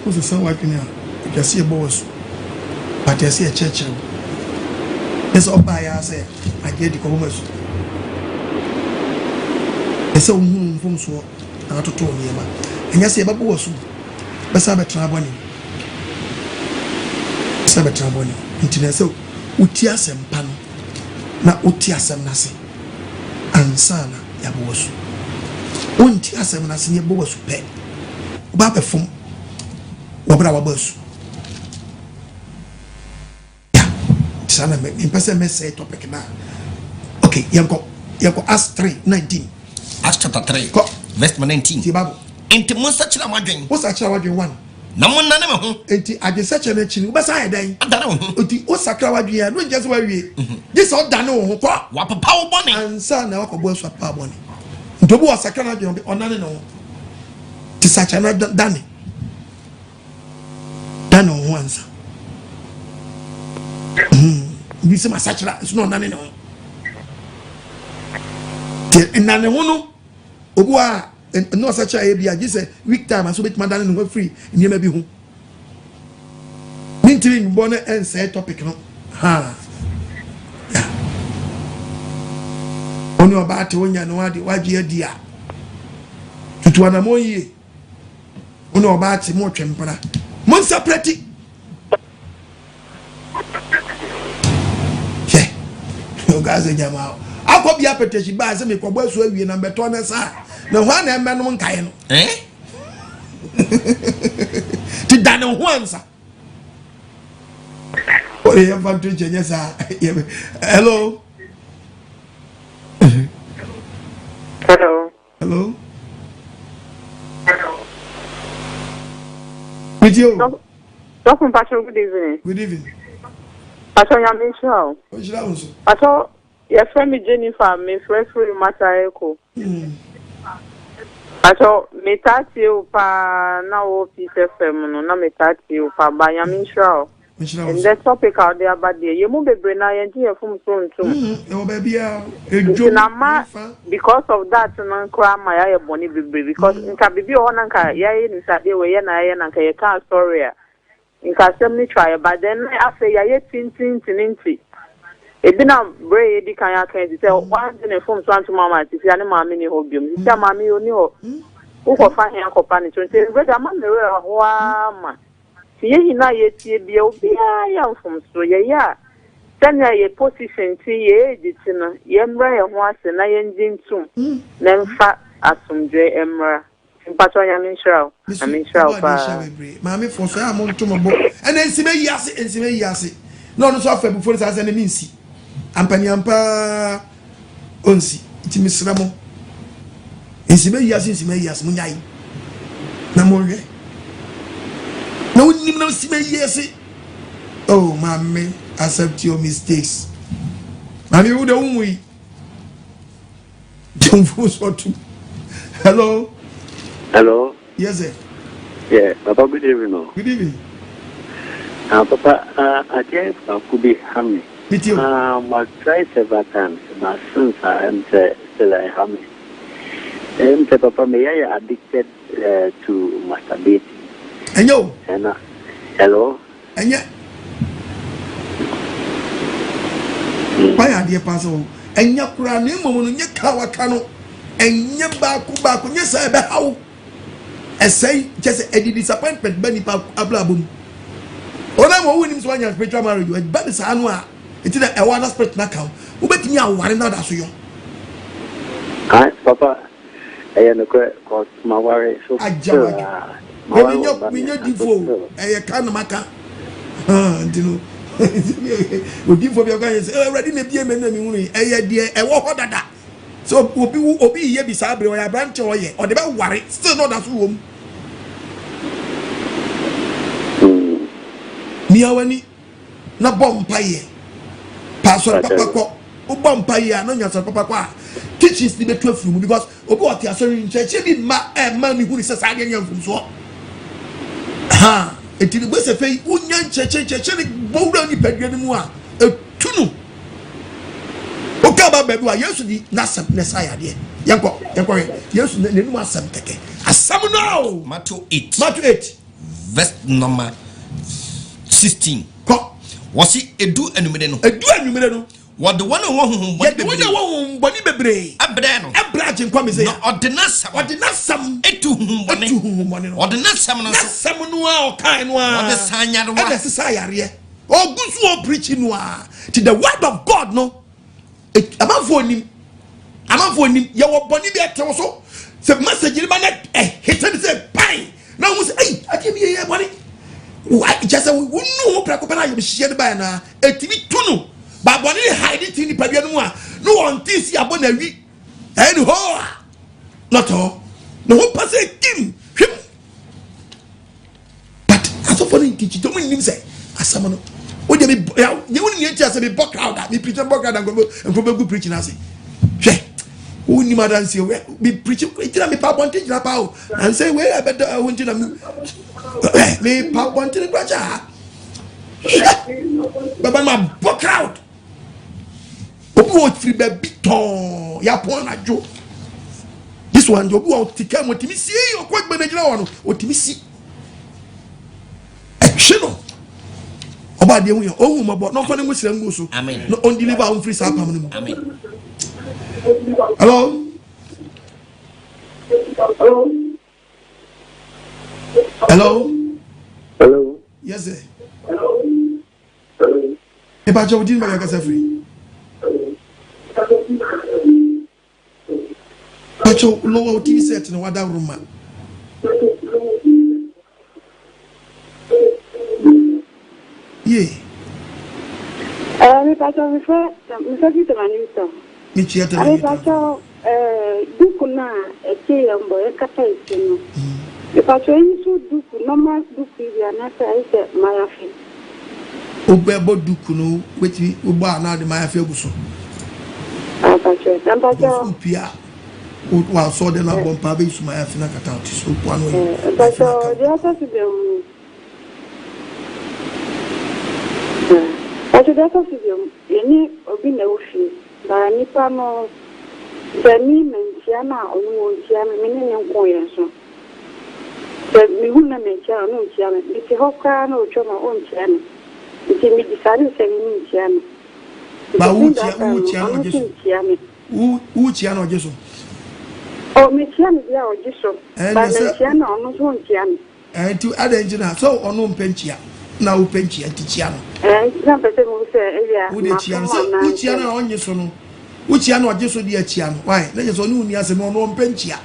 who's the son working here? You can see a boss. But I see a church. It's all by us. I get the commerce. It's a woman from so out to tell me about. And I say about boss. But Sabbath Traboni. Sabbath Traboni. Internet so Utiasem Pano. Na Utiasem Nasi. And Sana Yabosu. Untiasem Nasi Yabosu pet. Baba from Wabra Bosu. Sana in person may say topic now. Okay, Yanko Acts 3:19. Acts chapter 3, verse 19. Tibabu. Inti Musa chila madwen. What's actually what you want? Namun nane me ho. Inti I just search and chin. Ubasa hedan. Adana ho. Inti o sakra what you no just where we. This all done ho kwa. Wa papa wo boni. Ansa na wa ko bo so papa boni. Ntobu o sakra na dwen onane no. Sachana Danny. Dano once. You see my Sachara, it's not none. And none one. Obua, and no such a be. I just say week time. I saw it, Madame, and we're free. And you may be home. Minting bonnet and say topic. No, ha. Only about to win your no idea. Why, dear? To an amoy. Only about more tempera. Monster pretty. Yeah. You guys are jam out. I'll copy up a she buys me for boys who you number 2 side. No one and man one kind. Eh? To Dano once. What are you about to change? Yes, hello. Hello. Hello. With you. Welcome, Pastor. Good evening. Good evening. Pastor, I'm in show. What's your answer? Pastor, your friend Jennifer, me friend free matter echo. Pastor, me tati you pa na o peace FM no na me tati you pa ba I'm in show. And the topic out there about the you move be na yen here from so too. Because of that no cry my eye boni because nka bibi o na nka yaye ni sade we ye na ye na nka ye ka story a nka sem ni try but then after yaye tinti ebi na bray di kan ya kan di say one thing from so anto mama ti fia ne mama ni hobium ti fia mama yo ni ho wo fa hen akopa ni so say brother man me we ho ama ye na ye tie bia obi ya from so ye ya tanya ye position ti ye editi no ye mra ye ho ase na ye ndintum na mfa asomdwe emra mpato ya menshraw pa mama for so am ntum bo and ensime yase no no so afa before say na minsi ampani ampa onsi ti misramo ensime yase munyai na monwe no nim no ensime yase. Oh, mommy, accept your mistakes. Mommy, who the we? Don't force what to. Hello. Hello. Yes, sir. Yeah, Papa. Good evening. Good evening. Papa, I guess I could be hammy. With you. I tried several times. My sons are still a hammy. And Papa, may I addicted to masturbating? And you? Hello. And yet. Why are they passing? And your cranny woman, your kawakano, and your baku, yes, I bet how. I say, just a disappointment, Benny Ablabum. All I'm winning one year, Petra married you, but it's annual. It's a one aspect knockout. Who bet me out one another so you? Papa, I am a great cause my worry. So I jump. When you're default, I can't maka. You know, give for your guys already in the DM and dear, I walk that. So, Obi, ye be sabre or a branch or ye, or the bell worry, still not that room. Miawani, na bomb pie. Pastor Papa, O bomb pie, no, your papa. Teachings the 12 room because Obi, sorry, in church, man who is a sagan from so. Ha! It was a fay, Unyan Church, Boulder, the Pedramua, a tunu. Okaba Bedua, yes, the Nasam Nessaya, dear. Yanko, yes, the new Sam Teke. A summer now, Matthew 8, verse number 16. Was he a do and minute? What the one who Bonnie Bebre, a brand, a branch in Commissary, or the Nassam, a to whom or the Nassam, or kind one, the Sanya, or the society, or good war preaching to the word of God, no. About for him, your Bonnie Better also. The message in my neck, he said, pine. Now, hey, I give you a money. Why, just a woman who Prakopana, you shared by now, a TV tunu. But when you hide it in the Pabianua, no one thinks you are born a week. And ho, not all. No one pass a king. But as of foreign teaching, don't mean say, as someone would you be, you wouldn't just be buck out at me, preacher buck out and go good preaching. I say, Uni madam say we be preaching. Tell me papa wanted na pa o. And say we better wanted na me papa wanted na Baba ma book out. Obu o free baby ton. Ya pon na jo. This one obu o tika motimi see o kwa gbe na jira won otimi si. Shino. Oba de hu ohun mo bo no fa ne mo sira ngo so. Amen. No on deliver on free sa pam ne mo. Amen. Hello. Hello. Hello. Yes sir. E ba jo din ma ya kasa free. Pacho lowo TV set no wada room ma. Yeah. Me pacho me fa kita manito. Me chiata Me pacho duku na eke yambo e kata isino. Me pacho yiso duku no mas duku ya na sa ise mayafi. Obebo duku no weti obo ana de mayafi aguso. Ah pacho, dan pacho. Upia. Wa so de na bompa be isu mayafi na kata otiso kwano yi. Pacho, dia ta si be Pacho dia ta si be ni obi na ufi. Ba nipa no Dani menchiana onu onchiana menene nko yenso. Se mi hunna menchiana no onchiana. Biti hokka no choma onchiana. Biti mi disari se mi onchiana. Ba uchiana ojeso. O menchiana dia ojeso. Ba menchiana onu so onchiana. Tu ada engineer so onu mpenchia. Na upenchia tichiano. Na pese mo se elia. Ude chiano so uchiana onyeso no. Uchi ano ajeso di achiano. Why? Na jeso ni uni ase mo no mpenchia.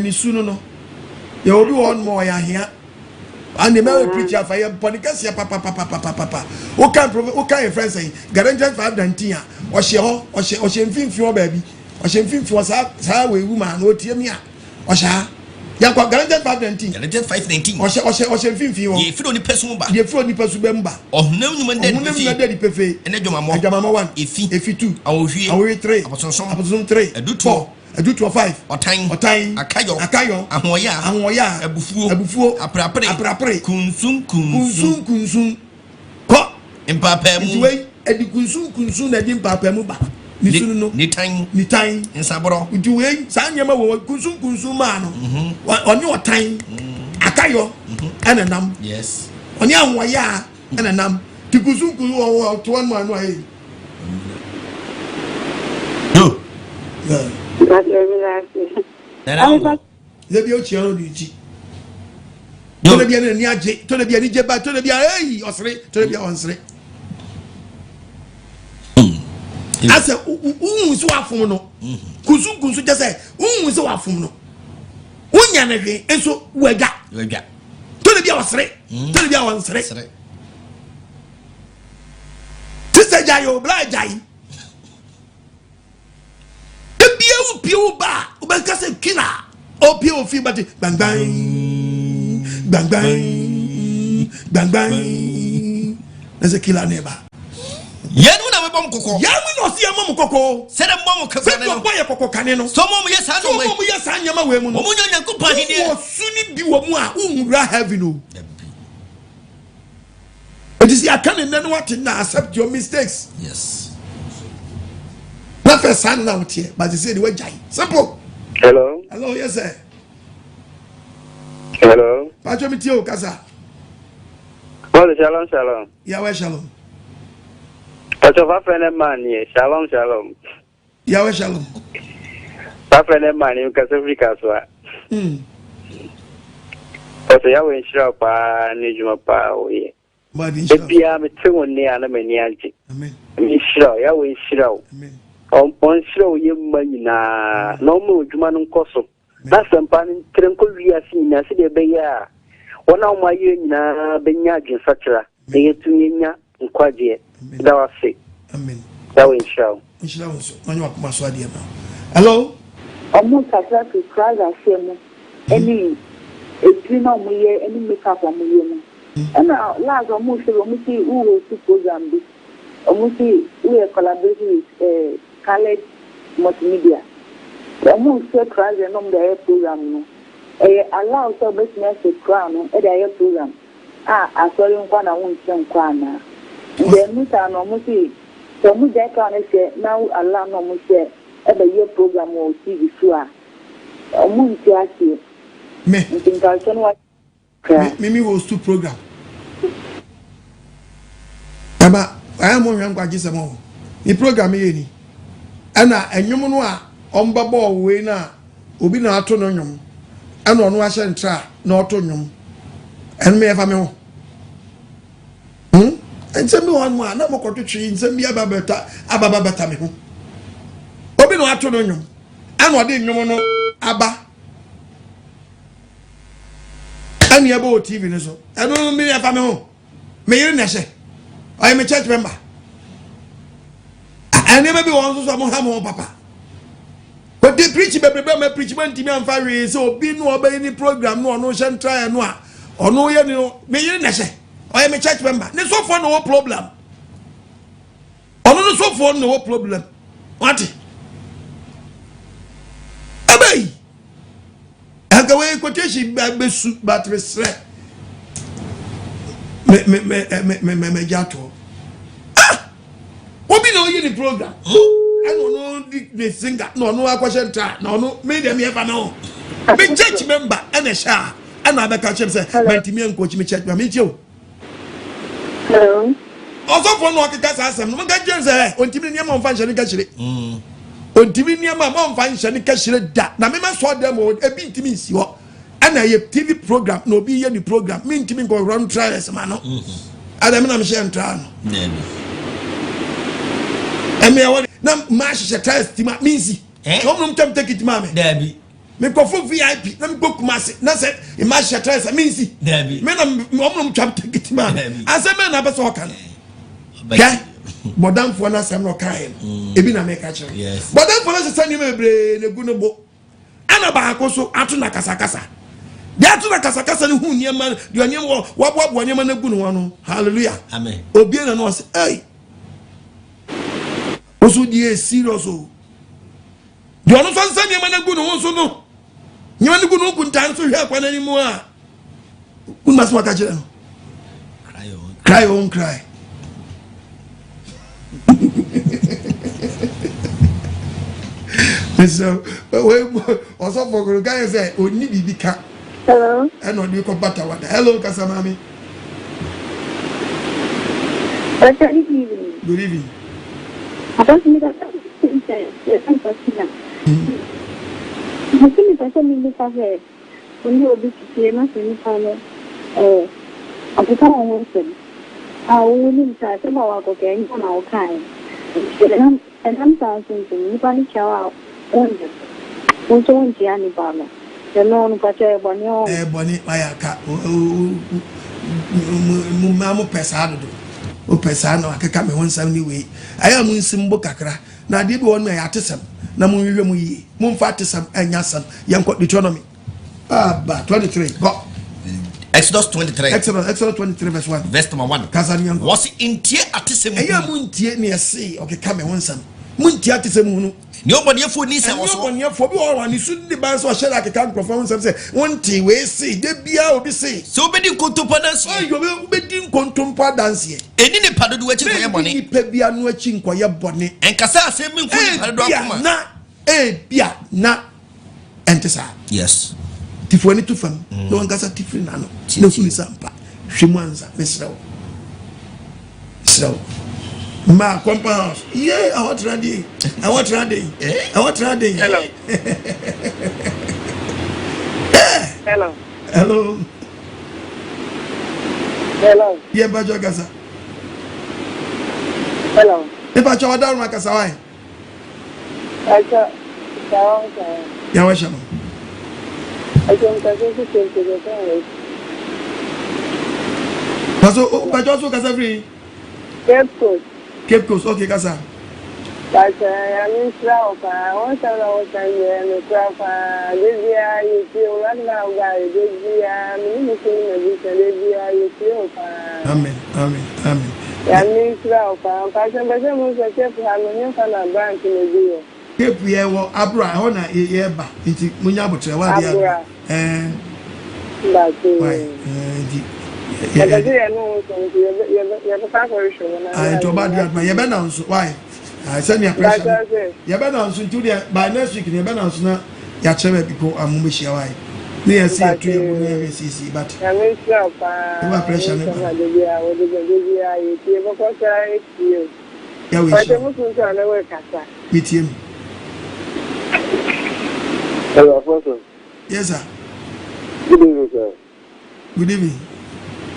Ni sunu no. Ye obi won mo ya hia. And the man preach ya fire podcast ya papa. O kan friend say guaranteed 519 a. O hye ho, o hye mfimfin o baabi. O hye mfimfin sa we woman no tie mi a. O hye ya kwa guaranteed 519. Guaranteed 519. O hye mfimfin o. Ye firo ni person ba. Ye firo ni person be mba. Ohnam nyum ndedi pefe. Ene dwamamo. Adwamamo 1. Efi 2. Awohwie 3. Abosonsom 3. Eduto 5. Otan akayo ahoya abufuo aprapre kunsum ko impapemu ntiwe edi kunsum na di impapemu ba ni sunu no ni tan nsaboro ntiwe sanyema wo kunsum ma no oni otan akayo ena nam yes oni ahoya ena nam ti kunsum wo to one man no ayi yo Lebi o chiano di ji. To le bia ni aje, to le bia ni jeba, to le bia osre, to le bia onsre. Ase so afum no. Kunsu je say so afum no. Unya na hwe enso waga. To le bia osre, to le bia onsre. Tise jayo bla jai. Piu ba ubenka se kina o piu fi bati bang bang na se kila neba yenu na webom kokko yamu no se yamom kokko se de mom kafane no se boye kokko kane no so mom yesa no we so mom yesa nyama we mu no mom nyonya kupa hide o suni bi wo mu a unwura heaven o it is ya can no what na accept your mistakes. Yes. First hand now here, but they say the way jai. Simple. Hello. Hello, yes sir. Hello. Pacho mitio kasa. Oh, shalom. Yahweh shalom. Pacho va fene mani. Shalom. Yahweh shalom. Va fene mani kasa Afrika so. Pacho Yahweh shira pa ni juma pa oye. Madi shira. Ebia me tewo ni ana me ni anje. Amen. Mi shira Yahweh shira. Amen. On show you money na no more Juman Cosso. That's some pan Trenco Via Sina, see the Bayer. One of my year na Benyag and Satra, they to Nia and Nkwagyesem. That was sick. Amen. That will show. Hello? Almost as well to cry as him. Any a clean on me, any makeup on me. And now, last almost a program. almost we are collaborating with Khaled Multimedia. Almost share class and on the program. Allow so business to crown at the program. I saw you one I won't send crown. Then we can almost see. So we can say now allow no more share at the year program or TV show. Almost see. Me was two program. Aba I am on Nkwagyesem. The program here and enyum no a ombabo we na obi na ato no nyum and ono a hye ntra na oto nyum en me efa me ho ensem bi won mu a na mokoto twi ensem bi ababa beta me ho obi na ato no nyum and ode nyum no aba and you about TV no so I don't me efa me ho me yiri na hye I am a church member and never be one so mo ha mo papa. But they preach baby me preach man timi am fare so be no obey any program no shan try no a ono ye no me yiri na hye I am a church member ne so for no problem ono no so for no problem what abey aga we quotation be su but resre me jato obi no ye the program I don't know the singer no question try no me dem ever know me church member and a sha and I be catch say mentimi en coach me church me tio hello also for no kaka asem no ga je say ontimi niam on fan shani ka chire ontimi niam on fan shani ka chire da na me ma so dem o ebi ntimi nsi ho and a TV program no be ye the program me ntimi go run trials ma no adam na me share ntra no emi awon na ma hye test ma minsi no no tem take it ma me dabi me ko fo VIP na me go kumase na say e ma hye test minsi dabi me na no tem take it ma ase me na be so kan ga bodam fo na sam no kan ebi na me ka kire bodam fo na se sani me bre na gu no bo ana ba akoso atu na kasakasa dia atu na kasakasa ni hu niam de niam wo bo niam na gu no no hallelujah amen obi na no say hey also die serious o de ono so nsa niam na gu no so no niam na gu no ku ntan so hwe akwa na ni mu a un mas waka kire no cry on cry so we also for guys say oni bibi ka hello and on you ko bata wada hello kasamami good evening good evening about me that yes I'm pasina mimi pesa mimi kafe oni obi tike na sini pale apita wonse woni mta sema wako ke nko na okai and I'm thousand ni pani chawa onde unto onje ani baba ya no no pacha ebonyo eboni ayaka mu mamu pesa do o pesa na akeka me wonsam ni we aya mu nsimbo kakra na de bi won me atesam na mu wiwe mu yi mu mfa atesam anyasam yanko Deuteronomy ba 23 go Exodus 23 Exodus 23 verse 1 verse number 1 Kazanian was intie atesem aya mu ntie ne ese okeka me wonsam mu ntie atesam nu nobody for ni say also nobody for bi o wani su di ban so share akeka microphone say wonti we say de bia obi say so obedi kontompa dance ayo obedi kontompa dance eni ne padodo wachi koye bone ni pe bia no achi nkoye bone enkasa asem mi nkuni padodo akoma na bia na entesa yes tifoni tu fam no ngasa tifini na no no funi sampa hwemanza mesrawo so ma compound yeah I want ready hello hello hello hello yeah bajo gasa hello e bajo wadaru makasa wai acha sawa ya washa no acha mkazo kwenye kwa bazo bajo so gasa free Cape Coast, okay, Kasa. But I'm slow. I want to know what I'm going to craft. This year, you feel right now, guys. This year, I'm going to see you. This year, you feel. Amen. Ya mi sra o pa se be se mo se che fu ha no nya fa na bank ni bi yo. Kepu ye wo abra ho na ye ba nti munya abotre wa dia ba ti di ya ba dia no so ya ba ka show na to ba dia ma ye be na nso why send your pressure ye be na nso nti dia by next week ye be na nso na ya chere people amu be share why ni ye see to ye mu ni see but ya me sra pa you pressure ne ba de dia wo de dia ye ti ba ko sa e ti ya we share mo so na we kasa meeting. Hello, Apostle. Yes, sir. Good evening, sir. Good evening.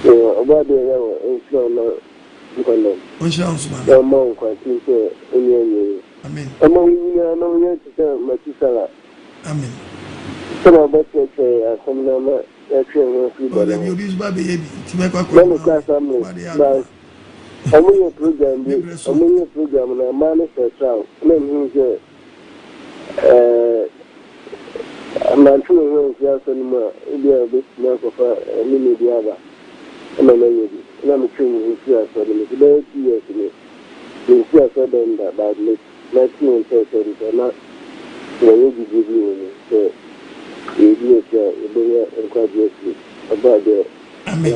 About the Nkwagyesem. Nkwagyesem. The monk, I think, Amen. Among you, no one to tell Matisala. Amen. Some of us say, some number, you'll be baby to make a family. But among your program, and a man for child. I'm not sure if you anymore. Maybe a bit more of a mini diaba. I'm a lady. I'm a trainer who fears for them. It's about 2 years to me. You fear for them that badly. Let's see and say that they're not. So, I will give you. So, you do it. You bring Nkwagyesem about the. Amen.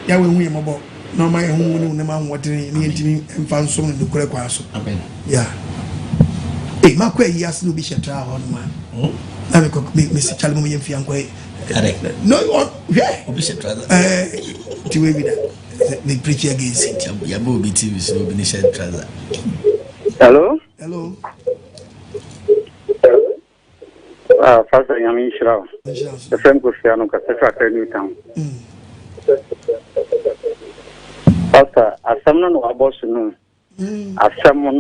Yeah, we win about. No, my home, no man, what in found some in the correct question. Amen. Yeah. Hey, my quay, yes, no bishop trial on man. I could make Mr. Chalmum and Fianque. No, yeah, bishop trial. To be that they preach against it. Yabu BT, so Bishop trial. Hello? Hello. First, I am Israel. The friend of Fiano Cassetta, Newtown. Pastor, as someone who was no, as someone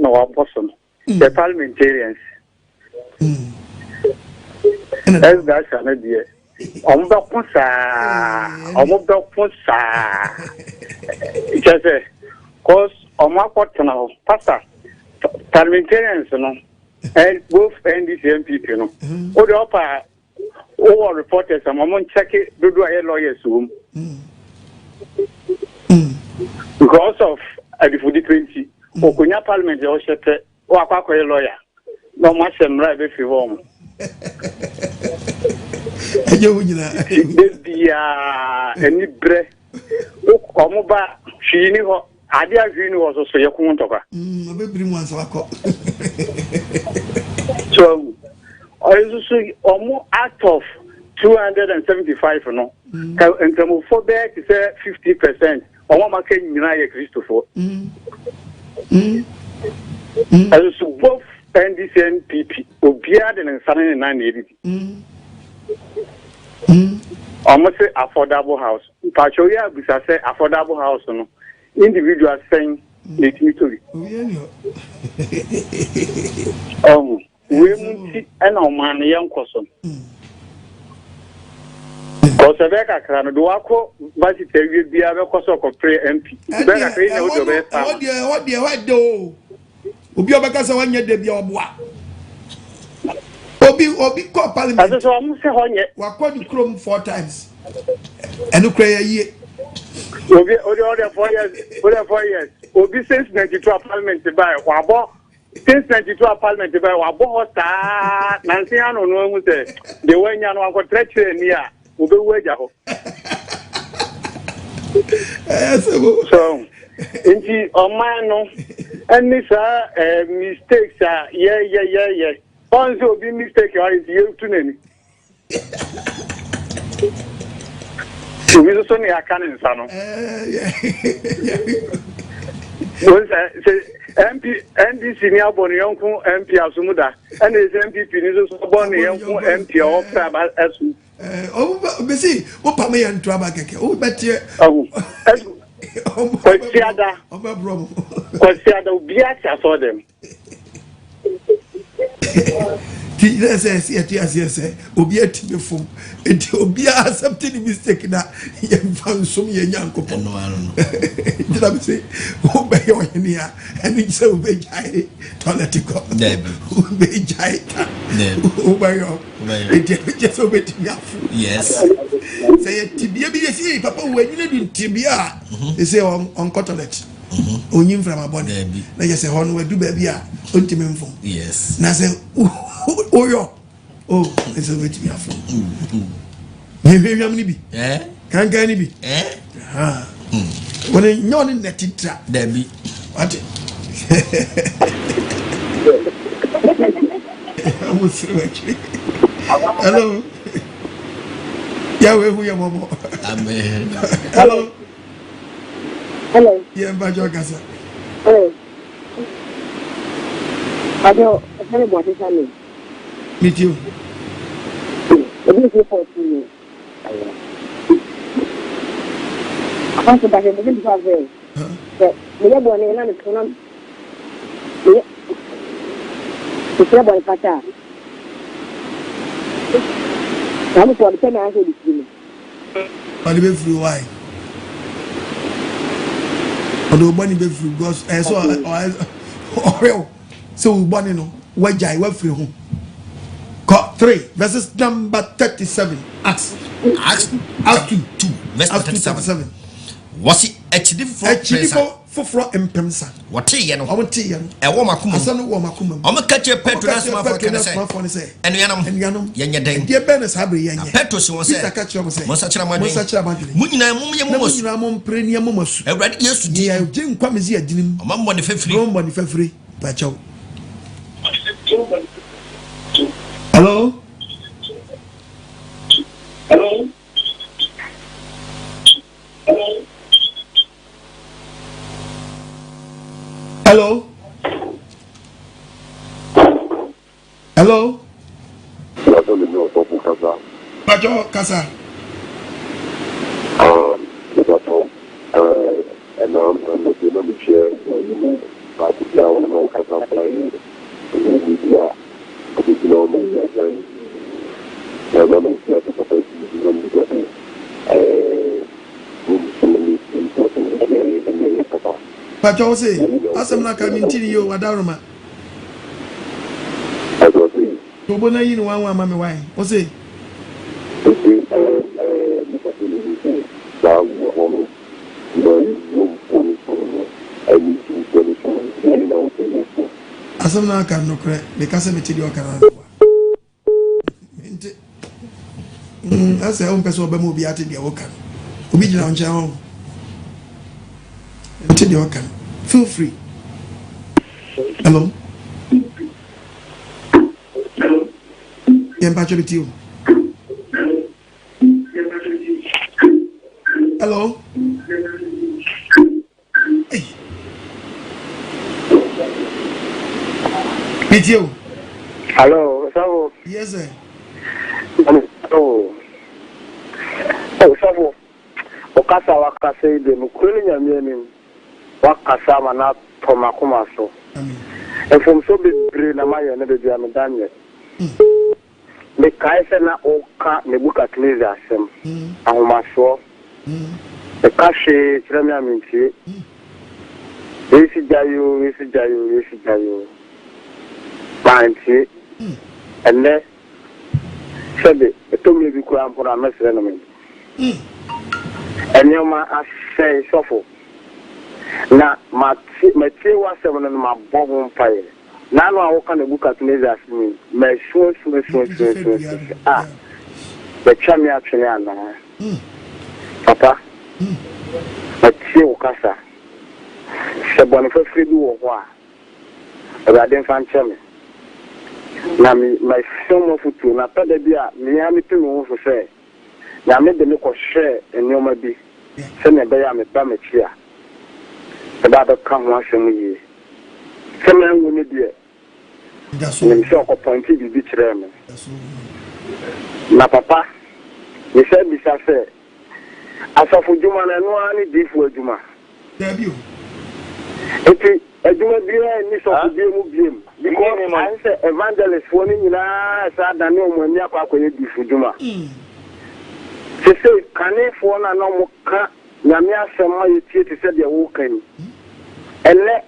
no abortion, the parliamentarians. That's an idea. Just a cause on my part now, Pastor, parliamentarians, and both NDC MPP, all the upper all reporters, and I'm check it, do a lawyer's room. Because of the 20, Okunya Parliament, you should walk a lawyer. No much am right if you want. Any bread. Come back, she knew Adia Green was also your contour. So, I also almost out of 275 or no. And some for that is 50%. I want my King United Christopher. As both NDC and PP, Obiad and Sunny and 980. Almost say affordable house. Pachoya, we say affordable house. No individual saying it to we and our man young person. Because Rebecca can do a co, but it will be a cost of pre MP. What do? Obiobeka one year de Biobwa. Obi call parliament. That's what I'm saying. We called the Chrome 4 times. And you cry a year. Obi, other 4 years. Other 4 years. Obi since 92 parliament by Wabo. Since 92 parliament by Wabo Star. Nancy, I don't know who said the way you know what treachery near. Obi Wajaho. So, indeed, Omano, and these mistakes are, yeah. Also, be mistake is you to name. So, we just only a cannon, son. MP, NDC near Bonny Uncle, MP Asumuda, and his MPP is Bonny Uncle, MP of Sabbath as we see, what Pammy and Trabak, oh, but yeah. Because the Biats I saw them. Yes, Obi at me from it will be accepting the mistake that you found some young couple. Did I say, obey your here and it's obey Jai Tonatico? Obey Jai, obey your, it just obey me. Yes, say Tibia, Papa, when you live in Tibia, they say on Cotolet. On him from a body. Now, you say, Honor, do baby, ultimate phone. Yes. Now, say, oh, it's a way to be a fool. Maybe I'm be. Can't get any be. When you're in that trap, Debbie. What? Hello. Yeah, we are more. Hello. Hello. Yeah, Bajo Gaza. Hello. I don't know what is happening. Meet you. It is for you. I want to back in the very. We are born in another town. We are born in Qatar. I'm for the same answer this evening. But the free why? Although money be free because I saw or so we born in where Jai were free home. Cut 3 verses number 37. Acts 2 verse 37. Was it for impemsa? What tea and I want tea and a woman come a son of woman. I'm a catcher Petrus and Yanum Yanya dear Benes Habri Petrus was a catcher Monsachra Munina Premier Momos. I read yesterday. Jim Quamizia Jim, Mamma Fefri, Pacho. Hello? Hello? Hello? Hello? Pacho Casa. Pacho say, asam na kamintini yo wadaruma. Tobona yin wan mama why? O say. Asam na kan no kre, me kase me tidi o kan. Ente. Asa on peso be mo bi ate de o kan. Obi gina on chan. Ente de o kan. Feel free. Hello. Pacho with you. Hello. Hey. With you. Hello, Sabo. Yes, sir. Oh, Sabo. Okasa wakase de mukuli nyamye wakasa mana toma kumaso. Amen. And from so be na maya na be am Daniel. Me kaise na oka ne buka tlize asem. Ahomaso. E kashe tirami aminti. Esi jayo. Banti. Enne sebe etomi bi kura mpora mesre no me. Enyoma ashe sofo. Na mati wasem no ma bogo mpaye. Na no awoka na buka tuneza asimi me so ah be chami atwene ana papa mati ukasa se bonu fa fredi wo ho a abade fan chame na mi my film futu na pada bia mi ha mi tumi wo so se na me de me ko share enyoma bi se na be ya me ba me chia e ba kan ho asem yi se me wo ne die I'm sure I pointed the beach. Na papa, me said, Mr. Say, as of Juma, I know any deep for Juma. Eti eduma bia ni so ko bia mu bia mu because I say evangelist for ni nyina sa da ne omo ni akwa akoye difuduma se kane for na no mo ka nyame asema yetie te se de wo kan ele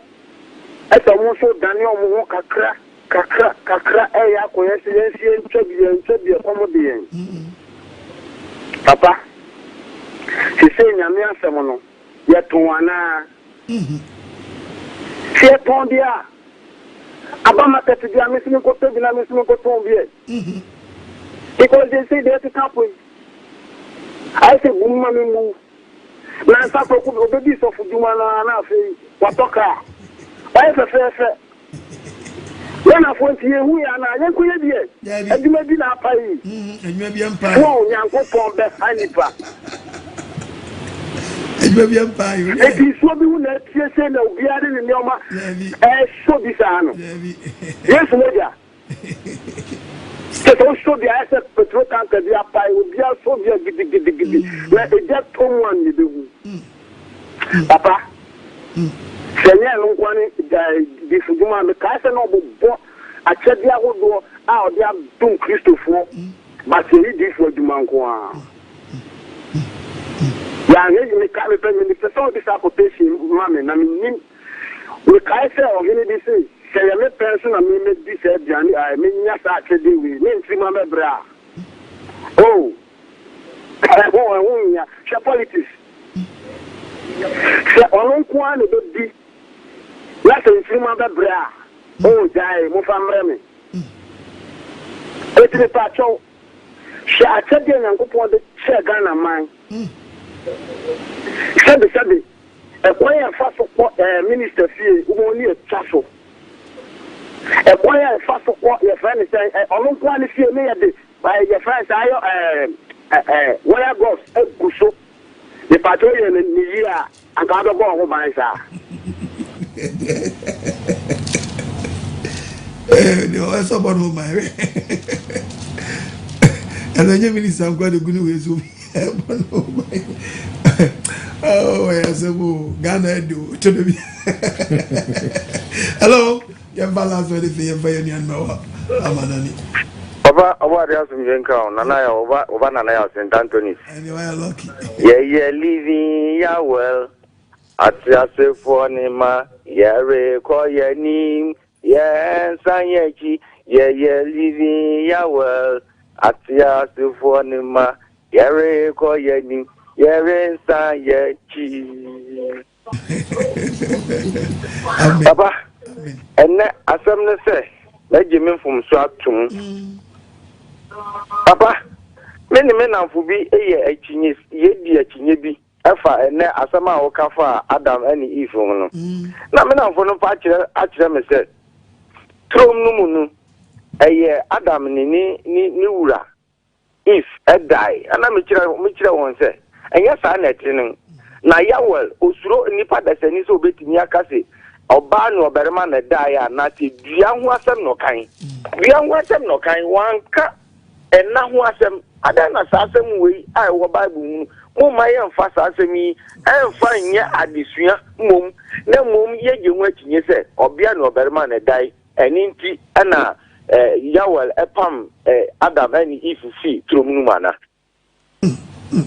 esa mo so da ne omo ho kakra ya akoye se yensie ntwa komo de yen papa se nyame asema no ye to ana c'est ton dia abama tete dia mesimi ko to bina mesimi ko to bie because they say they to camp with I say bumma me mu na sa ko ko obebi so fuduma na afi watoka why fe yana fonti ye hu ya na yanku ye bie aduma bi na apai aduma bi ampa wo nyanko pon be anipa Baby empire. It is so be na tie na obiare ne neoma so bi sa no. Yes moja. So be I said petrol tank dey apai obia so be gidi. Na e just come one ni be Papa. Senya no kwani di fuduma me ka se no bo a chedi ahodo a odi adum Christofo. Ma se di fuduma nko a. Ya ngi mi ka me pe mi se so bi sa quotation mama na mi we ka se o gini bi se ya me person na me di se biani ai me nya sa chedi wi me nti mama bra oh nya she politics se onun kwa ne do di la se nti mama bra oh jai mo famre me etri pa cho she a chedi nyankopon de che Ghana man Sabe, a choir fast for minister fee, who only a chasso. A choir fast for your friend say, I don't want to see me by your friends. Where I go, a gusso, the patrolling in the year, and got to go home by sir. No, I saw about my and then you minister, I'm going to go to oh, yes, Ghana do to the hello, your balance ready for your Bayanian Noah. Amanani. Over the Asum Jenka, Nana, over Nana, St. Anthony's. And you are lucky. Yeah, living ya well. At your for Nima, call your name, yeah, Sanyachi, yeah, living ya well. At your for Nima. Yare ko yeni yare sa yechi Papa enne asem ne se na jimi fum so atum Papa me na mfu bi eye achinye yedi achinye bi afa enne asem a wo kafa Adam ani Eve no na me na mfu no pa akire me se trom no mu no eye Adam ni wura if a die and I'm a one say and yes I net na ya well osuro nipa da sani so betimi akase oba no oberema na die na te dua ho asem no kan wanka enna ho asem ada na sa asem we ai wo bible mu ma ye mfa sa asem yi emfa nya adesua mom na mom ye genwu akinye se obia no oberema na die eni nti ana Yawel epam Adam and Eve fi trom nu mana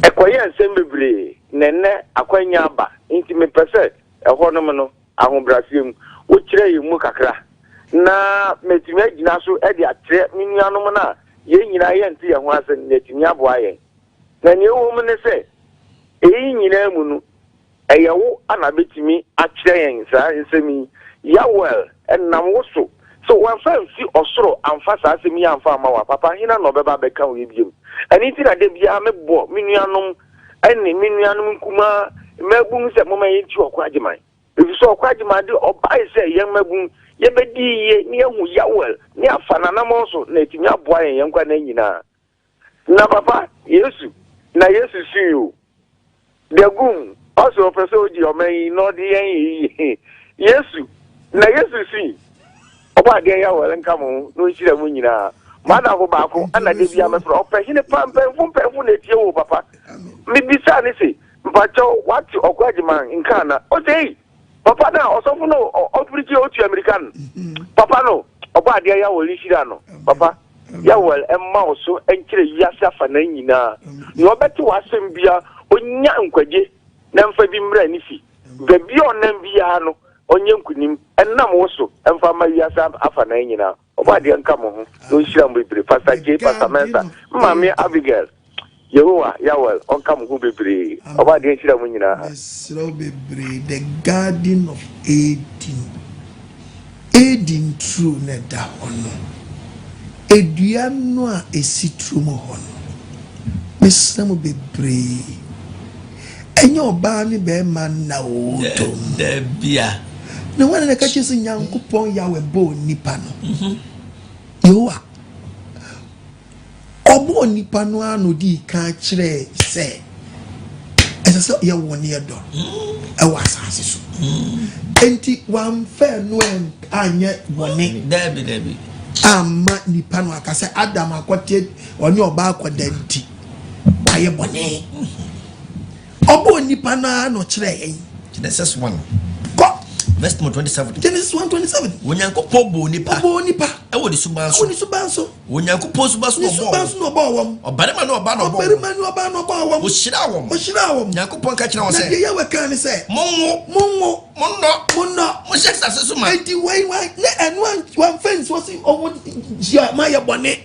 ekoye nsem bebre nenne akwanya aba nti me pese ehonom no ahobrasiem wo kire yimu kakra na metimi agina so e de atre minuanom na ye nyina ye nti ye ho ase netimi aboa ye na ne wo mu ne se eyi nyina mu nu eyewo ana betimi akire yen sa nsemi Yawel enam wo so one fan see osoro amfa sa asemi amfa amawa papa hina no beba beka wo ebiem ani ti na de bia mebo minuanom ene minuanom kuma magbun se mama yenti okwagiman ebi so okwagiman de obai se yen magbun ye bedi ye ni ehu Yawel ni afana na mo so na etimi aboa yen kwa na nyina na papa Yesu si you the gum also person oji omen no de yen Yesu si oba de Yawel nkamo no nhira mu nyina mana ho baako ana de bia mefro opehine pampen na tie wo papa mi bisa ne se mpacho what okwagiman nkana o sei Papa now also no opportunity to American. Papa no oba dia ya woli shira no. Papa ya wel emma oso enkire yasa fa na nyina. No obeto wasem bia onya nkwagye na mfa bi mra ni fi. Ba bi onam bia no onye nkunim enam woso emfa ma yasa afa na nyina. Oba dia nka mo ho. No shira mbebre Pastor J Pastor Mensa. Mama Abigail. Yehowa yawel on come go bebre oba de nshira mu nyina slow bebre the garden of Eden true na da hono edua no a esitru mo hono mesra mo bebre enye oba ni be man na o to da bia na wana na kache se nyankopon yawe bo nipa no Yehowa obo nipa no ano di ka kire se ese ye woni edo e wa asase so enti wan fe no en anye woni dabi amma nipa no akase Adam akote oni oba akoda nti waye bone obo nipa no ano kire yen Genesis 1 verse 27 Genesis 1:27 wonyankopon bo nipa e wo di subanso wonyankopon subanso no bo obarima no oba no bo wo shira wom nyankopon ka kira won se na ye we kan se monno mo sheksa se suma enti wai na enu one fence was owo ya ma ye bone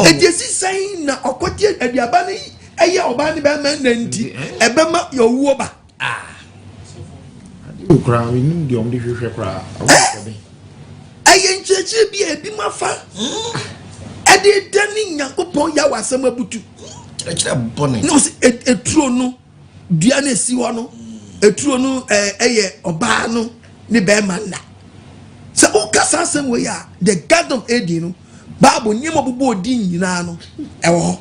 enti si sai na okotie aduaba ni eye oba ni be ma nanti ebe ma yo wuo ba ukra we nim de omde hwehwe kra ayen cheche bi ebi mafa ade dani Nyankopon ya wasem abutu kira bone no eturo no dua na esi ho no eturo no eye oba no ni be manna se o kasa asem we ya the garden of Eden no Bible nyem obobo odi nyina no ewo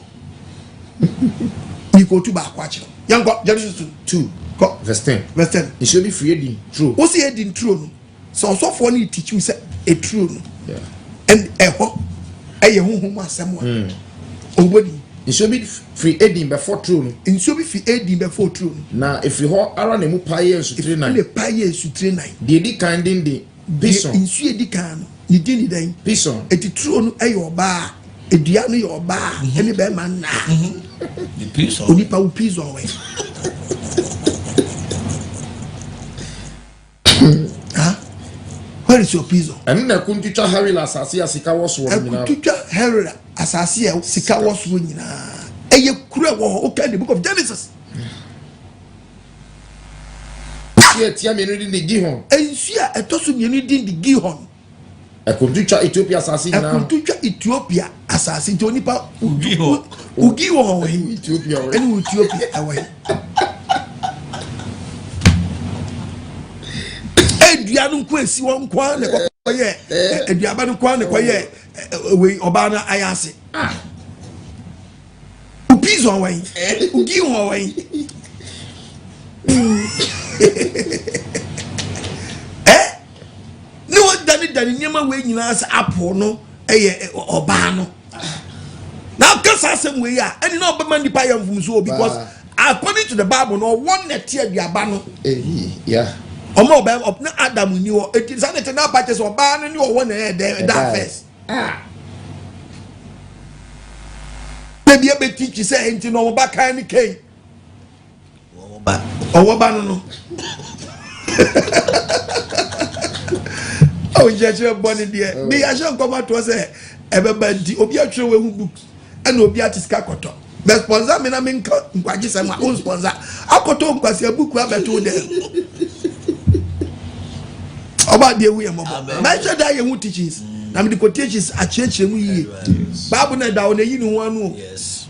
ni ko tu ba kwa kire yanko Genesis 2 verse 10 it should be free Eden true what say Eden true no so for ni teach you say a true no yeah and eho eye honhom asem wa obodi it should be free Eden before true no it should be free Eden before true no na if you ho ara na mu paye nsutire nan le paye nsutire nan de di kan din de bison insu edi kan no ni din ni dan bison eti true no eye oba edua no ye oba eni be man na the bison oni pa u bison we where is your pizzo and na kuntucha harila asase asika woso wo nyina kuntucha harila asase asika woso wo nyina eye kura wo okay the book of Genesis tia menu di Gihon ensia etoso menu di Gihon kuntucha Ethiopia asase nyina kuntucha Ethiopia asase nti onipa Gihon we Ethiopia we eni Ethiopia awe eduanu nko esi won kwa ne koye eduaba no kwa ne koye we oba na ayase upizo wan ugi won wan no dani nyema we nyina sa apo no eye oba no na kasa asem we ya eni na obama nipa ya mfumso because according to the Bible no one net eduaba no yeah omo ba na Adam ni wo eti sanete na patches oba no ni wo na that first baby e be teach say enti no oba kan ni ken oba no o jeje boni dia bi ya sho nkoma to say e be ba di obi atwe we hu book and obi atiska koto be sponsor me na me Nkwagyesem a on sponsor akoto nkwasi book abeto dem about the way my sure that you teachings na me the quotations a church mu yi Bible na da o na yi ni ho anu yes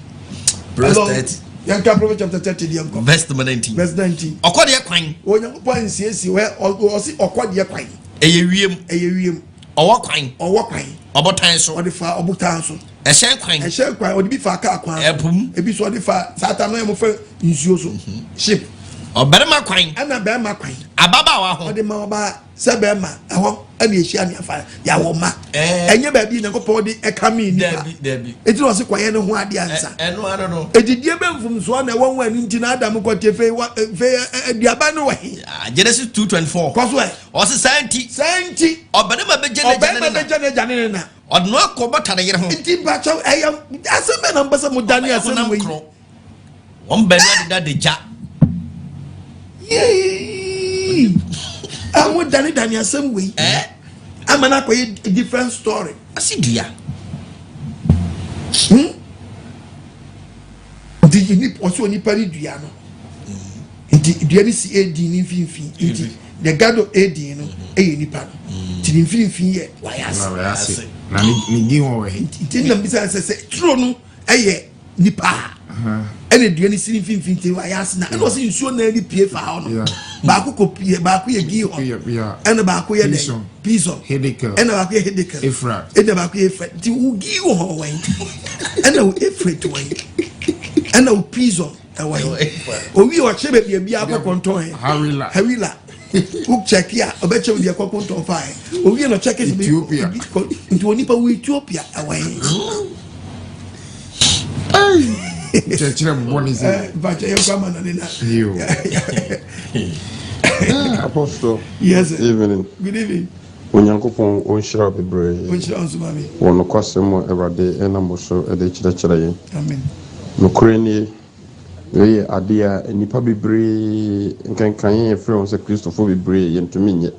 verse 30 yanka Proverbs chapter 30 the yanko verse 19 okode kwan o nyankopon nsiesi we o si okode kwan eye wiem owo kwan obotan so odi fa obotan so ehyen kwan odi bi fa aka kwan epum ebi so odi fa satan no em fa nsuo so ship oberema kwan ana berema kwan ababa wa ho odi ma oba sebema eho ani ehia ne afa ya wo ma enye ba bi Nyankopon de ekame ni debi eti no se kwaye ne ho ade ansa eno ano no edidie be mfum so na won wani nti na Adam ko te fe aduaba no we Genesis 2:24 koso e o se santi obedema be jene na odno akobata na yere ho nti ba chaw eyam aseme na mbasa mu dani aseme we won be na de ja amu dani aseme we amana ko a different story asidia di ni oso ni pari dua no nti dua ni si edi ni finfin nti the gado edi no e ni pa no ti ni finfin ye wayase na ni gi ho we nti na bisa se tro no eye ni pa ene dua ni si finfin ti wayase na no se nsuo na ni pie fa ho no ba ko kopie ba ko ye gi ho ene ba ko ye de pison ene ba ko ye hedekel efrat ene ba ko ye efrat ti u gi ho we ene u efrat we ene u pison ewa owi o chebe bia akokonton hawila u check ya obeche bia akokonton fa owi no check Ethiopia nti oni pa u Ethiopia ewa chechire mboni ze bacha yo kama na nina yo Apostle yes evening good evening Onyankopon onhyira bebre onhyira onsumami wono kwasemo Awurade enamoso ede kyerɛkyerɛ yɛn amen nokore ni ye adia nipa bebre nkankan yɛ frɛ on sɛ Kristofo bebre yɛntumi nyɛ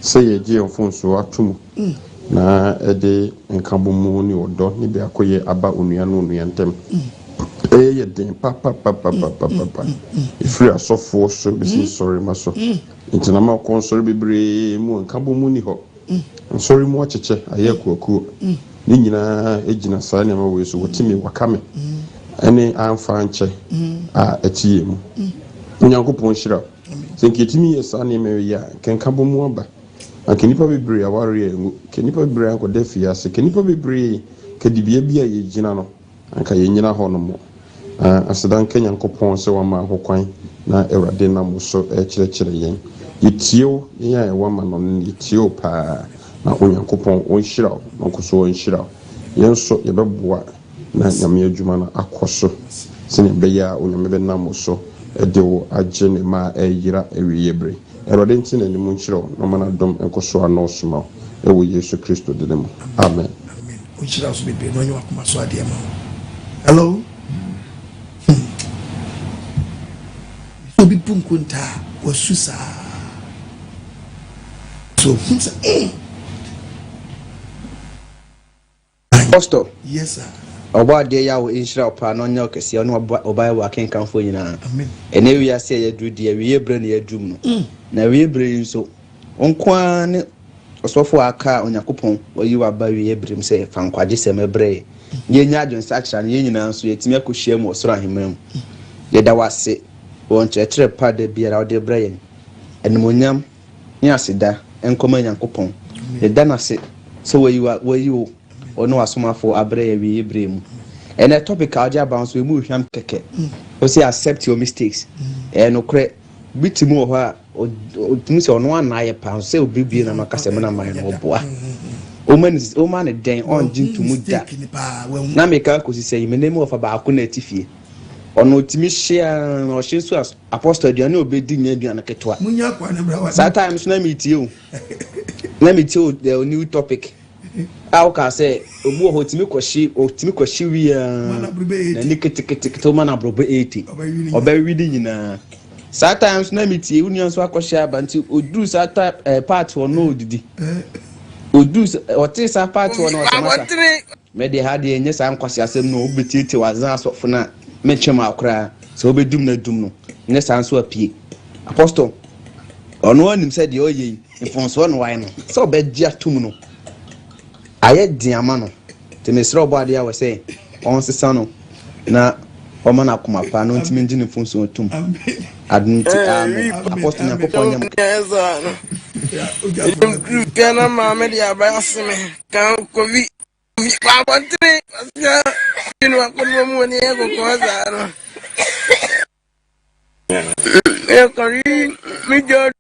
sɛ yɛgye yɛn so atum na ede nkabomu ni odo ni be akoye aba onua no onua ntem ye den papa ifri asofo so be sorry maso ntina ma ko sorry bebre mu nkabomu ni ho sorry mu acheche ayekuakuo ni nyina ejina saa ne ma we so wotimi wakame ene amfa nche a etie mu Onyankopon hyira senketimi yesa ne me ya kenkabomu aba akenipa bebre aware engu kenipa bebre akoda fiase kenipa bebre kadibia bia ye gina no anka ye nyina ho no mo asedan Nyankopon se wama hokwan na Awurade na mo so kyerɛkyerɛ yɛn yetio yɛn a wama no yetio pa na Onyankopon onhyira no nkoso onhyira yɛn so yɛbɛboa na nyame adwuma no akɔso sene bɛya onyame bɛna mo so de wo agye ne ma ayira awiye bre Awurade nti na nimu nhyira no mana dom enkoso anosoma ewo Yesu Kristo de mu amen amen onhyira so bebe no nyo akoma so ade ma hello obi punkunta wasusa so Apostle yes sir oba de ya wo inhyira pa no nya okese no oba wa kenkanfo nyina amen ene wi ase ya dru de wi ebre ne adwum no na wi ebre nso onkwa ne osofo aka Onyankopon oyi wa ba wi ebre mse fa Nkwagyesem ebre ye nya adwon sakra ne nyina nso yetimi akohia mu osoro ahemam ye da wase won kyerɛkyerɛ pa de biara ode ebre yen enumonyam ne aseda enkoma Nyankopon ye da na se so wayi wo ono asomafo abre ya wi ebre mu and a topic audio bounce we move him keke o say accept your mistakes no kre bitimu ho a otimi se ono ana ye pa say obibie na makasem na man no boa o man den on jintu mu da na meka ko si say menemu of ba ko na tifie ono otimi share no hye so apostle aduane obedi nya aduane ketwa munya kwa na bra wa sometimes na metie o na metie the new topic how can say obu ho timi kwashi wi na nikete mana brobe 80 obewidi nyina sometimes na metie union so akoshi abanti odu sata part one no didi odu ote sa part one o sama me de ha de enye sa nkwasi asem no obetiti wazan asofo na mechema akra so obedum na dum no ne sa nso apie apostle ono anim se de oye mfonso no wai no so obegya tum no aye diama no te mesra oboade a we say on sesa no na o mana kuma pa no ntimi ngine funso otum adunti amen apostle Nyankopon nyam kana mama dia ba aseme kan ko vi kwa bontre inu akono mu ni ego ko zaro e kori mi jo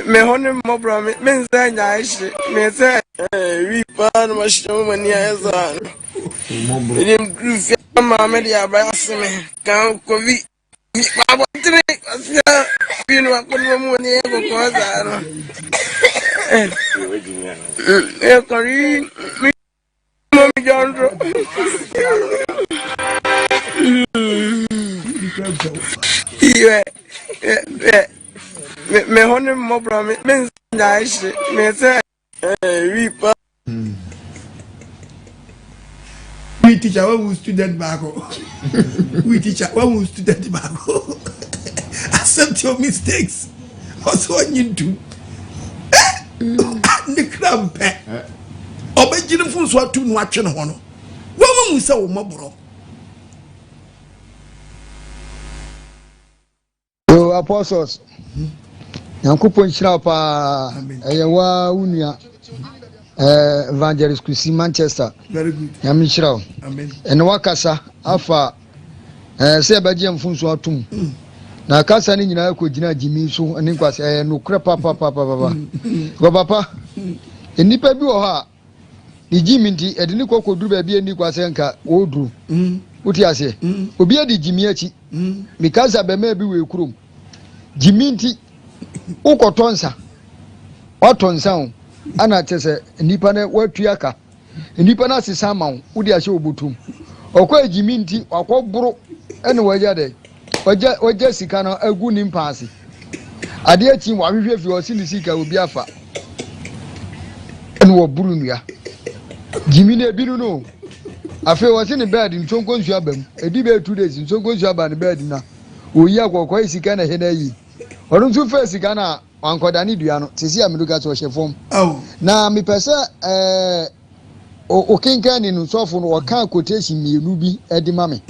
me honey mo bro me nsa nya shi me say we pan ma show mani esa edim grufi ma me dia ba aseme kan ko vi baba tire asia binu akon mo ni ko ko za no kori mo mi jondro me honey mo bro me nsa shi me say we pan we teacher when we student back we teacher when we student back accept your mistakes also what you do the cramp obejire fun so atu no atwe ne ho no wo mu se wo mabro yo apostles yankopon hira pa eyewa unua evangelist Chrissy Manchester very good yami hira amen ene wakasa afa se baje mfunso atum na kasa ni nyina ko gina jimi so ene kwase no kra papa papa enipa bi wo ha ni jimi nti edini kokoduru ba bi eni kwase nka oduru uti ase obi edi jimi achi mikasa be ma bi we kurom jimi nti ukotonsa otonsa ana tese nipa na watu aka nipa na sisa ma udi ase obutum okwa jimi nti akoburu ene waja de waja sika no agu ni mpaase ade achi wa hwehwe fi osi ni sika obi afa ene wo buru nua jimi na ebinu no afi wasi ni bed ntonko nsu abam edi be 2 days ntonko nsu aba ni bed na oyi akokọ sika na he na yi orun tu fe sika na ankoda ni dua no sisi ameduka to hye na me pese o kinkan ni no sofo no waka quotation mienu bi edi mame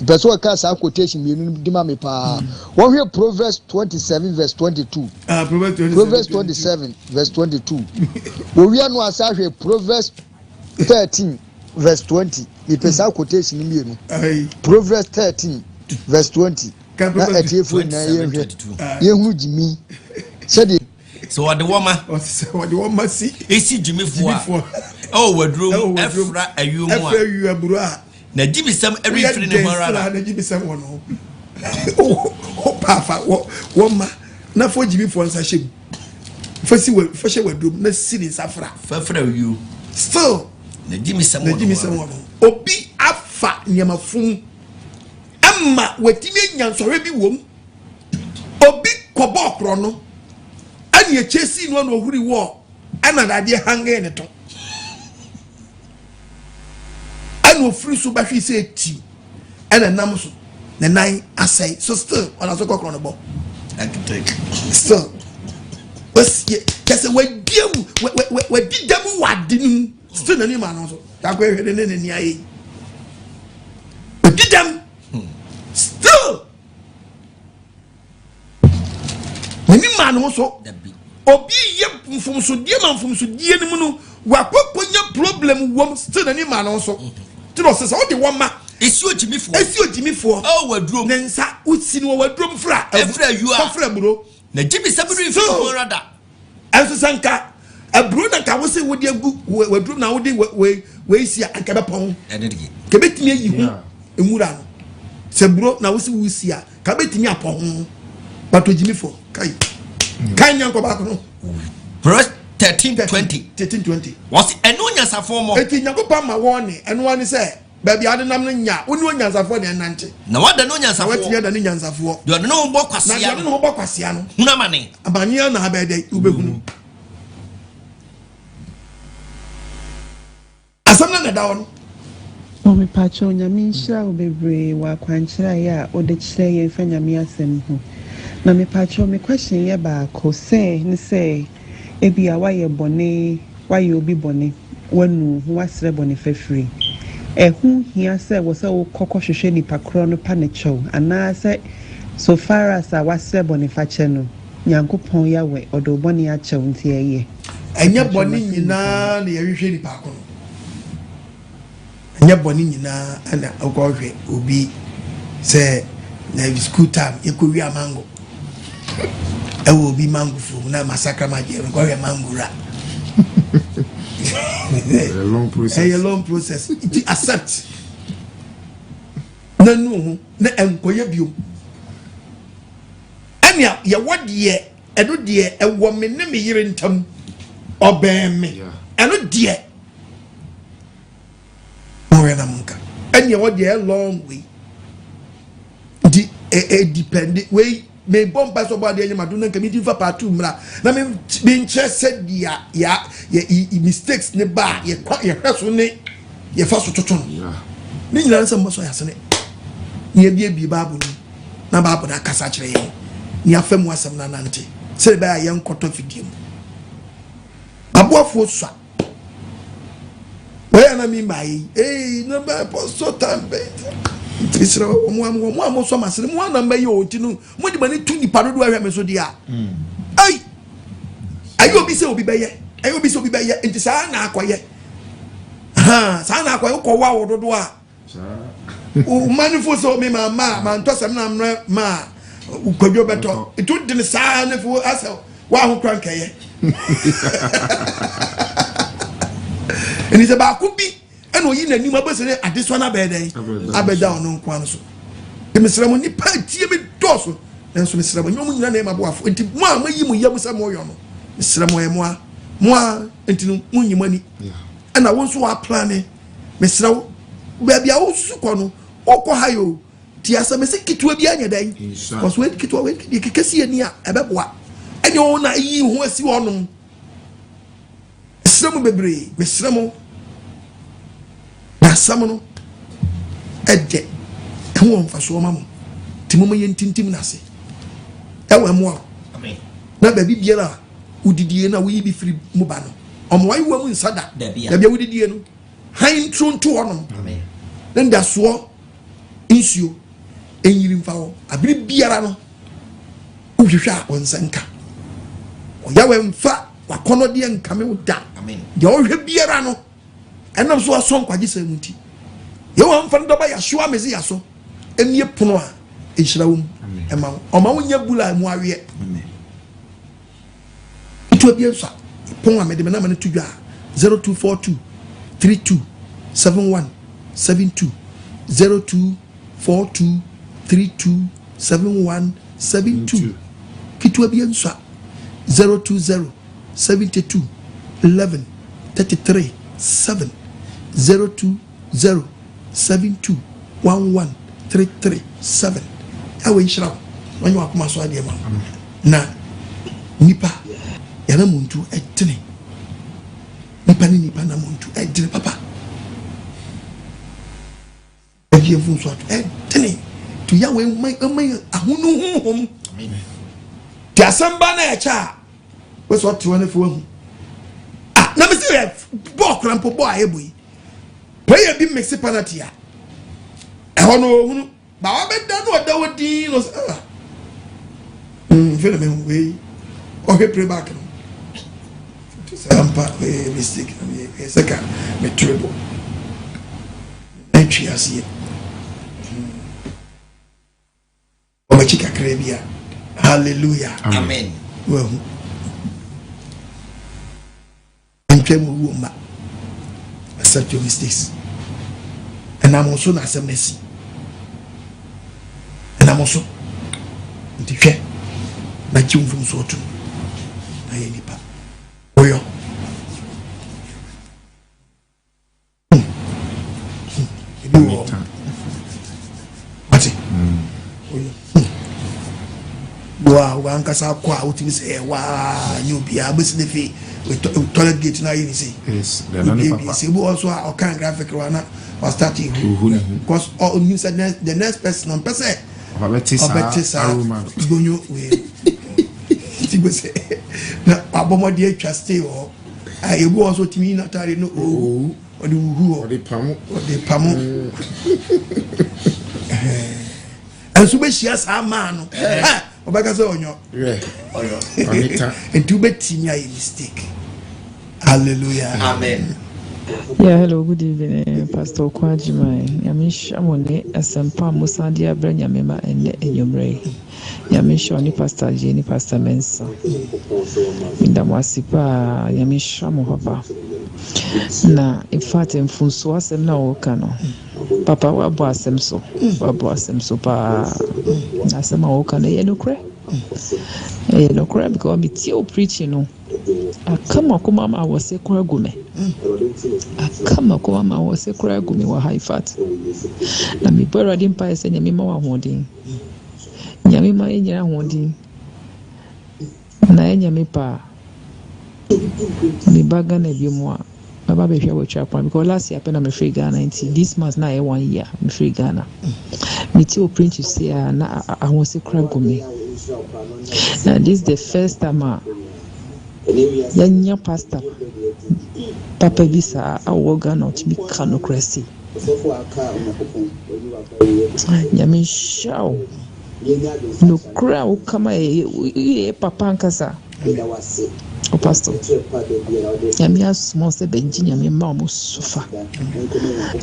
pese o ka sa quotation mienu di mame pa wo hwe Proverbs 27 verse 22 Proverbs 27 verse 22 wo wi anu asa hwe Proverbs 13 verse 20 me pese quotation mienu Proverbs 13 verse 20 na etiefo na yehu jimi said so what the woman see esi jimi fo oh wadro efra ayumu abura na jimi sam every free ne morala na jimi sam wono o pafa woma na fo jimi fo nsa hye fo hye wadro na siri safra fafra you still na jimi sam wono obi afa nyamafum amma watimi nyansore bi wom obi kobo okro no ani echesi no na ohuri wo ana dade hange ne to ana ofri so ba hwe se ti ana nam so na nine asai so still ona so kokro no bo still was kese wadiam wadidamu wadinu still na ni ma no so takwa hwede ne ni ayi wadidam still when man also obi ye mfumso die man mfumso die ni mu no wapoponya problem wom still na ni man also ti no sesa o de woma esi ojimifo oh wadrom nensa utsi no wadrom fra efra you are fra bro na jimi saburu ifi mo rada enso sanka abro na ka wo se wo de agu wadrom na wo de we isi aka be pon enedigi ke betimi ayi hu emura no sebro na wo se wo isi a ka betimi apon bato jimifo kai kai nyanko ba ko no verse 13:20 was enu nyasafo mo eti nyanko pa ma woni enu woni se baby ade nam no nya woni onyansafo ne nante na wada no nyansafo wati ya da ne nyansafo do no bo kwasia na do no bo kwasia no huna mane abania na abede ubehunu asamna na da won o me pacho nyame nhyira wo bebre wa kwankyira ya o de kyire ye fa nyame asem ho na me pacho me question ye ba ko se ni se ebi a waye bone waye obi bone wanu ho wasre bone fafiri ehu hia se wo se wo kokko hwehwe ni pakro no pa ne chew ana se so far as a wasre bone fache no nyankopon ya we odo bone ya chew nti eye enya bone nyina na ye hwehwe ni pakro enya bone nyina ana okwo hwe obi se na school time ekowi amango I will be mango food. Now, massacre my dear, go a mango rat. A long process. It accept. No, Nkwagyesem. Anya, ya what dear, and no dear, a woman name here in town, or bear me, and no dear. Morenamunka. Anya, what dear, long way. Dependent way. Me bomb pass over the Maduna committee for part 2 mra na me be interested ya mistakes ne ba ye hweso ne ye fa so toton ni nyina nsem so ya sene ye bia bi babu ni na babu na kasa kire ye ni afam wasam na nante se ba ye nkoto fidiem aboafo so we na mi mai na ba posto tambe Tisra mo so masere mo na mba ye otinu mo di bani tu nipa do ahwe me so dia ai ayo bi se obi beye enti sa na akoye sa na akoye ko wa wododo a o manifo so me ma ntosam na ma ukwadwo beto itu din sa na fu asa wa ho krankeye eni se ba ku bi eno yi nanim abesere adeso na beden abeda ono nkwan so emisramo ni pa tie me doso enso misramo nyom nyina na maboafo enti mo a mayi mu yam sa mo yo no misramo e mo a enti no munyimani ena won so wa plan misrawo ba bia wo suko no okọ hayo ti asame se kitwa bia nya dan koso kitwa we kekesi ani a ebeboa enya won na yi ho asi wonom misramo bebre misramo Samono Edge, who on for so mamma. Timoma yentintim nasi. Ewe moi. Na baby biera, who did ye na we be free mubano. On why woman sada, Debia would ye no. High thrown to honor. Then there swore issue, and you foul. I believe biarano. Who you shall on Sanka. Yawem fat, Wakonodian coming down. Your biarano. And I'm so a song Nkwagyesem muti. You want fan doba ya shwa mezi ya so. Emye pono a ehira wom. Ema oma wonya bula mu awe. Itu bia so. Pon a mede me na mane tudwa 0242 32 71 72 0242 32 71 72. Kitu bia so 020 72 11 33 7 020 72 11 337. Awe ishra wanyu akoma so ade ma na nipa yana muntu etene nipa na muntu etene papa ebi efun so etene to yawe mai ahunu hum ti asamba na echa we so to one fo hu na me say bo krampo bo ayebu prayer bi mix penalty a eho no hunu ba wa beda no oda wodi no feel me we okay pray back no to say ampa mistake me seka me trouble entry asie o ma chika krebia hallelujah amen well mu ma accept your mistakes and I'm also not some mercy and I'm also the share na chium from so to na ye nipa oyo ati oyo wow wankasa kwa utimi say wa nyobia abesinefe toilet gate na you say yes the no also our kind graphic wana was starting because all you said the next person on person obetisa gonyo we tigo say na abomode atwa stay o ayebu also timi na tare no o ode uhu o de pamo enso be shia sa ma no obaka say onyo onita entu betimi aye mistake hallelujah amen Yeah, hello, good evening, Pastor Nkwagyesem. Yamisha Mone, Asempa Musandia Brenya Mema and Enyumre. Yamisha ni Pastor Jenny, Pastor Mensa. Mindamwasipa, Yamisha Mohapa. Na, in fact, in Funso Asem na Okano. Papa wabo asem so. Wabo asem so pa. Asema Okano, yenukre. Yenukre, because I'm still preaching, no. Akama kuma ma wose kura gume. Akama kuma ma wose kura gume wa high fat. Na mi bora di mpa ese nyame ma wa hodin. Nyame ma enyira hodin. Na nyame pa. Mi baga na bi mo a. Baba be hwe wo twa kwa because last year pena me free Ghana until this month na 1 year me free Ghana. Me ti o print you say na ahose kura gume. Now this is the first time yanya pastor papa bisa awoga not be canocracy nyame show no crowd kama e papa nkasa o pastor nyame asmo se benji nyame ma mo sofa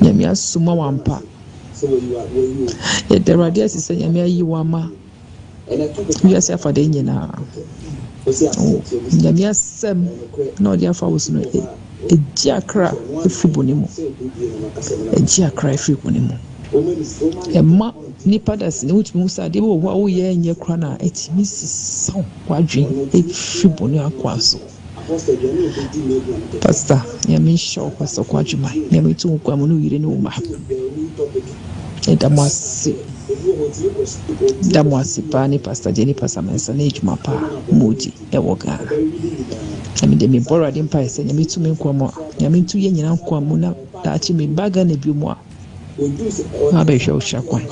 nyame asmo wampa e derade asise nyame ayi wama wiase afade nyina nyame asem na odi afa wo sino eji akra efiboni mu eji akra efiboni mu emma nipa das ne wutumi usa de wo wo ye enye kra na etimi sisaw kwadwen efiboni akwaso pastor nyame show pastor Nkwagyesem nyame tu kwa mu no yire ne wo ma edamasi damwasi pa ni pastor Jenny pastor Mensa na ejuma pa moji ewoga ami de mi bora de mpa ese nyame tu me nkomo nyame tu ye nyina nkomo na daachi me baga na bi mu a ma be hwe o shakwan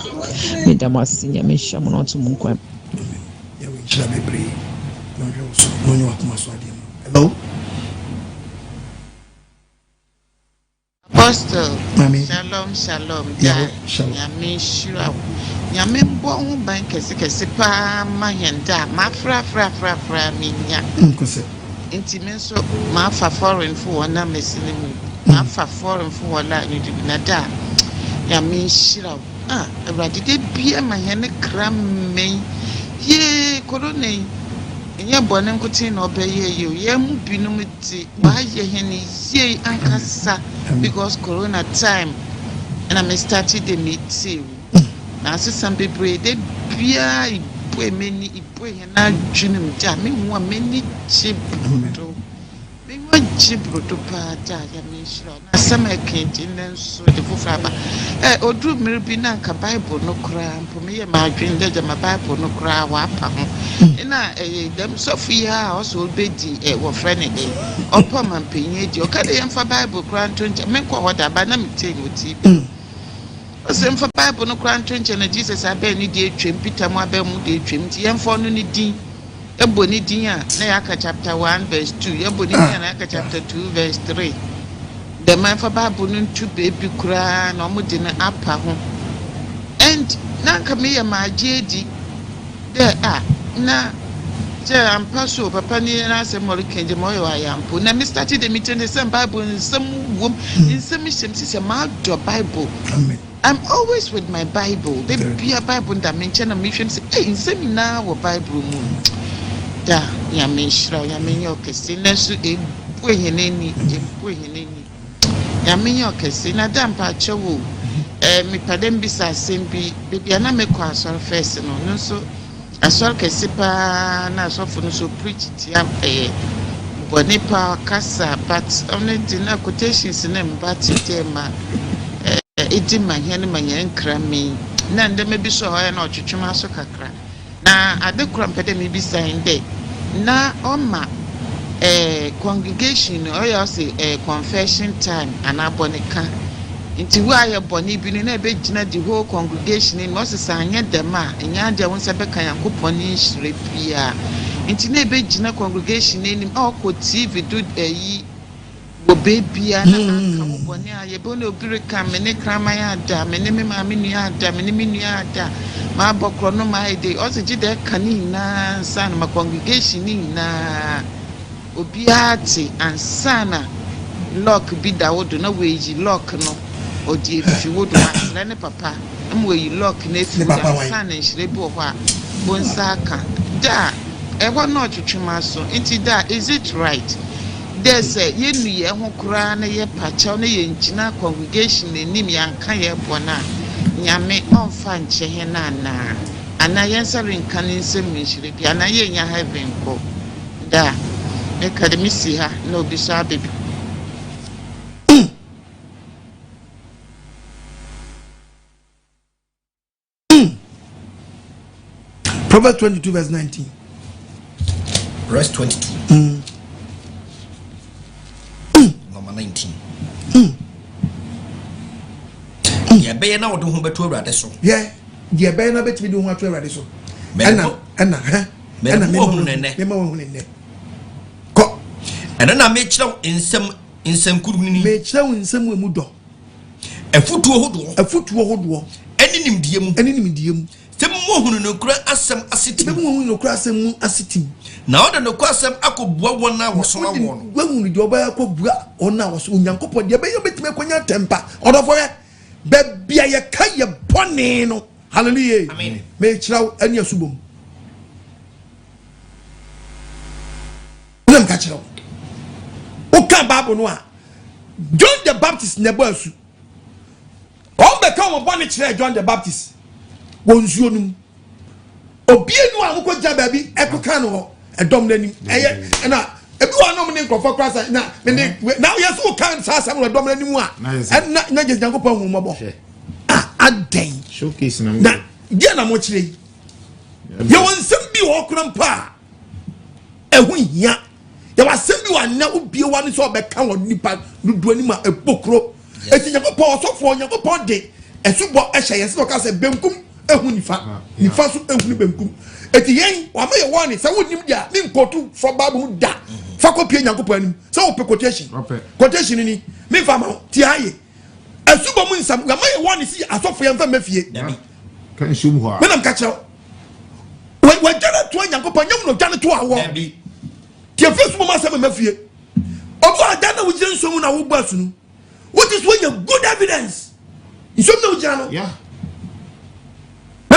mi damwasi nyame shamo no tu mu nkwam ya we chira bebre no hwe so no nyo akoma so ade hello Apostle, Mami. Shalom. Yeah, shalom. Yami shura. Yami mbo hu ban kese pa ma henda. Ma fra minya. Kose. Inti menso ma fa foreign fu wona mesini mu. Ma fa foreign fu wala ni na da. Yami shira. Awrade de bia ma hene kramen. Ye korone. Enye bone nkotin na obeye ye mu binum ti wa ye hene ye ankasa because corona time and I started the meeting na some people they bia ipo meni ipo he na dwunim ja me ho meni chibro me ho chibro to pa ja ya me shiro na sama kenti nso de fufra ba odu mmiri bi na nka bible no kra mpo me ye ma adwen de ma bible no kra wa pa ho na dem sofia also obedi wo friend de opo man penye di o ka de yemfa bible kra ntonche me ko hoda ba na me ten oti o se mfa bible no kra ntonche na Jesus abe ni di etwem Peter mo abe mu di etwem ti yemfa no ni din ebo ni din a na yaka chapter 1 verse 2 ebo ni din na yaka chapter 2 verse 3 the man for bible no to baby kra na mo di na apa ho and na nka me ye ma agedi de na je ampa so papa ni na se mo kenje mo yo ayampo na me started the meeting the same bible in some wom in some se ma do bible amen I'm always with my bible the be bible that mention na me hwem say in some na wo bible mu da ya me shira ya me yo kesi na so ebu eheneni ya me yo kesi na da mpa chewo mi padem bisa sembi bibia na me kwa asor first no so asor kesi pa na asofo no so preach tia bonipa kasa but only the quotations na mbati tema edi mahene manyen krami na ndeme bi so hoye na otwetwema so kakra na ade kura mpede me bi sign de na oma congregation oya say confession time anabonika nti wa ye boni bi na be gina the whole congregation ni mo sesa anya dem a enya ade won se be kan yakopon ni hire bia nti na be gina congregation ni ko TV do yi wo bebia na aka mo boni a ye bo na obire kan me ne krama ya da me ne me ma me nu ya da me ne me nu ya da ma bokro no ma ide o se gide kan ni na san ma congregation ni na obiati ansana lock bi da wodo na we yi lock no odi efi wodo asle ne papa am we yi lock na efi wodo san nhire bi wo ho a bonsa aka da e ho no twetwema so nti da is it right there's a yenu ye ho kura na ye pacha na ye ngina congregation enim yanka ye bona nyame onfa nche he na na ana yensare nka ne nsem nhire bi ana ye nya heaven ko da academy si ha no bi so abebi Proverbs 22 verse 19. Verse 22. Number 19. Yeah, be na odo ho beto awrade so. Yeah, yeah, be na betimi do ho ato awrade so. Ena me ma hu nene. Ko. Ena na me kyerɛw nsɛm kuru ni. Me kyerɛw nsɛm emu dɔ. Afutuo hodo. Eni nimdie mu. Sɛ mo hunu no kura asɛm asetim. Mo hunu no kura asɛm asetim. Na oda no kura asɛm akobua won na woso awo no. Wa hunu de oba akobua ona woso onyankopɔ de be yobetime kwanya tempa. Odofo ye be bia ye ka ye bɔne no. Hallelujah. Amen. Me kyerɛw ani asubom. Nam ka kyerɛw. O ka Bible no a John the Baptist nebo asu. O be ka mo bɔne kyerɛ John the Baptist. Wonzuo num obienu a mukọ gya baabi ekoka no ho edom nanim eye na ebi wa no me nkrofo krasa na me na yes o kan sa sam no edom nanim a na je Nyankopɔn hu mɔbɔ aden showcase na dia na mo kire ye wonsem bi wo kura mpa ehu hia ye wasem bi wa na obie wa no so obeka wo nipa dudu anim a ebokro eti Nyankopɔn osofo Nyankopɔn de esubo ehye yes no ka se benkum ehu nifa so ehu ni benkum eti yen wa me ye woni se wonim dia ni nkotu for Bible da fa kopie Nyankopɔn anim se wo pe quotation ni me fa ma ti aye esubo mu nsam wa me ye woni si asofo ye mfa mafie kan shum ho a me nam ka kyerɛ wa jana to Nyankopɔn nyam no jana to awo ti afi subo ma se mafie obu ada na wo jira nsomu na wo gba sunu what is when you good evidence nsomu na wo jira no yeah.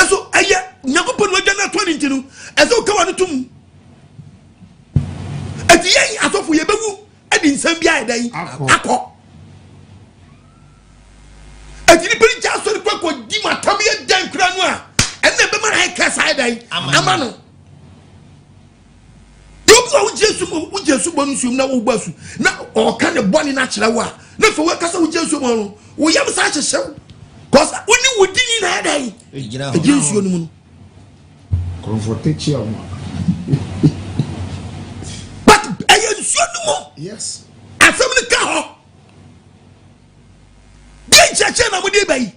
So aye Nyankopɔn wa jana 20 ntinu ezo ka wa no tum eti yen asofo ye bewu edi nsam bia edan akɔ eti ni peri ja so ni kwakɔ di matam ye dan kura no a enne be ma na ka sa edan ama no dobu a wo Jesu bonu sum na wo gbasu na o ka ne bɔne na kyerɛ wo a na fa wo ka sa wo Jesu mo no wo yam sa kyehyew cause oni wodini na dai ejinsuo no mu no comfortable but ayensuo no mu yes asem ni ka ho dey church na mo dey bai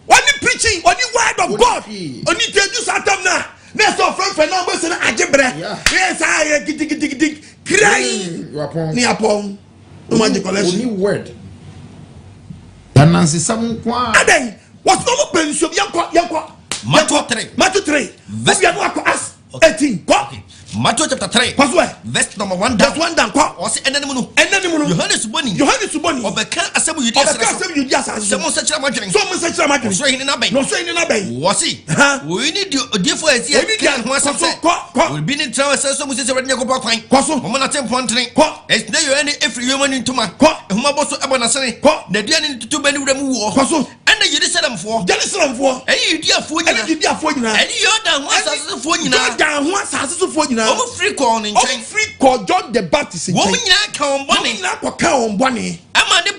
oni preaching oni word of God oni teju satam na so friend na mo se na ajebre yes I gidi crying ni apon no magic collection oni word Nancy Sam kwa aden was no pension yankwa Matthew 3 verse 18 go Matthew chapter 3 verse number 1 that one down kwa o se enani mu no Johannes Boni obeka asem yudi asase se mo sechira madwene so hin na ben wo se wo ni di odifo asi kan ho asase wo bi ni trawe se so mo se wede Nyankopɔn kwan mo na tempo ntene esna yo ani efri yo mani ntuma homa boso ebona sene na dua ni tutu bani wura mu wo ena Jerusalem fo eyi yudi afo nyina eni yo dan ho asase fo nyina Omo free call John the Baptist. Woman ya ka on bone. Na ko ka on bone. Ama ne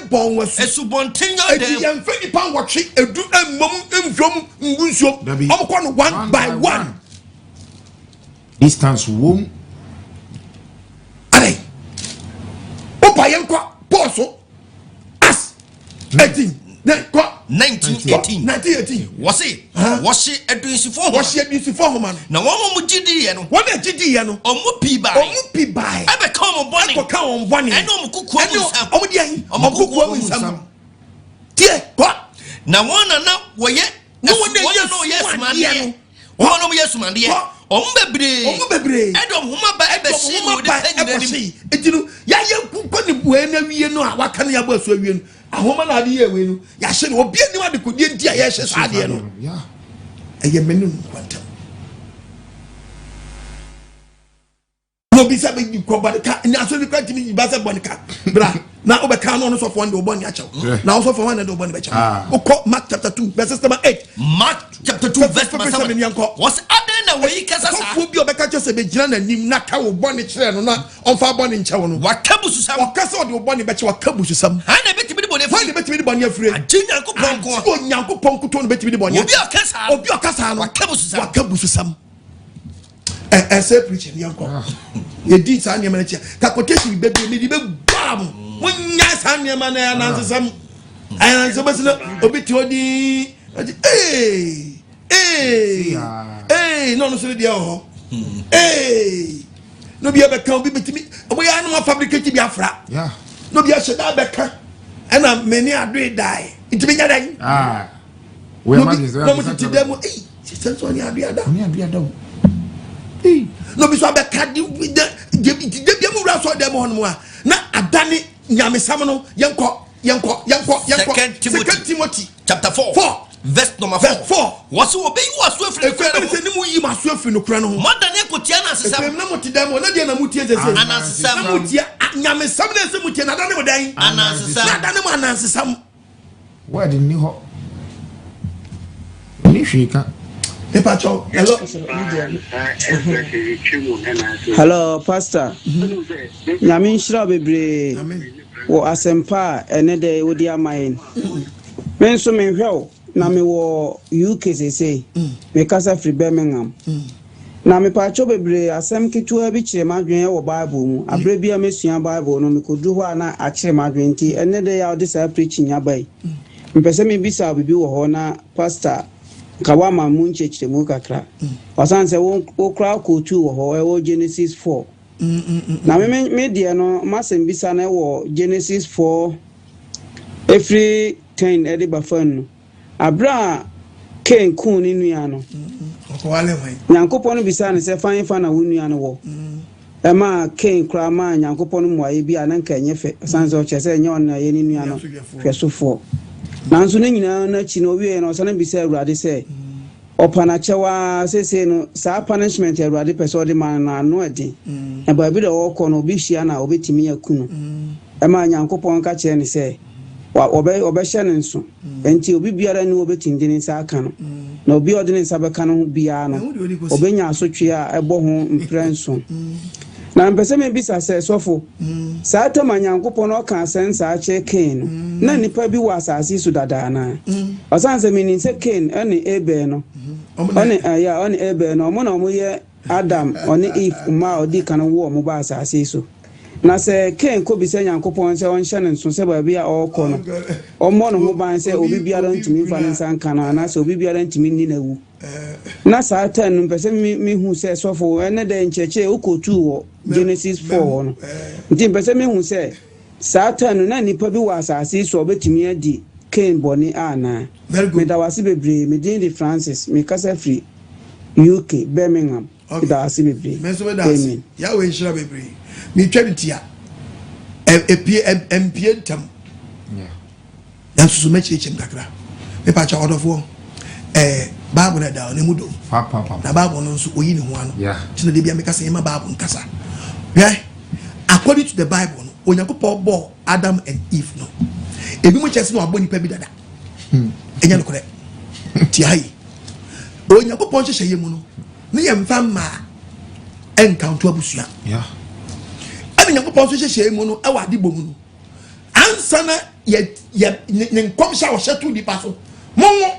bon wasu. Esubonten yo dem. Edi enfani pan watwe edu emmom emfom ngunsuo. Omo ko no one by one. Distance wom. Are. Opa yenko poso. As. 18. Then ko 1918 wasi edunsifo homan na won mo gidi ye no omo pi bai abe ka mo bone eno mo kuku omo di ahin omo kuku nsam tie ko na won na woye no ye smani Ono yesumande ombebre edom homa ba ebesi no de fanyina etinu ya yenkukọ ni buena wie no a waka na ya ba so wie no ahoma na ade ye we no ya hye no obi ani wade kodie nti a ye hye so ade no ya eye menu kwanta no bi sabe di ko ba ka na so bi kwanta ni ba se bonika bra na obeka no so for one de oboni achaw na so for one de oboni be chaw ukọ Mark chapter 2 verse number 8 Mark chapter 2 verse number 7 was aden na we kasa sa so bi obeka che se be gina na nim na ka oboni kire no na onfa oboni nchaw no wakabusu sam okasa ode oboni be che wakabusu sam ha na betimi de boni afre betimi de boni afre Nyankopɔn ko Nyankopɔn ko to no betimi de boni obi okasa no wakabusu sam say preaching yanko ye di sa nyama na chia ka quotation be be di be bam munya sa nyama na na nsam ayan so basina obi ti odi no so dia ho no bi be kan obi betimi obo ya no fabricate bi afra no bi sheda be kan na many ado die itimi nya dan we imagine no mo ti dem se senso ni ado ada no bi so abeka de mu ra so dem hono a na adane nyamesam no yenko Second Timothy chapter 4 verse number 4 was obi waso afri se ni mu yi maso afri no kura no ho modane kotia na asesam na muti dem na de na muti ezese anansesam na muti nyamesam na se muti na dane mo dan anansesam na dane mo anansesam word ni ho ni hweka Hello, Pastor. Nyame nhyira bebre. Wo asempa ene de wodi amayen. Men so men hwew na me wo UK sese. Me kasa free Birmingham. Na me pacho bebre asem ketua bi kire madwen wo Bible mu. Abre bia mesua Bible no me kodu ho na a kire madwen ti ene de ya odi sa preaching yabai. Mpese me bisa bibi wo ho na Pastor Kawama munche mu kakra wasanse wo kra ko tu wo ho Genesis 4 na me dia no masem bisa na wo Genesis 4 every 10 edi bafan abra ken kun ni nua no Nyankopon bisa ne se fan fa na wo nua no wo ema ken kra ma Nyankopon mu aye bia na nka nyefe wasanse o chese nye on na ye ni nua no hwesofo nanso ne nyina na chi no wie no so na bisa Awurade se opana chewa sese no sa punishment Awurade pese de man na no edi e ba bi de wo ko no obi hia na obetimi akunu e ma Nyankopon ka che ne se obe hye ne nso enti obi biara ni obetindi ne sa aka no na obi ode ne sa beka no bia no obenya asotwe a ebo ho mprenso na mpese me bisa se sofo sa atama Nyankopon o kan sensa a che Cain na nipa bi wa asase su dada na osanse me ni se Cain ene Abel no one Abel no mo na mo ye Adam one Eve ma odi kan wo mo ba asase su na se Cain ko bi se Nyankopon se on hye ne nso se ba bia o ko no o mo no ho ban se obi biara ntimi fa ne nsan kana na se obi biara ntimi ni na wu na sa tan mpese me hu se sofo ene de ncheche ukotu wo Genesis 4 no nti mpese me hu se Satan na nipa bi wa asase so obetimi adi Cain boni ana me da wase bebre me din di Francis me kasa free UK Birmingham da wase bebre amen ya we nshira bebre me tweditia empie ntam ya susu mechiche mkakra me pa cha odofo Bible na da ne mudo na Bible no nso oyi ne ho ano tina de bia me kasa yema Bible nkasa according to the Bible no Onyankopɔn bɔ Adam and Eve no ebi mo kyese no abɔ nipa bi dada enya no kore ti hai Onyankopɔn hyehyɛ yemu no ne yɛ mfa ma encounter abusua ɛna Onyankopɔn so hyehyɛ yemu no ɛwɔ ade bɔ mu no ansa na ye ne nkom hya wo hyeto nipa so monwo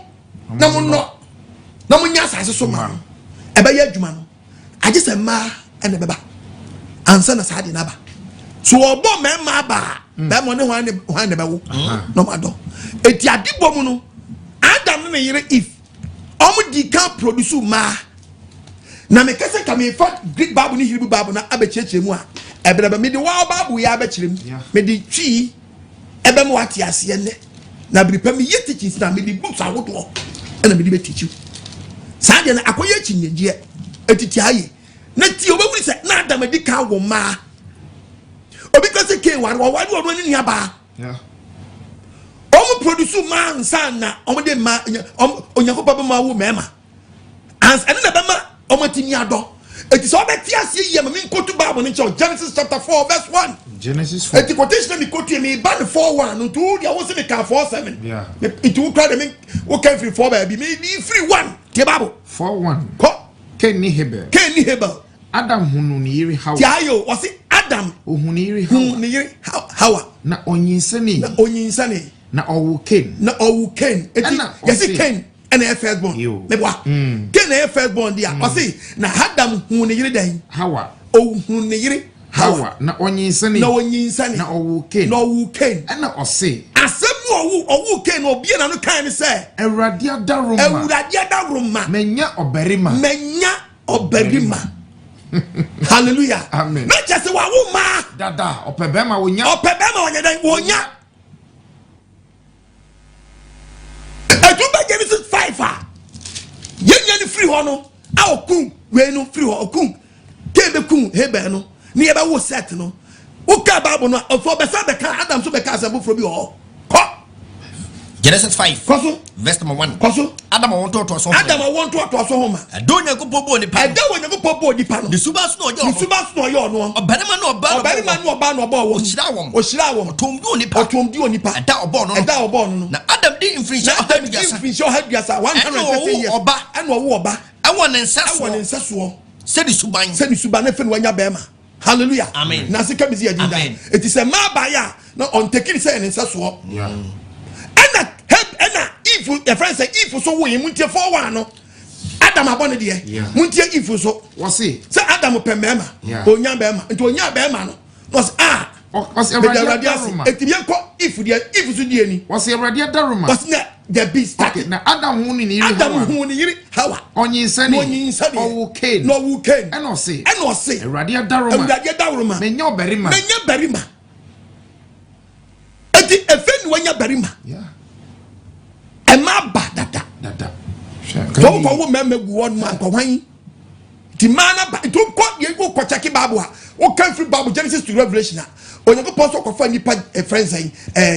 na monno na munya asase so ma ebe ya adwuma no agye se ma ene beba ansa na saade na ba so obo mema ba be mo ne hwan ne bewo no mado eti adibom no Adam ne yire Eve omo di kan produce ma na me kase ka me fa Greek Bible ni Hebrew Bible na abechechire mu a ebrebe me di wa Bible ya abechire mu me di twi ebe mo ate ase ne na bripa me ye teachings na me di books awodo na me di be teach you Sade na akoye chinyeje etiti aye na ti obewuri se na Adam edi ka wo ma obi ka se ke wari wo ni aba yeah omo produce man san na omo de ma onyakopa be ma wo mema ans ene na be ma omo timi ado eti so be ti ase ye ma min kotu Bible ni Genesis chapter 4 verse 1 Genesis 4 eti quotation mi kotu mi ban 4:1 ntu dia wo se me ka 4:7 yeah it will cry me wo can free 4 baby me free 1 the Bible 4:1 ko Ken ni Hebel Adam hunu ni yiri Hawa tiayo o se Adam ohunu yiri Hawa na onyinsani na owu Ken eti yesi Ken and a firstborn mebwa Ken a firstborn dia o se na Adam hunu yiri dan Hawa ohunu yiri Hawa na onyinsani na owu Ken na o se asemu owu Ken obi na no kan ni se Awurade adaroma menya oberima hallelujah amen na chese wa wo ma dada opebema wonya dan wonya etuba Genesis 5 yenya ni free ho no a okun we no free ho okun kebe kun hebe no ni eba wo set no wo ka Bible no ofo be sa be ka Adam so be ka asem fro bi ho ko Genesis 5 koso verse number 1 koso Adam want to so homa adonya ko pobo ni pa no the subas no yo no obarima no oba no oba wo oshira wo otomdi onipa eda obo no na Adam di infrinction haduasa 130 years oba ena wo oba ewon nsaso se di suban na fe no anya bema hallelujah amen na sika bizi adinda eti se ma ba ya na on tekiri se nsaso yeah ena if your friend say if so we muntie 4:1 no Adam abone de muntie if so wasi say Adam pe mema onya bema nti onya bema no was was Awurade adaroma etibia ko if so die ni was Awurade adaroma was na the beast na Adam hu ni yiri Hawa onyinsani owu Ken eno se Awurade adaroma menya oberima eti efen wanya berima ema ba dada so for wo meme gu won man ko hwan ti mana ba to ko ye go ko check Bible ha o kan free Bible Genesis to Revelation onye ko so ko fa nipa friends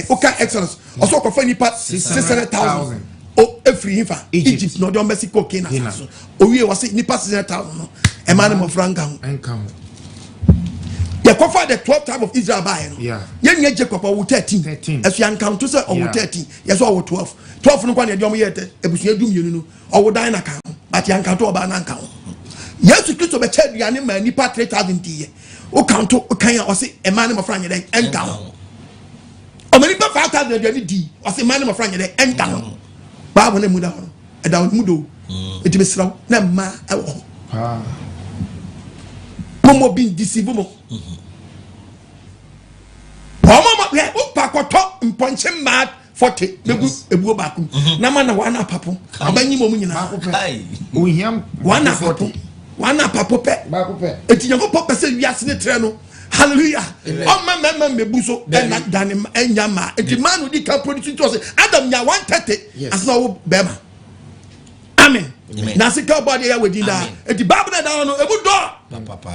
o kan Exodus o so ko fa nipa 600,000 o every hifa Egypt no do Mexico Kenya so o wie was nipa 600,000 no e man mo franka ho ya kofa the 12 tribe of Israel by no ye Jacob o 13 as you encounter say o 13 yes o 12 no kwa na de o ye ebusua dumienu no o dan na kan but you encounter o ba na kan Yesu Kristo be che duane ma nipa 3000 die o count o kan ya o se e man mo franye den enka o ma nipa 5000 duane di o se man mo franye den enka ba bo na mu da ho e da mu do e ti be sraw na ma e wo mo bin deceive mo mama o pakoto mponche mad 40 begu ebuo baku na ma na wana papo abanyi mo nyina o hiam wana papo pe eti yango pop se wiase ne tre no hallelujah o mama mebuso na dane enyama eti man di ka produce to say Adam nya 130 as no bema amen na sika body ya wedi da eti Bible na da no ebu do papa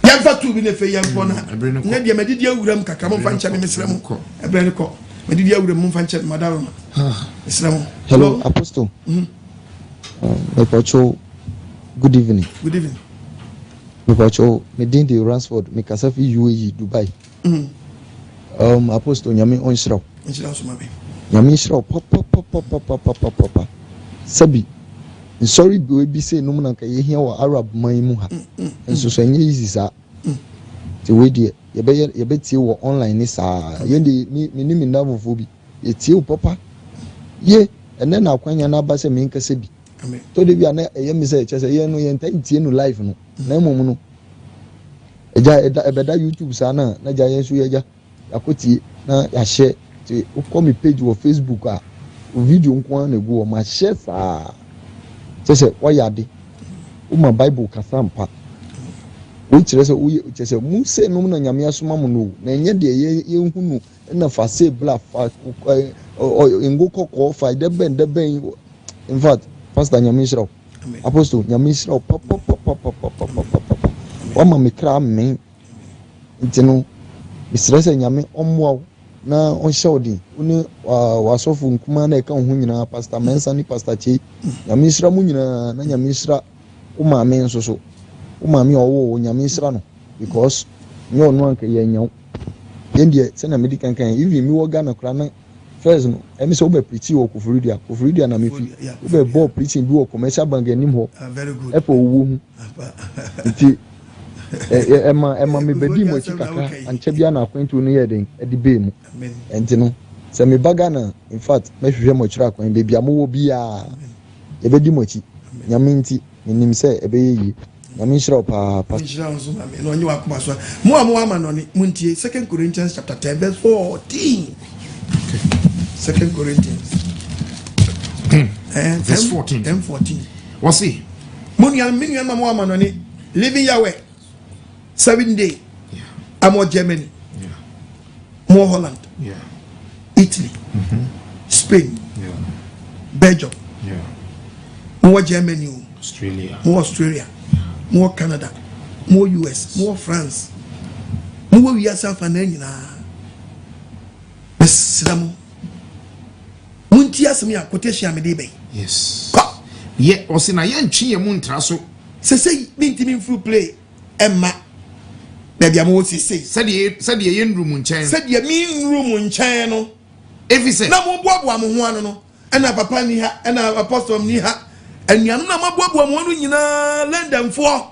yamfa tu bi ne fe yamfo na ne de medidi awuram kakra mo fa nche me mesrem ebre ne ko medidi awuram mo fa nche madaro mesrem hello apostle Mepacho, good evening Mepacho, medin de Ransford me kasafi UAE Dubai apostle nyame onshira so mabe nyame shira papa sabi sorry be say no na ka ye hia wa Arab man mu ha enso so nye easy sa ti we die ye be tie wo online ni sa ye de ni ndavofo bi ye tie wo papa ye ene na akwanya na ba se me nkase bi amen to de bi ana ye mi say chese ye no ye ntai tie no live no na emom no eja ebeda YouTube sa na ja ye so ye ja akotie na ya share ti ko mi page wo Facebook a video nko na egu o ma share sa chese oyade o ma Bible kasampa o kire se o chese mu se no na nyame asoma mu no na enye de ye hunu na fa se bla fa ngo kokko fa de ben in fact pastor nyamishra apostle nyamishra papa wa ma me kra me ntino misrese nyame omwa na onshawdi uni wasofu nkuma na eka ho nyina pastor mensa ni pastor chi nyamishra mu nyina na nyamishra o ma me nso so o ma me owo nyamishra no because nyo no anka yenyaw yendie se na medical kan even mi wo Ghana kra na first no emi so be preach wo kofuridia na me fi wo be ball preaching bi wo commercial bank anim ho very good epo wo hu nti ema me bedi mo chi kaka anche bia na akwantu no ye den edi be mu enti no se me baga na in fact me hwehwe mo chira akwan be bia mo wo bia e bedi mo chi nyame nti nim se ebe yi nyame hira pa hira nso ma me no nyi wa kuma so mo ama no ni muntie 2 Corinthians chapter 10 verse 14 2 Corinthians verse 14 14 what's he Munya mama wa manoni living Yahweh 7 day I'm Germany more Holland Italy Spain Belgium more Germany more Australia more Canada more US more France more we yourself and then Islamu munti asemi akoteshi amedebe yes ye osina ye ntwi ye muntra so sesei mintimi mfru play emma baby am sesei said ye nru mu nchen said ye min room nchen no efise na mo boaboa mo ho ano no ena papa ni ha ena apostle ni ha anuanu na maboaboa mo no nyina London for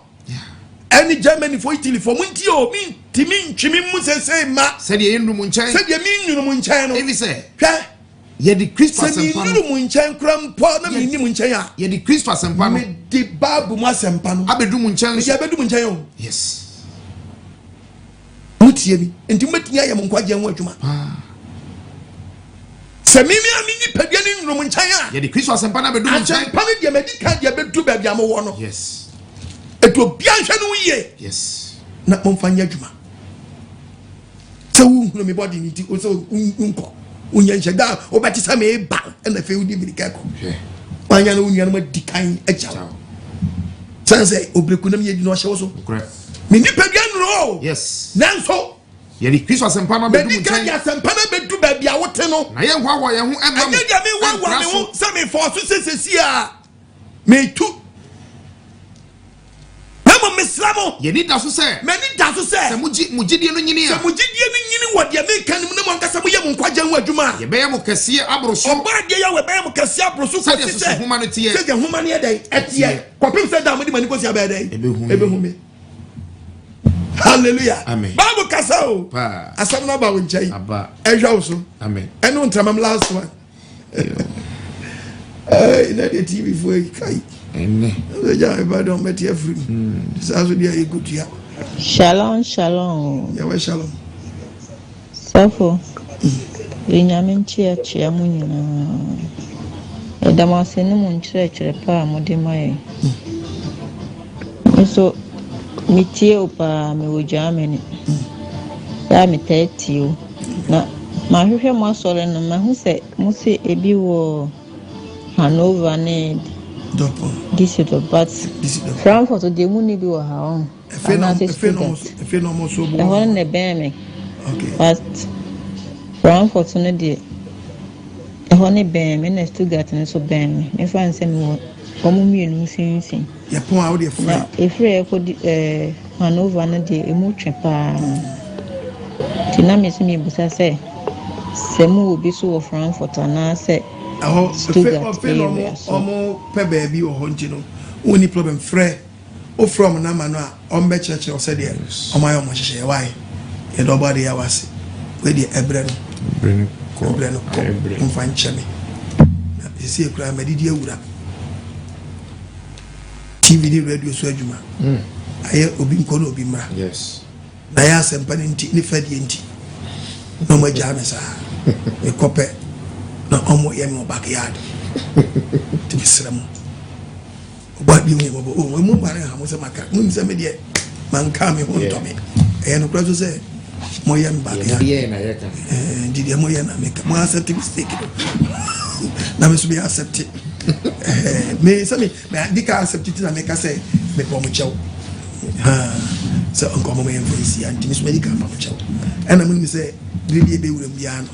any Germany for Italy for munti o min timi ntwimi mu sesei ma said ye nru mu nchen said ye min nru mu nchen no efise hwa ye the Christmas sempa no mu nchen krampo na mi ni mu nchen a ye the Christmas sempa no me di babu mu sempa no abedu mu nchen me abedu mu nchen o yes mutie bi enti matinya ya mu Nkwagyesem adwuma se mimi amini padua ni nrum nchen a ye the Christmas sempa na abedu mu nchen sempa ne dia medical dia bedu ba bia mo wo no yes eto bia hwe no ye yes na momfanya adwuma se wu hunu me body ni ti o se unko unyanche da obati sa me ba na fe udi bi ka ko wanya na unyanu ma dikan aja sanse obreku na me yedi no hye wo so me ni padua nro yes nanso ye the Christmas sempa na bedu mu nchen ya sempa na bedu ba bia wote no na ye hwa ye ho ema anya dia me wa me ho se me force sesesi a me tu Islamo ye ni da so se mani da so se mugidie no nyini a mugidie no nyini wo de me kan mu ne mo nkasa mo ye mo Nkwagyesem adwuma ye be ye mo kase abroso oba de ye we be ye mo kase abroso ko se se huma no tie se huma ne dey etie kopim se da mo di mani ko si aba dey ebe hu me hallelujah amen babu kasa o asam na ba wo nchai aba ehwa wo so amen eno ntramam last one ina de TV for kai ene ja ba don meti afri saso dia e gutia shalom ya we shalom safo enyame nchia mu nyina edamase no mu nchire pa amode mai so mitie opa me wo Germany ya metetio na ma hwehwe mo asore no ma hu se mo se ebi wo Hanover ne Digital, but Frankfurt the money be wa ha efe no mo so bo e won ne ben me okay but Frankfurt no de e won ne ben me na Stuttgart no so ben me fan se me wo komo mienu sinsin ya pon a wo de fra e fra e ko Hanover no de e mu twe pa tina me se me busa se mu obi so wo Frankfurt na se aho fe no omo pe baby o honti no woni problem frɛ o from na ma no a o mbe cheche o se de o ma yo mo cheche why e do body ya wase we de ebre no ko mfa ncheme na esi ekura medidi ewura TV ni radio so adwuma aye obi nko no obi mra yes na ya sempa ni nti ni fadi nti no ma jame sa e kope na omo ye mo backyard ti bisram oba di mo bo o mo bare ha mo se maka mo se me de man ka me ho to me e no kra so se mo ye me backyard ye na ye ka di mo ye na me ka mo accept mistake na me so be accept me say me dika accept it na make say me pom chew so onko mo me influence anti me so me dika pom chew and am me say bibi be wuram bia no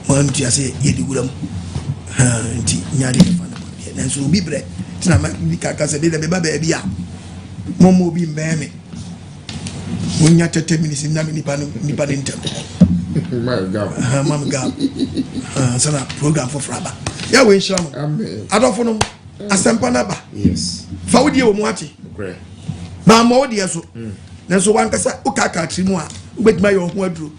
mo am tia say ye di wuram nti nyaade fa na so obi bre tina ma dika ka say be ba bia mo obi mbeme munya 30 minutes na me nipa ntem Mam Gab. Sana program for Fraba. Ya we sham. Adofo no asempa na ba. Yes. Fa wodi e wo mu ati. Okay. Ma ma wodi so. Na so wan kasa ukaka tri mu a ubedima yo ho aduro.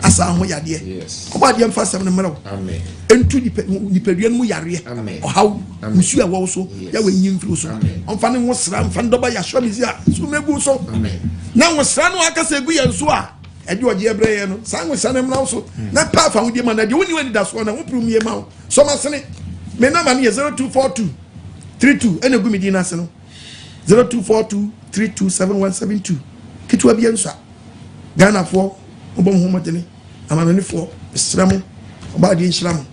Asa ho yade. Yes. Oba de mfa sem no mero. Amen. Entu dipaduan mu yare. Amen. Ohaw musu a wo so. Ya we nyim firi so. Onfa ne ho sra mfa ndoba ya hwa mizi a so megu so. Amen. Na wo sra no akasa egu ye nso a edi oje ebreye no sanwe sanem na so na pa fa wudi ma na de woni wani da so na wo prum ye ma wo so ma sene me na ma ne 0242 32 ene gumi di na se no 0242 327172 kitwa bia nso Ghana fo obom ho motene amanani fo sramo oba de nshram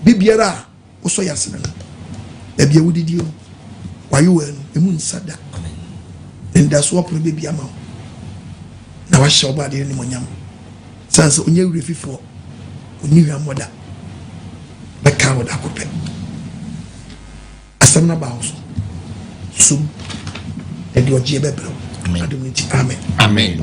bibiara wo so yasene no e bia wudi di o wayo we no emu nsada nda so opro bia ma na wa show body ni monyam sanse onye wure fifo oni hwa moda be ka woda kope asam na ba ho so e di oje bebro amen amen